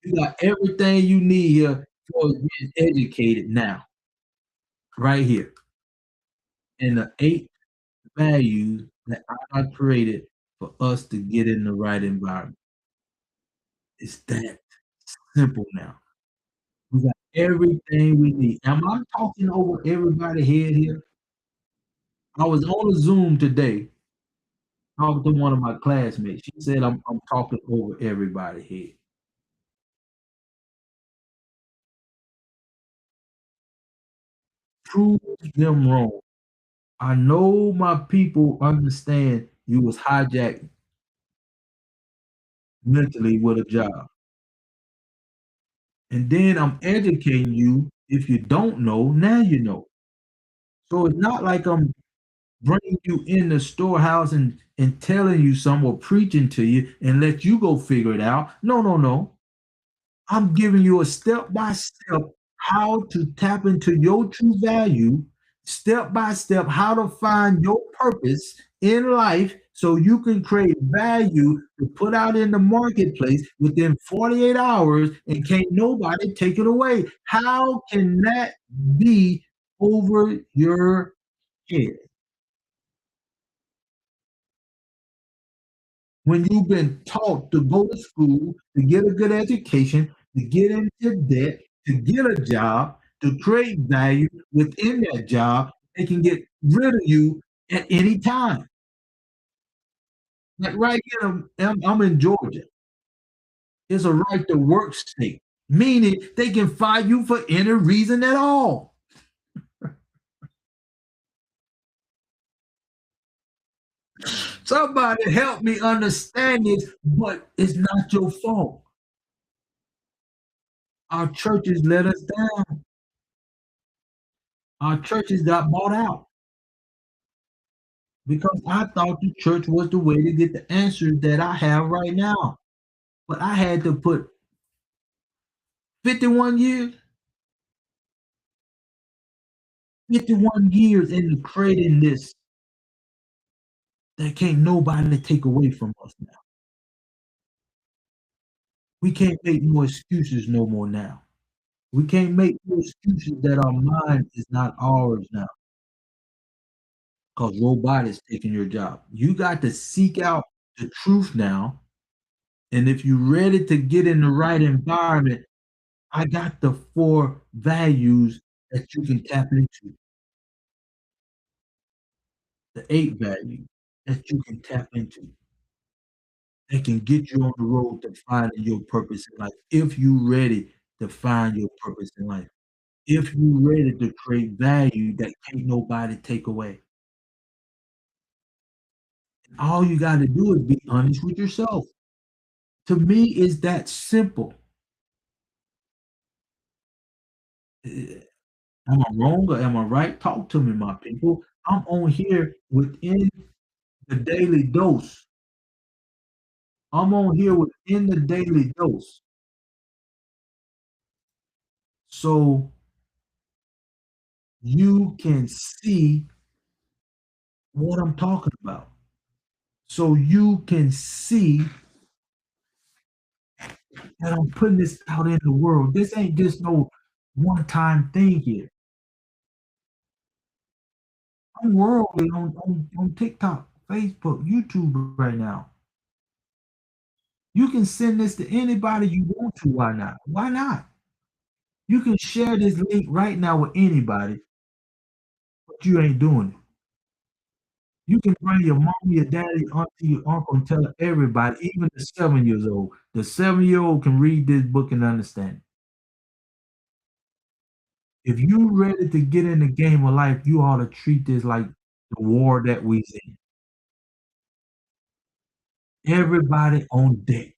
You got everything you need here for being educated now, right here. And the 8 values that I created for us to get in the right environment. It's that simple now. We got everything we need. Am I talking over everybody's head here? I was on a Zoom today talking to one of my classmates. She said I'm talking over everybody's head. Prove them wrong. I know my people understand you was hijacked mentally with a job. And then I'm educating you. If you don't know, now you know. So it's not like I'm bringing you in the storehouse and telling you some or preaching to you and let you go figure it out. No, no, no. I'm giving you a step by step how to tap into your true value, step by step, how to find your purpose in life so you can create value to put out in the marketplace within 48 hours and can't nobody take it away. How can that be over your head? When you've been taught to go to school, to get a good education, to get into debt, to get a job, to create value within that job, they can get rid of you at any time. Like right here, I'm in Georgia. It's a right to work state, meaning they can fire you for any reason at all. Somebody help me understand this, but it's not your fault. Our churches let us down. Our churches got bought out. Because I thought the church was the way to get the answers that I have right now. But I had to put 51 years. 51 years into creating this that can't nobody take away from us now. We can't make no excuses no more now. We can't make no excuses that our mind is not ours now, 'cause robotics taking your job. You got to seek out the truth now, and if you're ready to get in the right environment, I got the 4 values that you can tap into, the 8 value that you can tap into, that can get you on the road to finding your purpose in life, if you ready to find your purpose in life, if you ready to create value that can't nobody take away. All you gotta do is be honest with yourself. To me, it's that simple. Eh, am I wrong or am I right? Talk to me, my people. I'm on here within the daily dose. I'm on here within the daily dose. So you can see what I'm talking about. So you can see that I'm putting this out in the world. This ain't just no one-time thing here. I'm worldly on TikTok, Facebook, YouTube right now. You can send this to anybody you want to. Why not? Why not? You can share this link right now with anybody, but you ain't doing it. You can bring your mom, your daddy, auntie, your uncle, and tell everybody, even the 7 years old. The 7-year-old can read this book and understand it. If you ready to get in the game of life, you ought to treat this like the war that we in. Everybody on deck.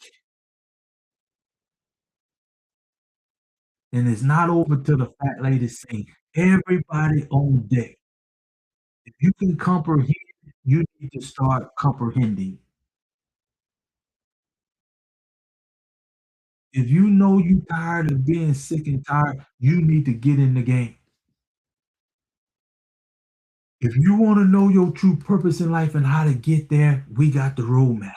And it's not over till the fat lady sing. Everybody on deck. If you can comprehend, you need to start comprehending. If you know you tired of being sick and tired, you need to get in the game. If you wanna know your true purpose in life and how to get there, we got the roadmap.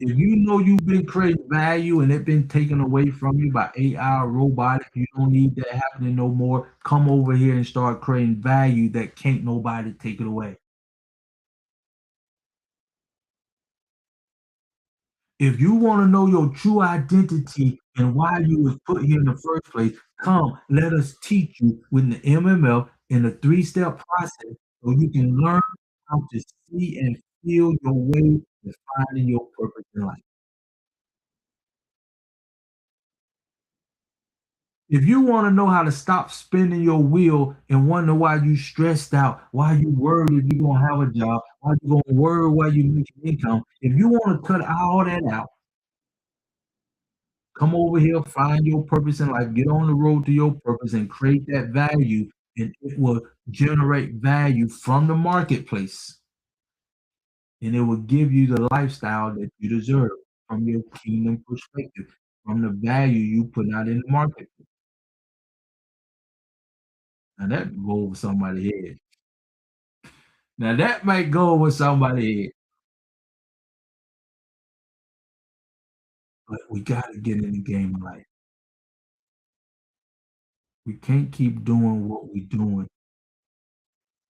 If you know you've been creating value and it been taken away from you by AI or robotic, you don't need that happening no more. Come over here and start creating value that can't nobody take it away. If you wanna know your true identity and why you was put here in the first place, come, let us teach you with the MML in a three-step process so you can learn how to see and feel your way to finding your purpose in life. If you wanna know how to stop spinning your wheel and wonder why you stressed out, why you worried if you gonna have a job, why you gonna worry why you making income, if you wanna cut all that out, come over here, find your purpose in life, get on the road to your purpose and create that value, and it will generate value from the marketplace, and it will give you the lifestyle that you deserve from your kingdom perspective, from the value you put out in the market. Now that go over somebody's head. Now that might go over somebody's head, but we gotta get in the game of life. We can't keep doing what we're doing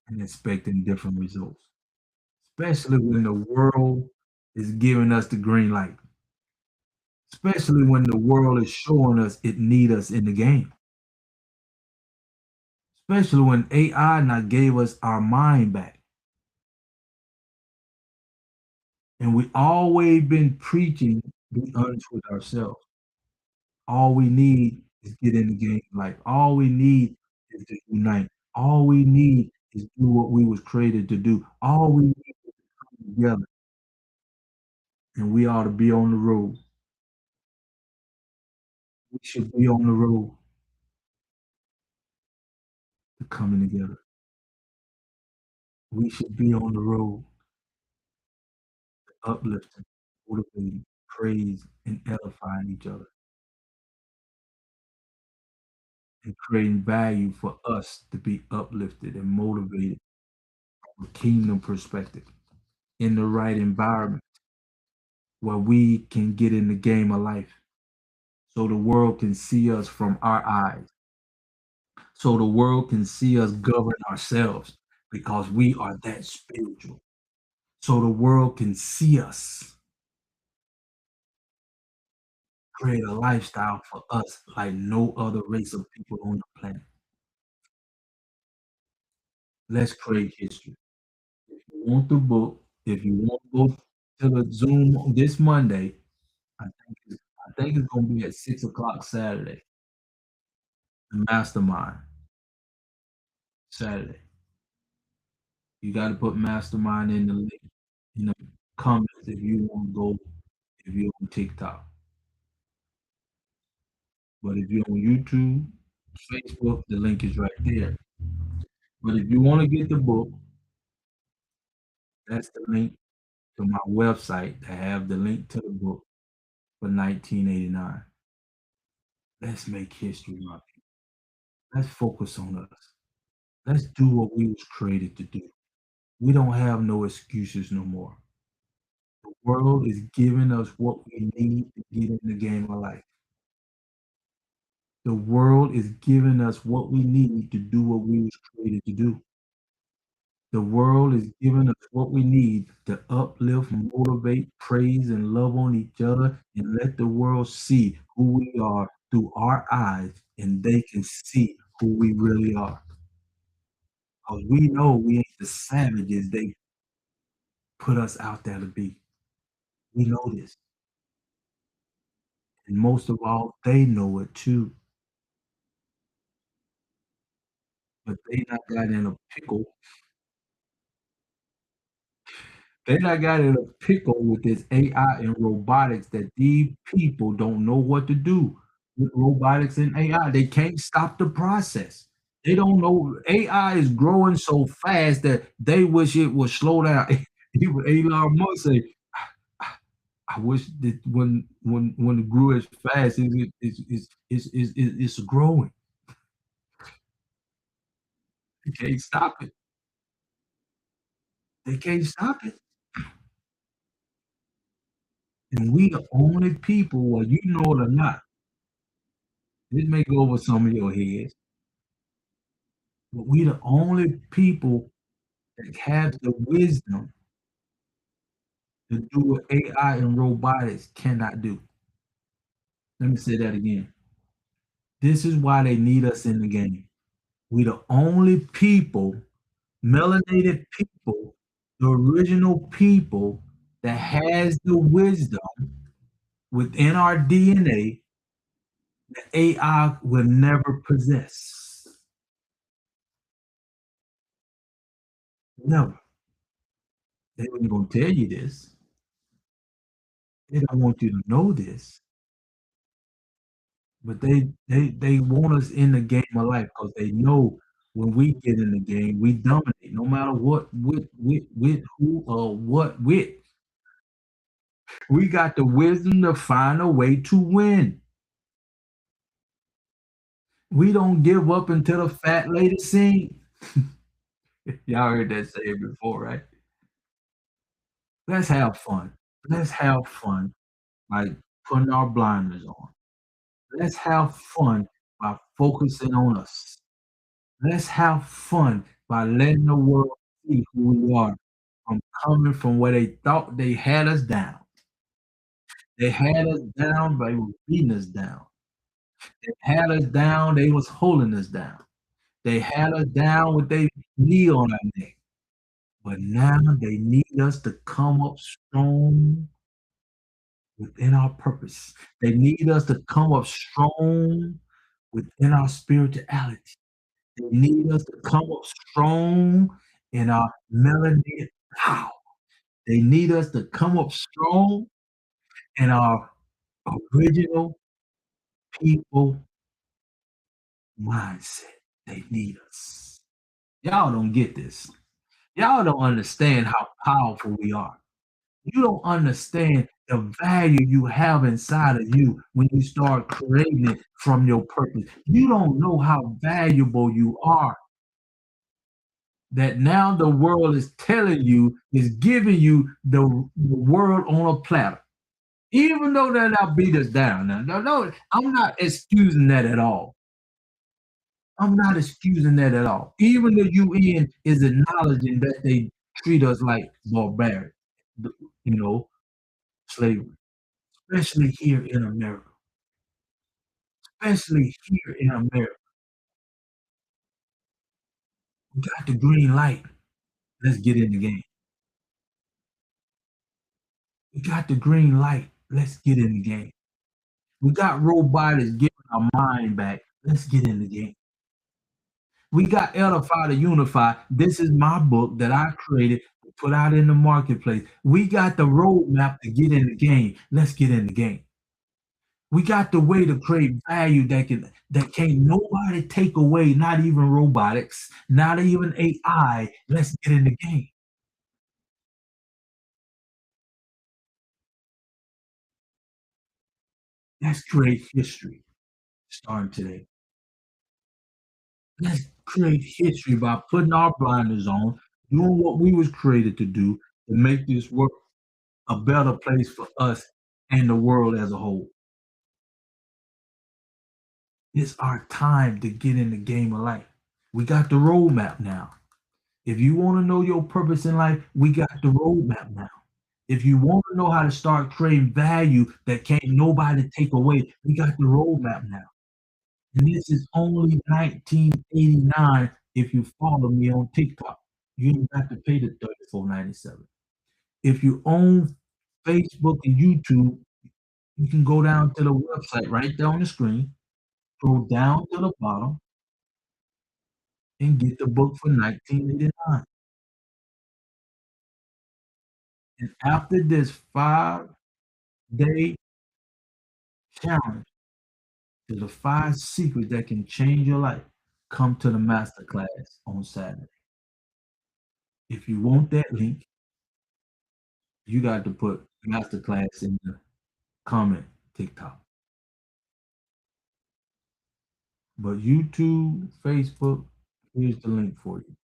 and expecting different results, especially when the world is giving us the green light, especially when the world is showing us it need us in the game, especially when AI now gave us our mind back. And we always been preaching, be honest with ourselves. All we need is get in the game of life. All we need is to unite. All we need is do what we was created to do. All we need is come together, and we ought to be on the road. We should be on the road to coming together. We should be on the road to uplifting, motivating, praise, and edifying each other. and creating value for us to be uplifted and motivated from a kingdom perspective in the right environment where we can get in the game of life so the world can see us from our eyes, so the world can see us govern ourselves because we are that spiritual, so the world can see us create a lifestyle for us like no other race of people on the planet. Let's create history. If you want the book, if you want to go to the Zoom this Monday, I think it's gonna be at 6 o'clock Saturday. The mastermind Saturday. You got to put mastermind in the link in the comments if you want to go. If you're on TikTok, but if you're on YouTube, Facebook, the link is right there. But if you want to get the book, that's the link to my website to have the link to the book for 1989. Let's make history, my people. Let's focus on us. Let's do what we was created to do. We don't have no excuses no more. The world is giving us what we need to get in the game of life. The world is giving us what we need to do what we was created to do. The world is giving us what we need to uplift, motivate, praise, and love on each other and let the world see who we are through our eyes and they can see who we really are. Because we know we ain't the savages they put us out there to be. We know this. And most of all, they know it too. But they not got in a pickle. They not got in a pickle with this AI and robotics that these people don't know what to do with robotics and AI. They can't stop the process. They don't know AI is growing so fast that they wish it would slow down. Even Elon Musk say, "I wish that when it grew as fast as it's growing. They can't stop it. They can't stop it." And we the only people, whether you know it or not, this may go over some of your heads, but we the only people that have the wisdom to do what AI and robotics cannot do. Let me say that again. This is why they need us in the game. We the only people, melanated people, the original people that has the wisdom within our DNA that AI will never possess. Never. They ain't gonna tell you this. They don't want you to know this, but they want us in the game of life because they know when we get in the game, we dominate no matter what with who or what with. We got the wisdom to find a way to win. We don't give up until the fat lady sing. Y'all heard that saying before, right? Let's have fun. Let's have fun by putting our blinders on. Let's have fun by focusing on us. Let's have fun by letting the world see who we are from coming from where they thought they had us down. They had us down, but they were beating us down. They had us down, they was holding us down. They had us down with their knee on our neck. But now they need us to come up strong within our purpose. They need us to come up strong within our spirituality. They need us to come up strong in our melanated power. They need us to come up strong in our original people mindset. They need us. Y'all don't get this. Y'all don't understand how powerful we are. You don't understand the value you have inside of you when you start creating it from your purpose. You don't know how valuable you are that now the world is telling you, is giving you the world on a platter. Even though they're not beat us down. Now, no, I'm not excusing that at all. I'm not excusing that at all. Even the UN is acknowledging that they treat us like barbaric, you know, slavery, especially here in America. Especially here in America. We got the green light. Let's get in the game. We got the green light. Let's get in the game. We got robotics giving our mind back. Let's get in the game. We got Edify to Unify. This is my book that I created, put out in the marketplace. We got the roadmap to get in the game. Let's get in the game. We got the way to create value that can't nobody take away, not even robotics, not even AI. Let's get in the game. Let's create history starting today. Let's create history by putting our blinders on, doing what we was created to do to make this world a better place for us and the world as a whole. It's our time to get in the game of life. We got the roadmap now. If you want to know your purpose in life, we got the roadmap now. If you want to know how to start creating value that can't nobody take away, we got the roadmap now. And this is only 1989 if you follow me on TikTok. You ain't got to pay the 34.97. If you own Facebook and YouTube, you can go down to the website right there on the screen, scroll down to the bottom, and get the book for 1989. And after this 5-day challenge to the 5 secrets that can change your life, come to the masterclass on Saturday. If you want that link, you got to put masterclass in the comment TikTok. But YouTube, Facebook, here's the link for you.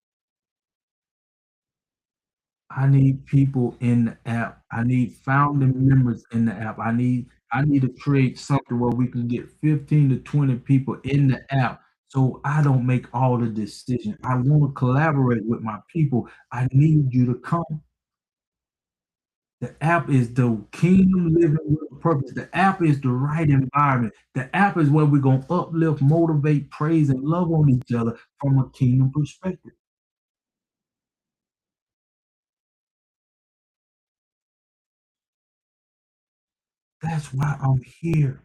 I need people in the app. I need founding members in the app. I need to create something where we can get 15 to 20 people in the app so I don't make all the decisions. I want to collaborate with my people. I need you to come. The app is the kingdom living with purpose. The app is the right environment. The app is where we're going to uplift, motivate, praise, and love on each other from a kingdom perspective. That's why I'm here.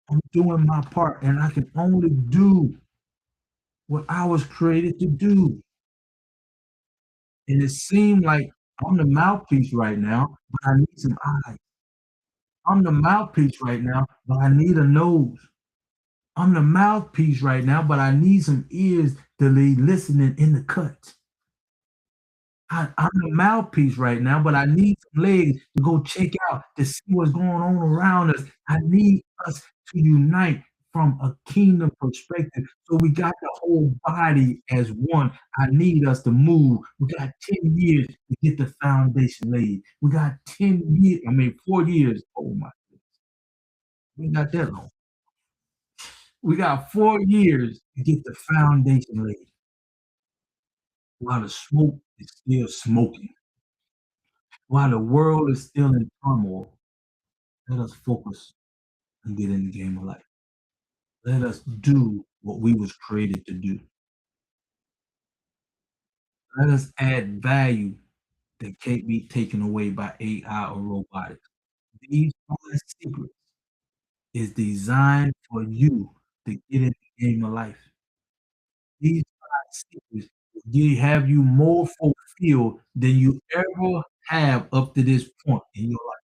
I'm doing my part, and I can only do what I was created to do. And it seemed like I'm the mouthpiece right now, but I need some eyes. I'm the mouthpiece right now, but I need a nose. I'm the mouthpiece right now, but I need some ears to be listening in the cut. I'm the mouthpiece right now, but I need some legs to go check out to see what's going on around us. I need us to unite from a kingdom perspective. So we got the whole body as one. I need us to move. We got 10 years to get the foundation laid. We got 10 years, 4 years. Oh my, we got that long. We got 4 years to get the foundation laid while the smoke is still smoking. While the world is still in turmoil, let us focus and get in the game of life. Let us do what we was created to do. Let us add value that can't be taken away by AI or robotics. These 5 secrets is designed for you to get in the game of life. These 5 secrets will have you more fulfilled than you ever have up to this point in your life.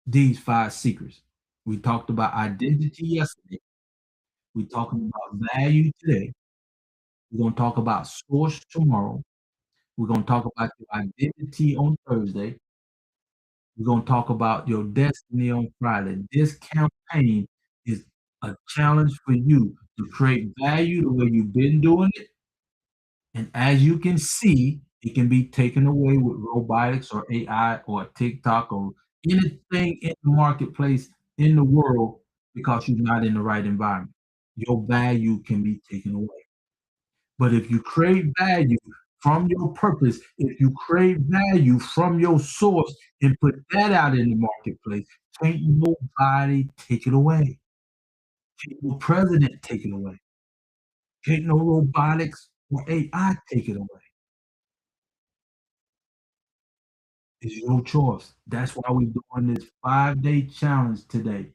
These 5 secrets. We talked about identity yesterday. We're talking about value today. We're gonna talk about source tomorrow. We're gonna talk about your identity on Thursday. We're gonna talk about your destiny on Friday. This campaign is a challenge for you to create value the way you've been doing it, and as you can see, it can be taken away with robotics or AI or TikTok or anything in the marketplace in the world because you're not in the right environment. Your value can be taken away. But if you create value from your purpose, if you create value from your source and put that out in the marketplace, can't nobody take it away. Can't no president take it away. Can't no robotics or AI take it away. It's your choice. That's why we're doing this 5-day challenge today.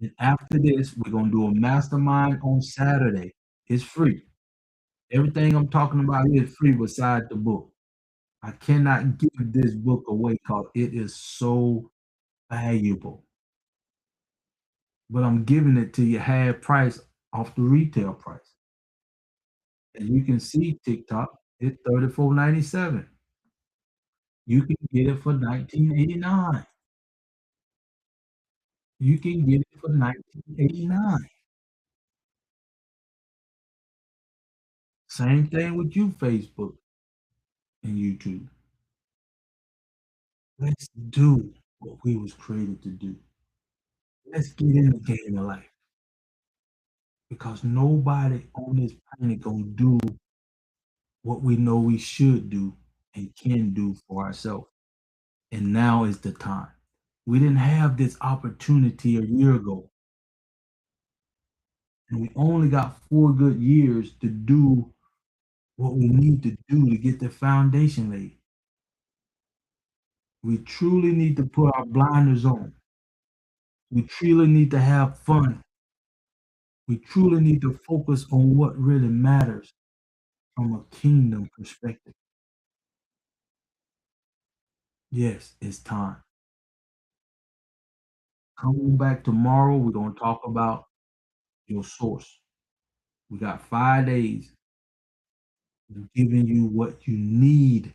And after this, we're gonna do a mastermind on Saturday. It's free. Everything I'm talking about here is free beside the book. I cannot give this book away because it is so valuable. But I'm giving it to you half price off the retail price. And you can see TikTok, it's 34.97. You can get it for 19.89. You can get it for 19.89. Same thing with you, Facebook and YouTube. Let's do what we was created to do. Let's get in the game of life because nobody on this planet gonna do what we know we should do and can do for ourselves. And now is the time. We didn't have this opportunity a year ago, and we only got 4 good years to do what we need to do to get the foundation laid. We truly need to put our blinders on. We truly need to have fun. We truly need to focus on what really matters from a kingdom perspective. Yes, it's time. Come on back tomorrow. We're going to talk about your source. We got 5 days of giving you what you need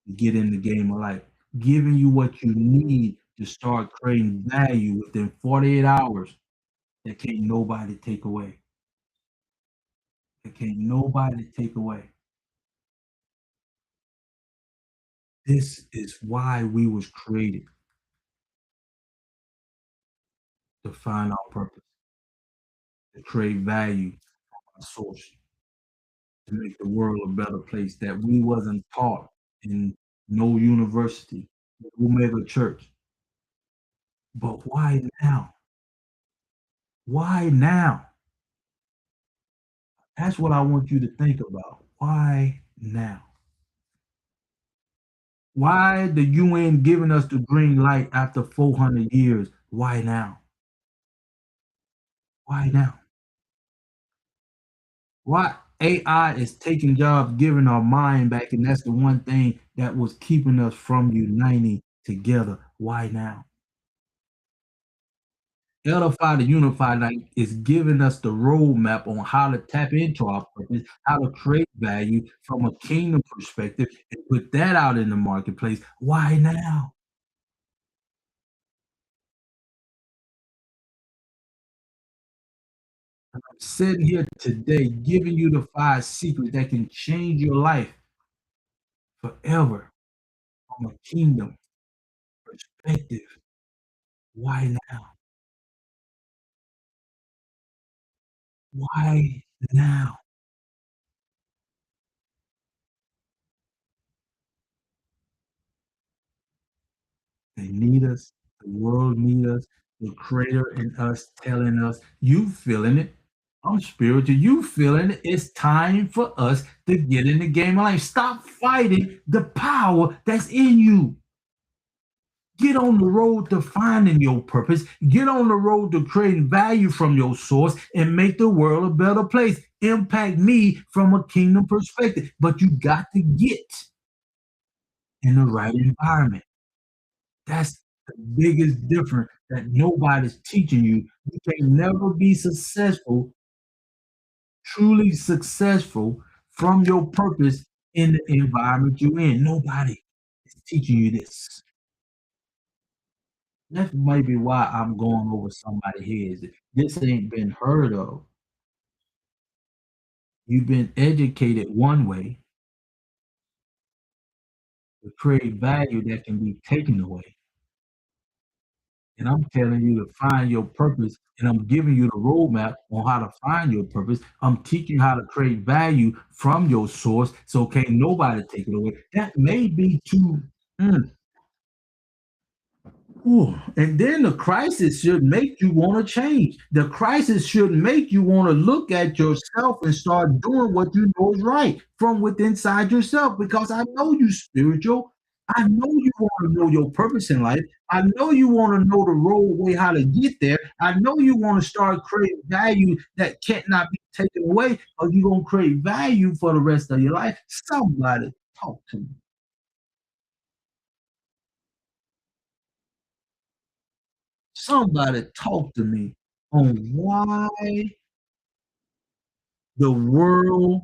to get in the game of life, giving you what you need to start creating value within 48 hours that can't nobody take away. That can't nobody take away. This is why we was created to find our purpose, to create value from our source, to make the world a better place that we wasn't taught in no university, no mega church. But why now? Why now? That's what I want you to think about. Why now? Why the UN giving us the green light after 400 years? Why now? Why now? Why AI is taking jobs, giving our mind back, and that's the one thing that was keeping us from uniting together. Why now? Edify the Unified like is giving us the roadmap on how to tap into our purpose, how to create value from a kingdom perspective, and put that out in the marketplace. Why now? I'm sitting here today giving you the 5 secrets that can change your life forever from a kingdom perspective. Why now? Why now? They need us. The world need us. The creator in us telling us, you feeling it. I'm spiritual. You feeling it. It's time for us to get in the game of life. Stop fighting the power that's in you. Get on the road to finding your purpose. Get on the road to creating value from your source and make the world a better place. Impact me from a kingdom perspective. But you got to get in the right environment. That's the biggest difference that nobody's teaching you. You can never be successful, truly successful from your purpose in the environment you're in. Nobody. teaching you this. That's maybe why I'm going over somebody's heads. This ain't been heard of. You've been educated one way to create value that can be taken away. And I'm telling you to find your purpose, and I'm giving you the roadmap on how to find your purpose. I'm teaching you how to create value from your source, so can't nobody take it away. That may be too. Mm, Ooh, and then the crisis should make you want to change. The crisis should make you want to look at yourself and start doing what you know is right from within inside yourself. Because I know you spiritual. I know you want to know your purpose in life. I know you want to know the roadway how to get there. I know you want to start creating value that can't not be taken away, or you're gonna create value for the rest of your life. Somebody talk to me. Somebody talk to me on why the world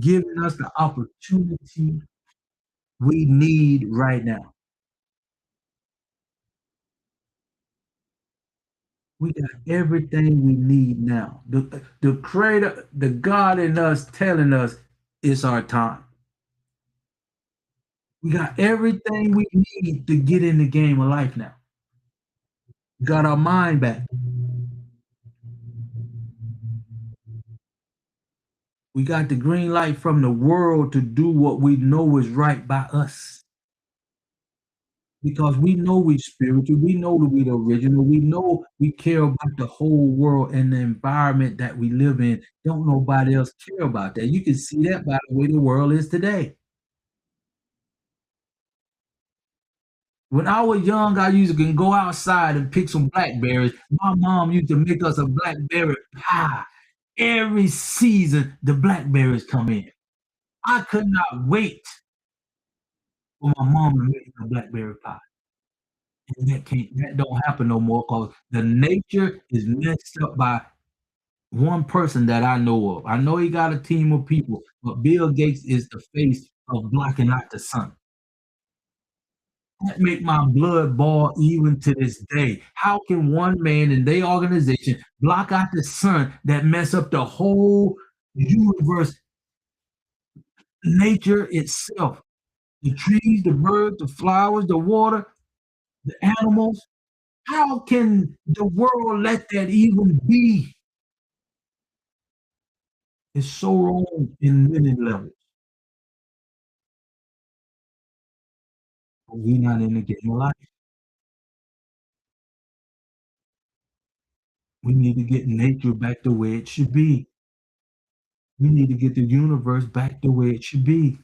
giving us the opportunity we need right now. We got everything we need now. The creator, the God in us telling us it's our time. We got everything we need to get in the game of life now. We got our mind back. We got the green light from the world to do what we know is right by us. Because we know we spiritual, we know that we the original, we know we care about the whole world and the environment that we live in. Don't nobody else care about that. You can see that by the way the world is today. When I was young, I used to go outside and pick some blackberries. My mom used to make us a blackberry pie. Every season, the blackberries come in. I could not wait for my mom to make a blackberry pie. And that don't happen no more because the nature is messed up by one person that I know of. I know he got a team of people, but Bill Gates is the face of blocking out the sun. That make my blood boil even to this day. How can one man in their organization block out the sun that mess up the whole universe, nature itself, the trees, the birds, the flowers, the water, the animals? How can the world let that even be? It's so wrong in many levels. But we not in the game of life. We need to get nature back the way it should be. We need to get the universe back the way it should be.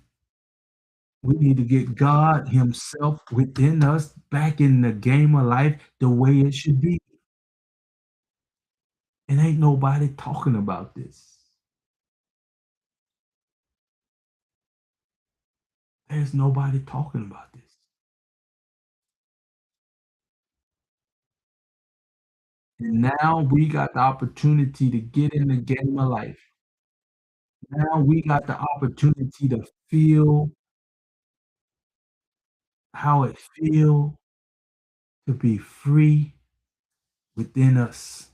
We need to get God Himself within us back in the game of life the way it should be. And ain't nobody talking about this. There's nobody talking about this. And now we got the opportunity to get in the game of life. Now we got the opportunity to feel how it feels to be free within us,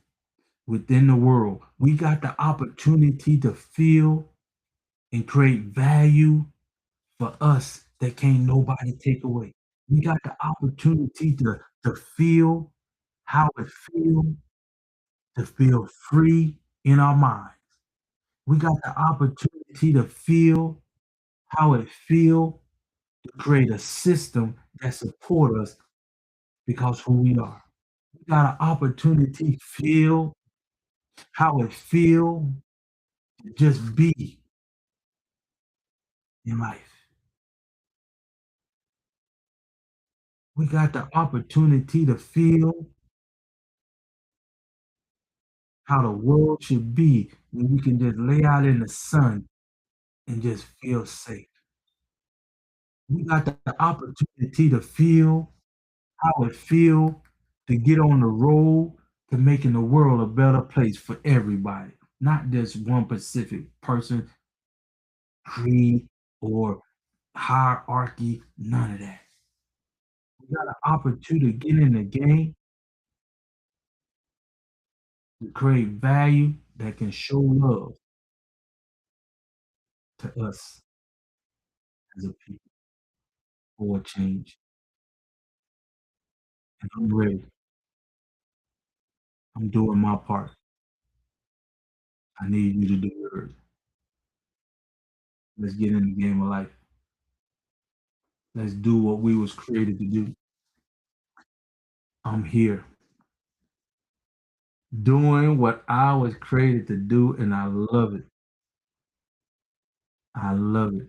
within the world. We got the opportunity to feel and create value for us that can't nobody take away. We got the opportunity to feel how it feels to feel free in our minds. We got the opportunity to feel how it feels to create a system that support us because who we are. We got an opportunity to feel how it feels to just be in life. We got the opportunity to feel how the world should be when you can just lay out in the sun and just feel safe. We got the opportunity to feel how it feel to get on the road to making the world a better place for everybody, not just one specific person, creed, or hierarchy, none of that. We got an opportunity to get in the game to create value that can show love to us as a people for a change. And I'm ready. I'm doing my part. I need you to do yours. Let's get in the game of life. Let's do what we was created to do. I'm here doing what I was created to do, and I love it. I love it.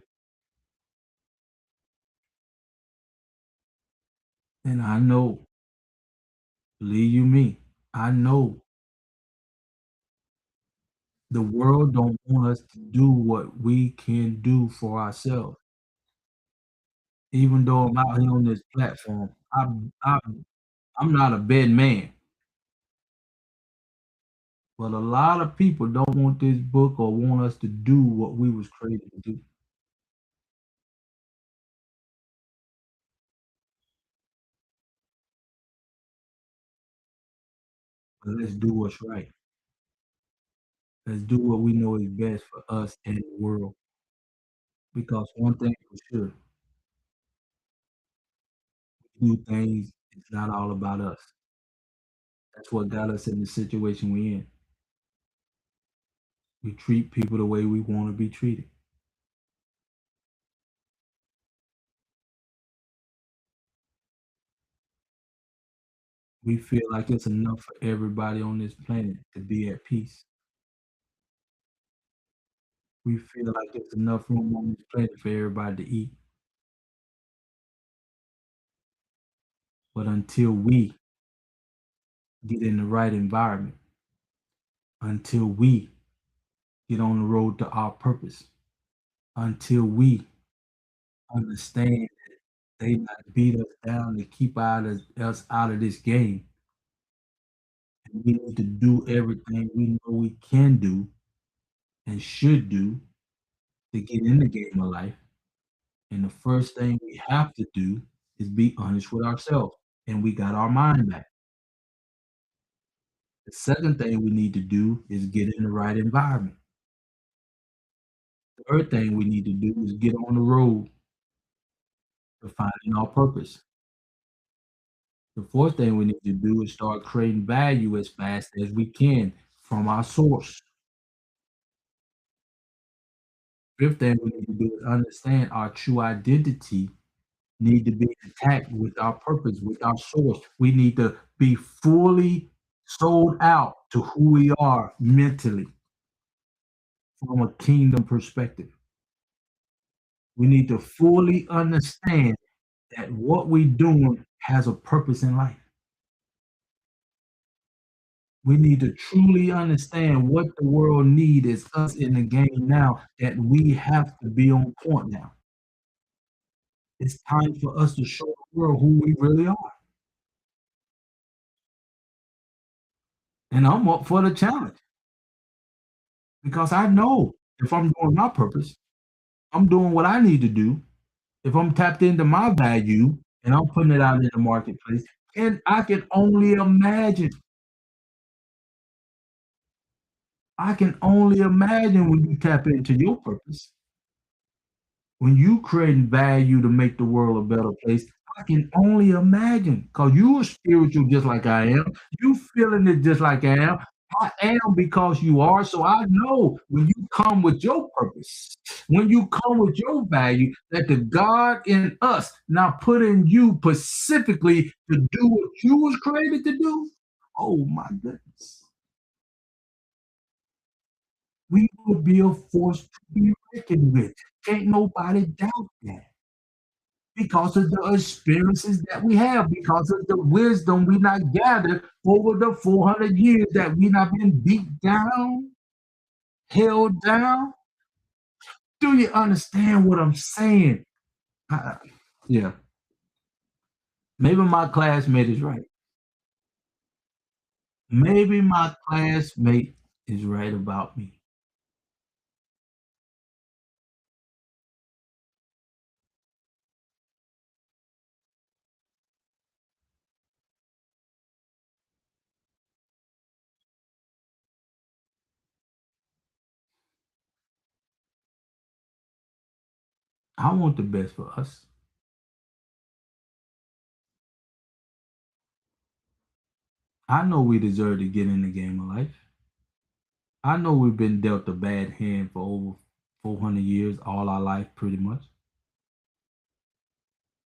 And I know, believe you me, I know the world don't want us to do what we can do for ourselves. Even though I'm out here on this platform, I'm not a bad man, but a lot of people don't want this book or want us to do what we was created to do. But let's do what's right. Let's do what we know is best for us and the world. Because one thing for sure, we do things, it's not all about us. That's what got us in the situation we in. We treat people the way we want to be treated. We feel like it's enough for everybody on this planet to be at peace. We feel like it's enough room on this planet for everybody to eat. But until we get in the right environment, until we get on the road to our purpose, until we understand they not beat us down to keep us out of this game, and we need to do everything we know we can do and should do to get in the game of life. And the first thing we have to do is be honest with ourselves, and we got our mind back. The second thing we need to do is get in the right environment. The third thing we need to do is get on the road to finding our purpose. The fourth thing we need to do is start creating value as fast as we can from our source. Fifth thing we need to do is understand our true identity need to be intact with our purpose, with our source. We need to be fully sold out to who we are mentally from a kingdom perspective. We need to fully understand that what we're doing has a purpose in life. We need to truly understand what the world need is us in the game now, that we have to be on point now. It's time for us to show the world who we really are. And I'm up for the challenge because I know if I'm doing my purpose, I'm doing what I need to do. If I'm tapped into my value and I'm putting it out in the marketplace, and I can only imagine. I can only imagine when you tap into your purpose, when you creating value to make the world a better place. I can only imagine because you are spiritual just like I am. You feeling it just like I am. I am because you are. So I know when you come with your purpose, when you come with your value, that the God in us now put in you specifically to do what you was created to do. Oh my goodness. We will be a force to be reckoned with. Can't nobody doubt that. Because of the experiences that we have, because of the wisdom we not gathered over the 400 years that we not been beat down, held down. Do you understand what I'm saying? Uh, yeah, maybe my classmate is right. Maybe my classmate is right about me. I want the best for us. I know we deserve to get in the game of life. I know we've been dealt a bad hand for over 400 years, all our life, pretty much.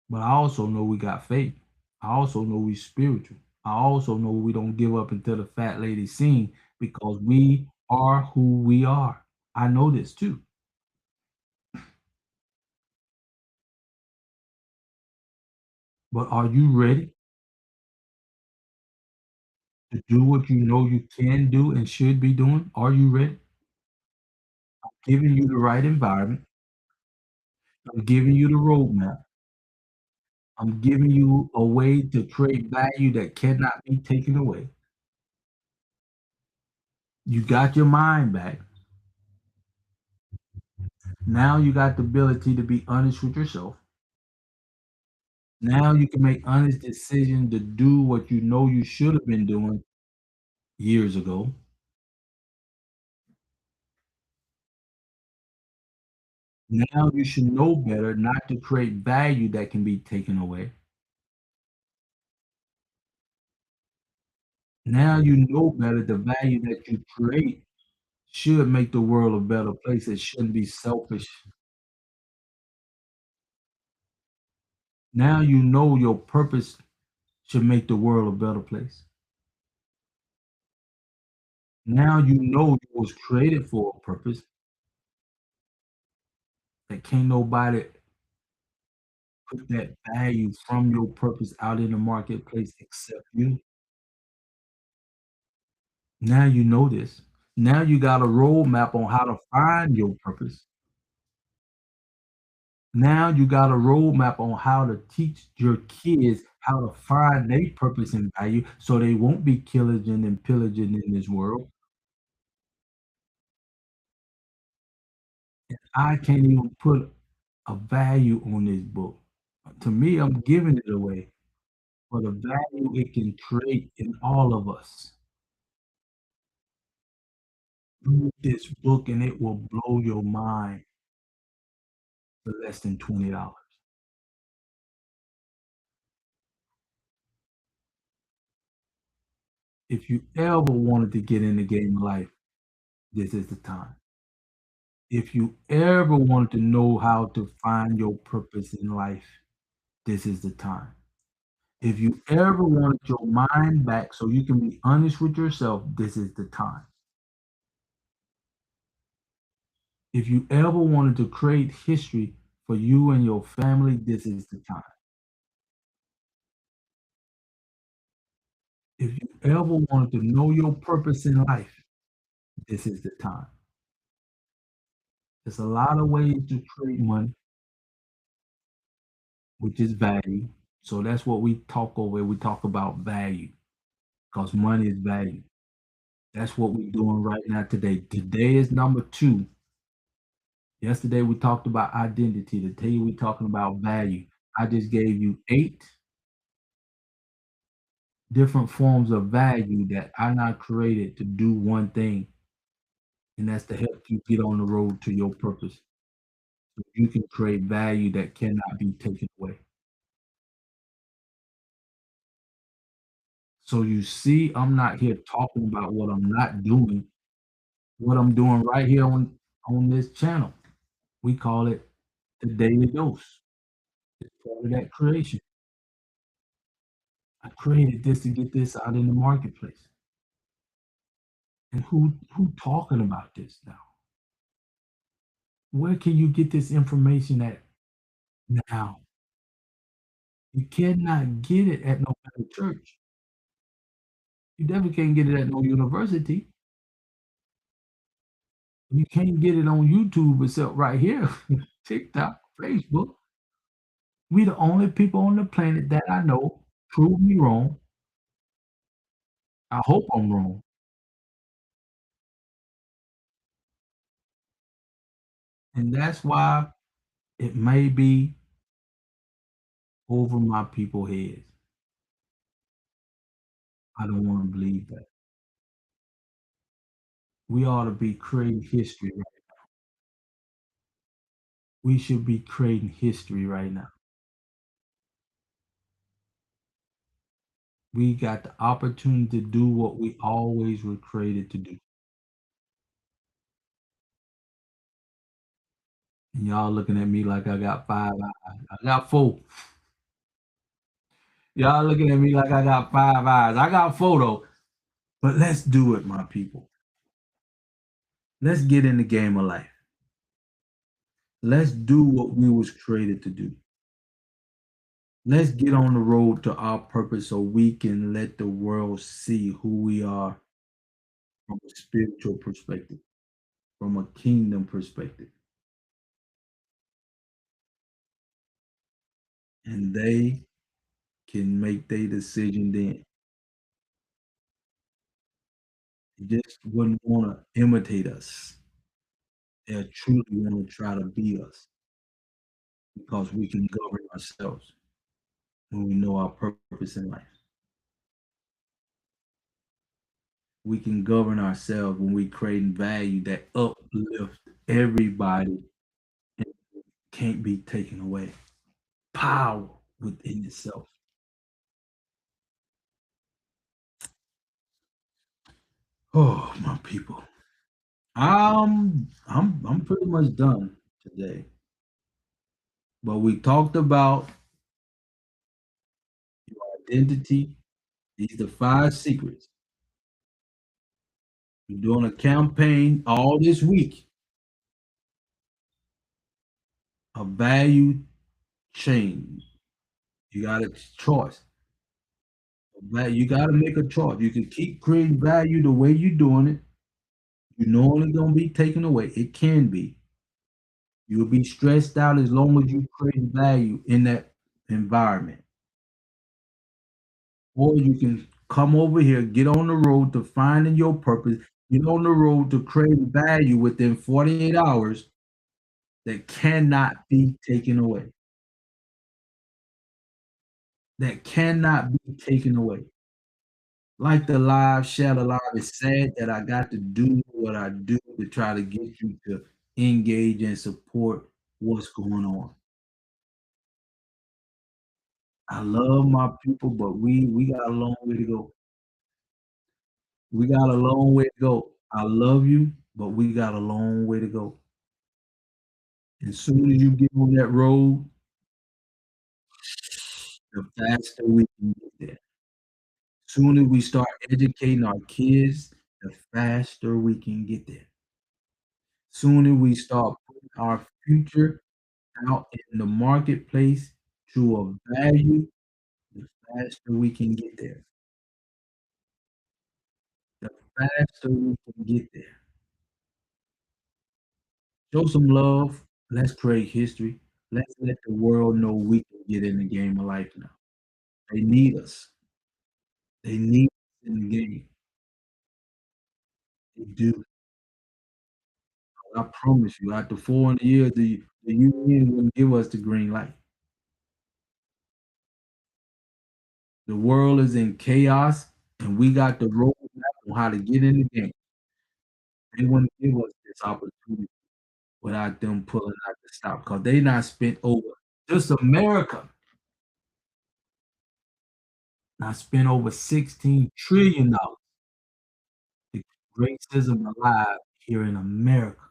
But I also know we got faith. I also know we spiritual. I also know we don't give up until the fat lady sing because we are who we are. I know this too. But are you ready to do what you know you can do and should be doing? Are you ready? Giving you the right environment. I'm giving you the roadmap. I'm giving you a way to create value that cannot be taken away. You got your mind back. Now you got the ability to be honest with yourself. Now you can make honest decisions to do what you know you should have been doing years ago. Now you should know better not to create value that can be taken away. Now you know better the value that you create should make the world a better place. It shouldn't be selfish. Now you know your purpose should make the world a better place. Now you know you was created for a purpose that can't nobody put that value from your purpose out in the marketplace except you. Now you know this. Now you got a roadmap on how to find your purpose. Now you got a roadmap on how to teach your kids how to find their purpose and value so they won't be pillaging and pillaging in this world. I can't even put a value on this book. To me, I'm giving it away for the value it can create in all of us. Read this book and it will blow your mind for less than $20. If you ever wanted to get in the game of life, this is the time. If you ever wanted to know how to find your purpose in life, this is the time. If you ever wanted your mind back so you can be honest with yourself, this is the time. If you ever wanted to create history for you and your family, this is the time. If you ever wanted to know your purpose in life, this is the time. There's a lot of ways to create money, which is value. So that's what we talk over. We talk about value because money is value. That's what we're doing right now today. Today is number two. Yesterday we talked about identity. Today we're talking about value. I just gave you 8 different forms of value that I not created to do one thing, and that's to help you get on the road to your purpose. So you can create value that cannot be taken away. So you see, I'm not here talking about what I'm not doing, what I'm doing right here on this channel. We call it the daily dose. It's part of that creation. I created this to get this out in the marketplace. And who talking about this now? Where can you get this information at now? You cannot get it at no other church. You definitely can't get it at no university. You can't get it on YouTube except right here, TikTok, Facebook. We the only people on the planet that I know. Prove me wrong. I hope I'm wrong. And that's why it may be over my people heads. I don't want to believe that. We ought to be creating history. Right? we should be creating history right now. We got the opportunity to do what we always were created to do. And y'all looking at me like I got five eyes. I got four. Y'all looking at me like I got five eyes. I got four though. But let's do it, my people. Let's get in the game of life. Let's do what we was created to do. Let's get on the road to our purpose so we can let the world see who we are from a spiritual perspective, from a kingdom perspective. And they can make their decision then. They just wouldn't want to imitate us. They truly want to try to be us because we can govern ourselves when we know our purpose in life. We can govern ourselves when we create value that uplift everybody and can't be taken away. Power within itself. Oh, my people. I'm pretty much done today. But we talked about your identity. These are five secrets. We're doing a campaign all this week, a value change. You got a choice. You got to make a choice. You can keep creating value the way you're doing it. You know it's gonna be taken away. It can be. You'll be stressed out as long as you create value in that environment. Or you can come over here, get on the road to finding your purpose, get on the road to creating value within 48 hours that cannot be taken away. That cannot be taken away. Like the live, share the live. It's sad that I got to do what I do to try to get you to engage and support what's going on. I love my people, but we got a long way to go. We got a long way to go. I love you, but we got a long way to go. As soon as you get on that road, the faster we can get there. Soon as we start educating our kids, the faster we can get there. Soon as we start putting our future out in the marketplace to a value, the faster we can get there. The faster we can get there. Show some love. Let's create history. Let's let the world know we can get in the game of life now. They need us. They need us in the game. They do. I promise you, after 400 years, the UN wouldn't give us the green light. The world is in chaos, and we got the roadmap on how to get in the game. They wouldn't give us this opportunity without them pulling out the stop because they not spent over just America not spent over $16 trillion to keep racism alive here in America.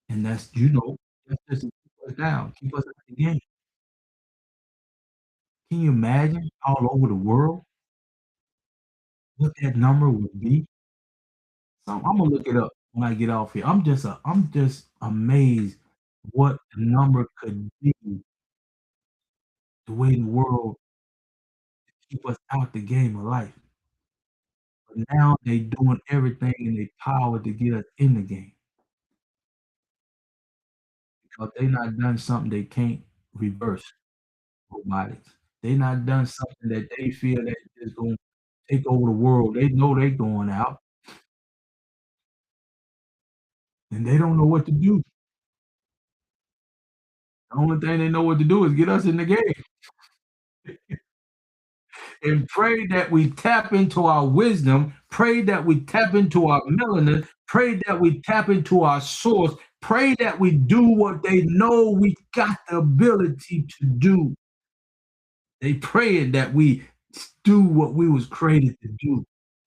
And that's just to keep us down, keep us out the game. Can you imagine all over the world what that number would be? So I'm gonna look it up when I get off here. I'm just amazed what the number could be, the way the world keep us out the game of life. But now they doing everything in their power to get us in the game because they not done something they can't reverse. Robotics. They not done something that they feel that is gonna take over the world. They know they going out, and they don't know what to do. The only thing they know what to do is get us in the game and pray that we tap into our wisdom, pray that we tap into our melanin, pray that we tap into our source, Pray that we do what they know we got the ability to do. They praying that we do what we was created to do.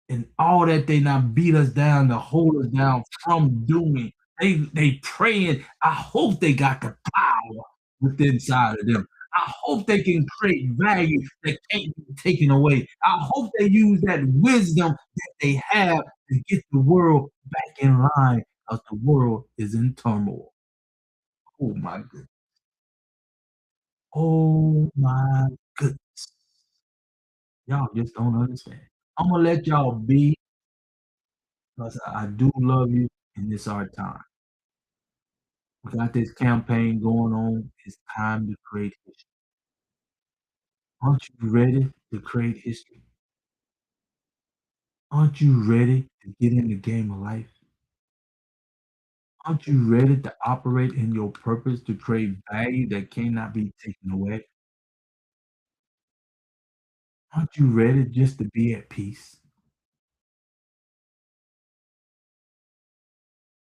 And all that they not beat us down to hold us down from doing. They praying. I hope they got the power within inside of them. I hope they can create value that can't be taken away. I hope they use that wisdom that they have to get the world back in line because the world is in turmoil. Oh my goodness. Oh my goodness. Y'all just don't understand. I'm gonna let y'all be because I do love you and it's our time. We got this campaign going on. It's time to create history. Aren't you ready to create history? Aren't you ready to get in the game of life? Aren't you ready to operate in your purpose to create value that cannot be taken away? Aren't you ready just to be at peace?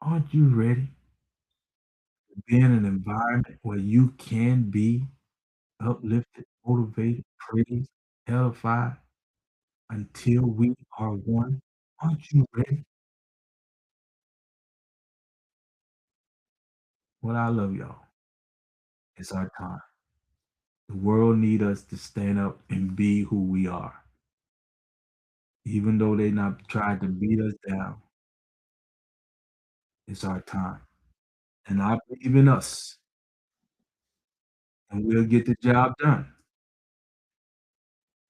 Aren't you ready to be in an environment where you can be uplifted, motivated, praised, edified until we are one? Aren't you ready? Well, I love y'all. It's our time. The world need us to stand up and be who we are. Even though they not tried to beat us down, it's our time. And I believe in us, and we'll get the job done.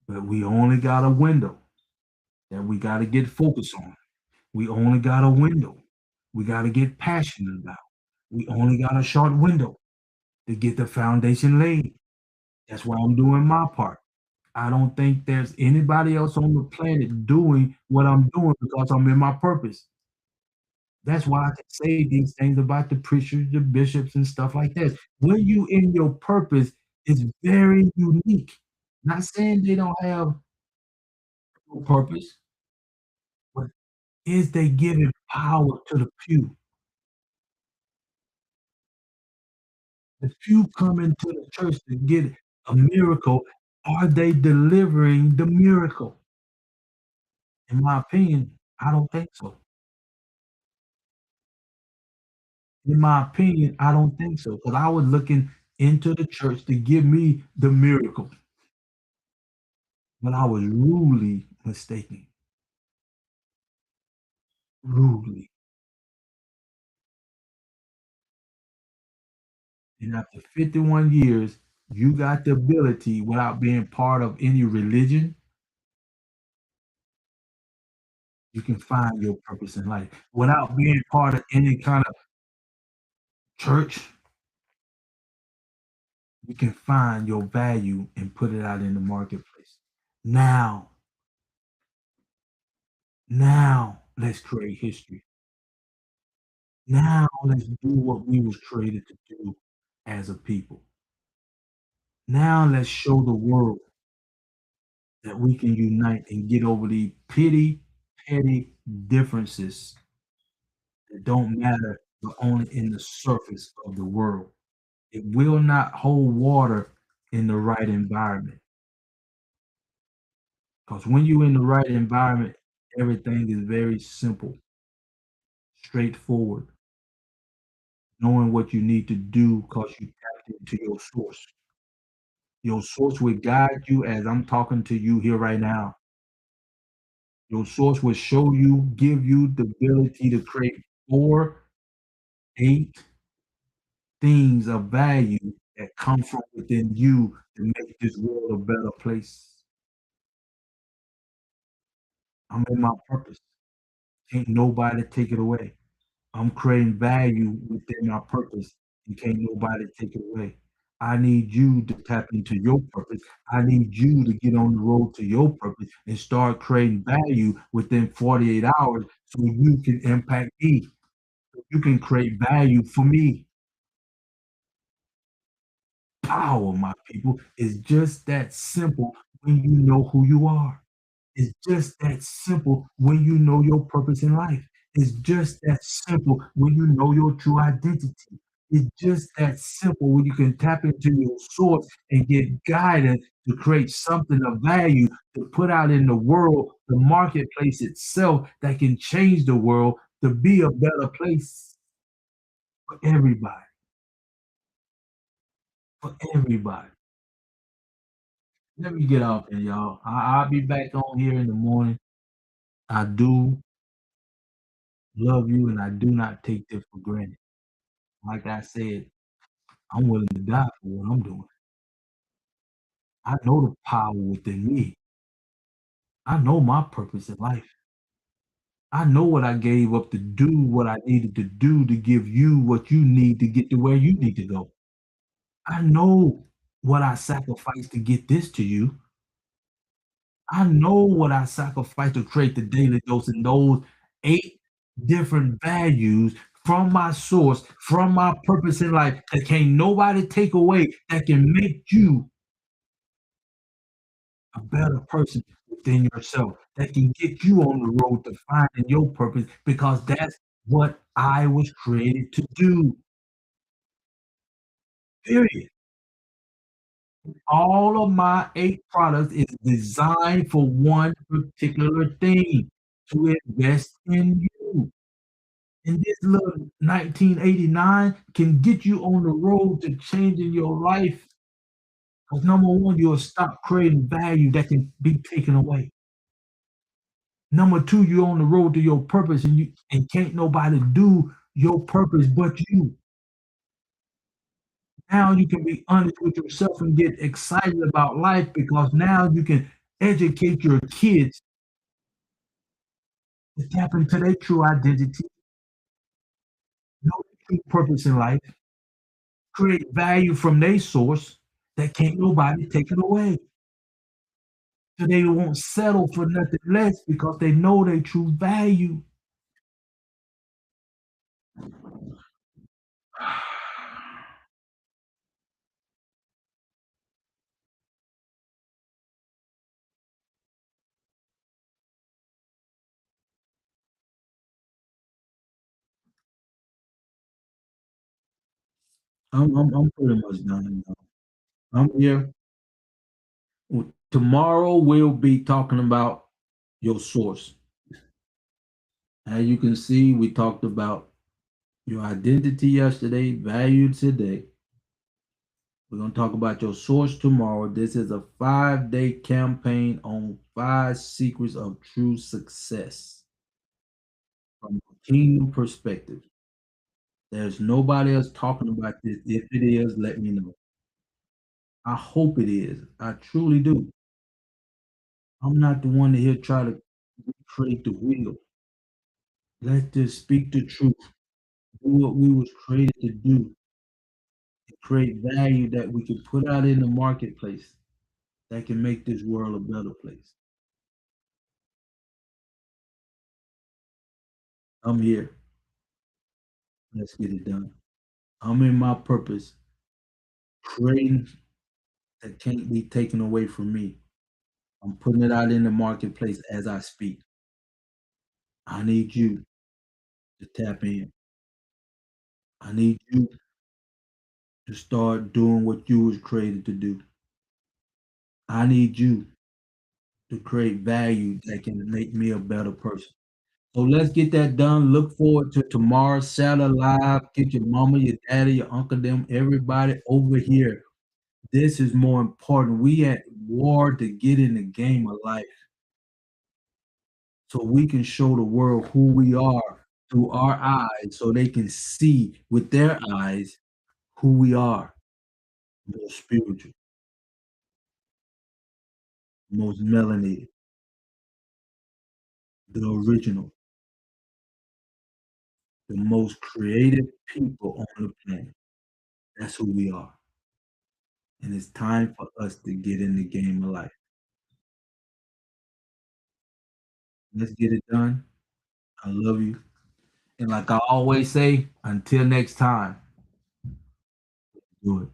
But we only got a window that we got to get focused on. We only got a window we got to get passionate about. We only got a short window to get the foundation laid. That's why I'm doing my part. I don't think there's anybody else on the planet doing what I'm doing because I'm in my purpose. That's why I can say these things about the preachers, the bishops, and stuff like that. When you in your purpose, it's very unique. Not saying they don't have no purpose, but is they giving power to the few? The few come into the church to get a miracle. Are they delivering the miracle? In my opinion, I don't think so. In my opinion, I don't think so. Because I was looking into the church to give me the miracle, but I was rudely mistaken. Rudely. And after 51 years, you got the ability without being part of any religion, you can find your purpose in life. Without being part of any kind of church, you can find your value and put it out in the marketplace. Now, now let's create history. Now let's do what we was created to do as a people. Now let's show the world that we can unite and get over the petty differences that don't matter, but only in the surface of the world. It will not hold water in the right environment. Because when you're in the right environment, everything is very simple, straightforward, knowing what you need to do because you tapped into your source. Your source will guide you as I'm talking to you here right now. Your source will show you, give you the ability to create 4, 8 things of value that come from within you to make this world a better place. I'm in my purpose. Can't nobody take it away. I'm creating value within my purpose, and can't nobody take it away. I need you to tap into your purpose. I need you to get on the road to your purpose and start creating value within 48 hours so you can impact me. So you can create value for me. Power, my people, is just that simple when you know who you are. It's just that simple when you know your purpose in life. It's just that simple when you know your true identity. It's just that simple when you can tap into your source and get guidance to create something of value to put out in the world, the marketplace itself that can change the world to be a better place for everybody, for everybody. Let me get off here, y'all. I'll be back on here in the morning. I do love you, and I do not take this for granted. Like I said, I'm willing to die for what I'm doing. I know the power within me. I know my purpose in life. I know what I gave up to do what I needed to do to give you what you need to get to where you need to go. I know what I sacrificed to get this to you. I know what I sacrificed to create the daily dose and those 8 different values from my source, from my purpose in life that can't nobody take away, that can make you a better person within yourself, that can get you on the road to finding your purpose because that's what I was created to do, period. All of my 8 products is designed for one particular thing, to invest in you. And this little 1989 can get you on the road to changing your life. Because number 1, you'll stop creating value that can be taken away. Number 2, you're on the road to your purpose and can't nobody do your purpose but you. Now you can be honest with yourself and get excited about life because now you can educate your kids to tap into their true identity, know their true purpose in life, create value from their source that can't nobody take it away. So they won't settle for nothing less because they know their true value. I'm pretty much done now. I'm here. Tomorrow we'll be talking about your source. As you can see, we talked about your identity yesterday, value today. We're going to talk about your source tomorrow. This is a 5-day campaign on 5 secrets of true success from a kingdom perspective. There's nobody else talking about this. If it is, let me know. I hope it is. I truly do. I'm not the one to here try to recreate the wheel. Let's just speak the truth. Do what we was created to do. And create value that we can put out in the marketplace that can make this world a better place. I'm here. Let's get it done. I'm in my purpose, creating that can't be taken away from me. I'm putting it out in the marketplace as I speak. I need you to tap in. I need you to start doing what you was created to do. I need you to create value that can make me a better person. So let's get that done. Look forward to tomorrow, Saturday Live. Get your mama, your daddy, your uncle, them, everybody over here. This is more important. We at war to get in the game of life so we can show the world who we are through our eyes so they can see with their eyes who we are. Most spiritual, most melanated, the original, the most creative people on the planet. That's who we are. And it's time for us to get in the game of life. Let's get it done. I love you. And like I always say, until next time, do it.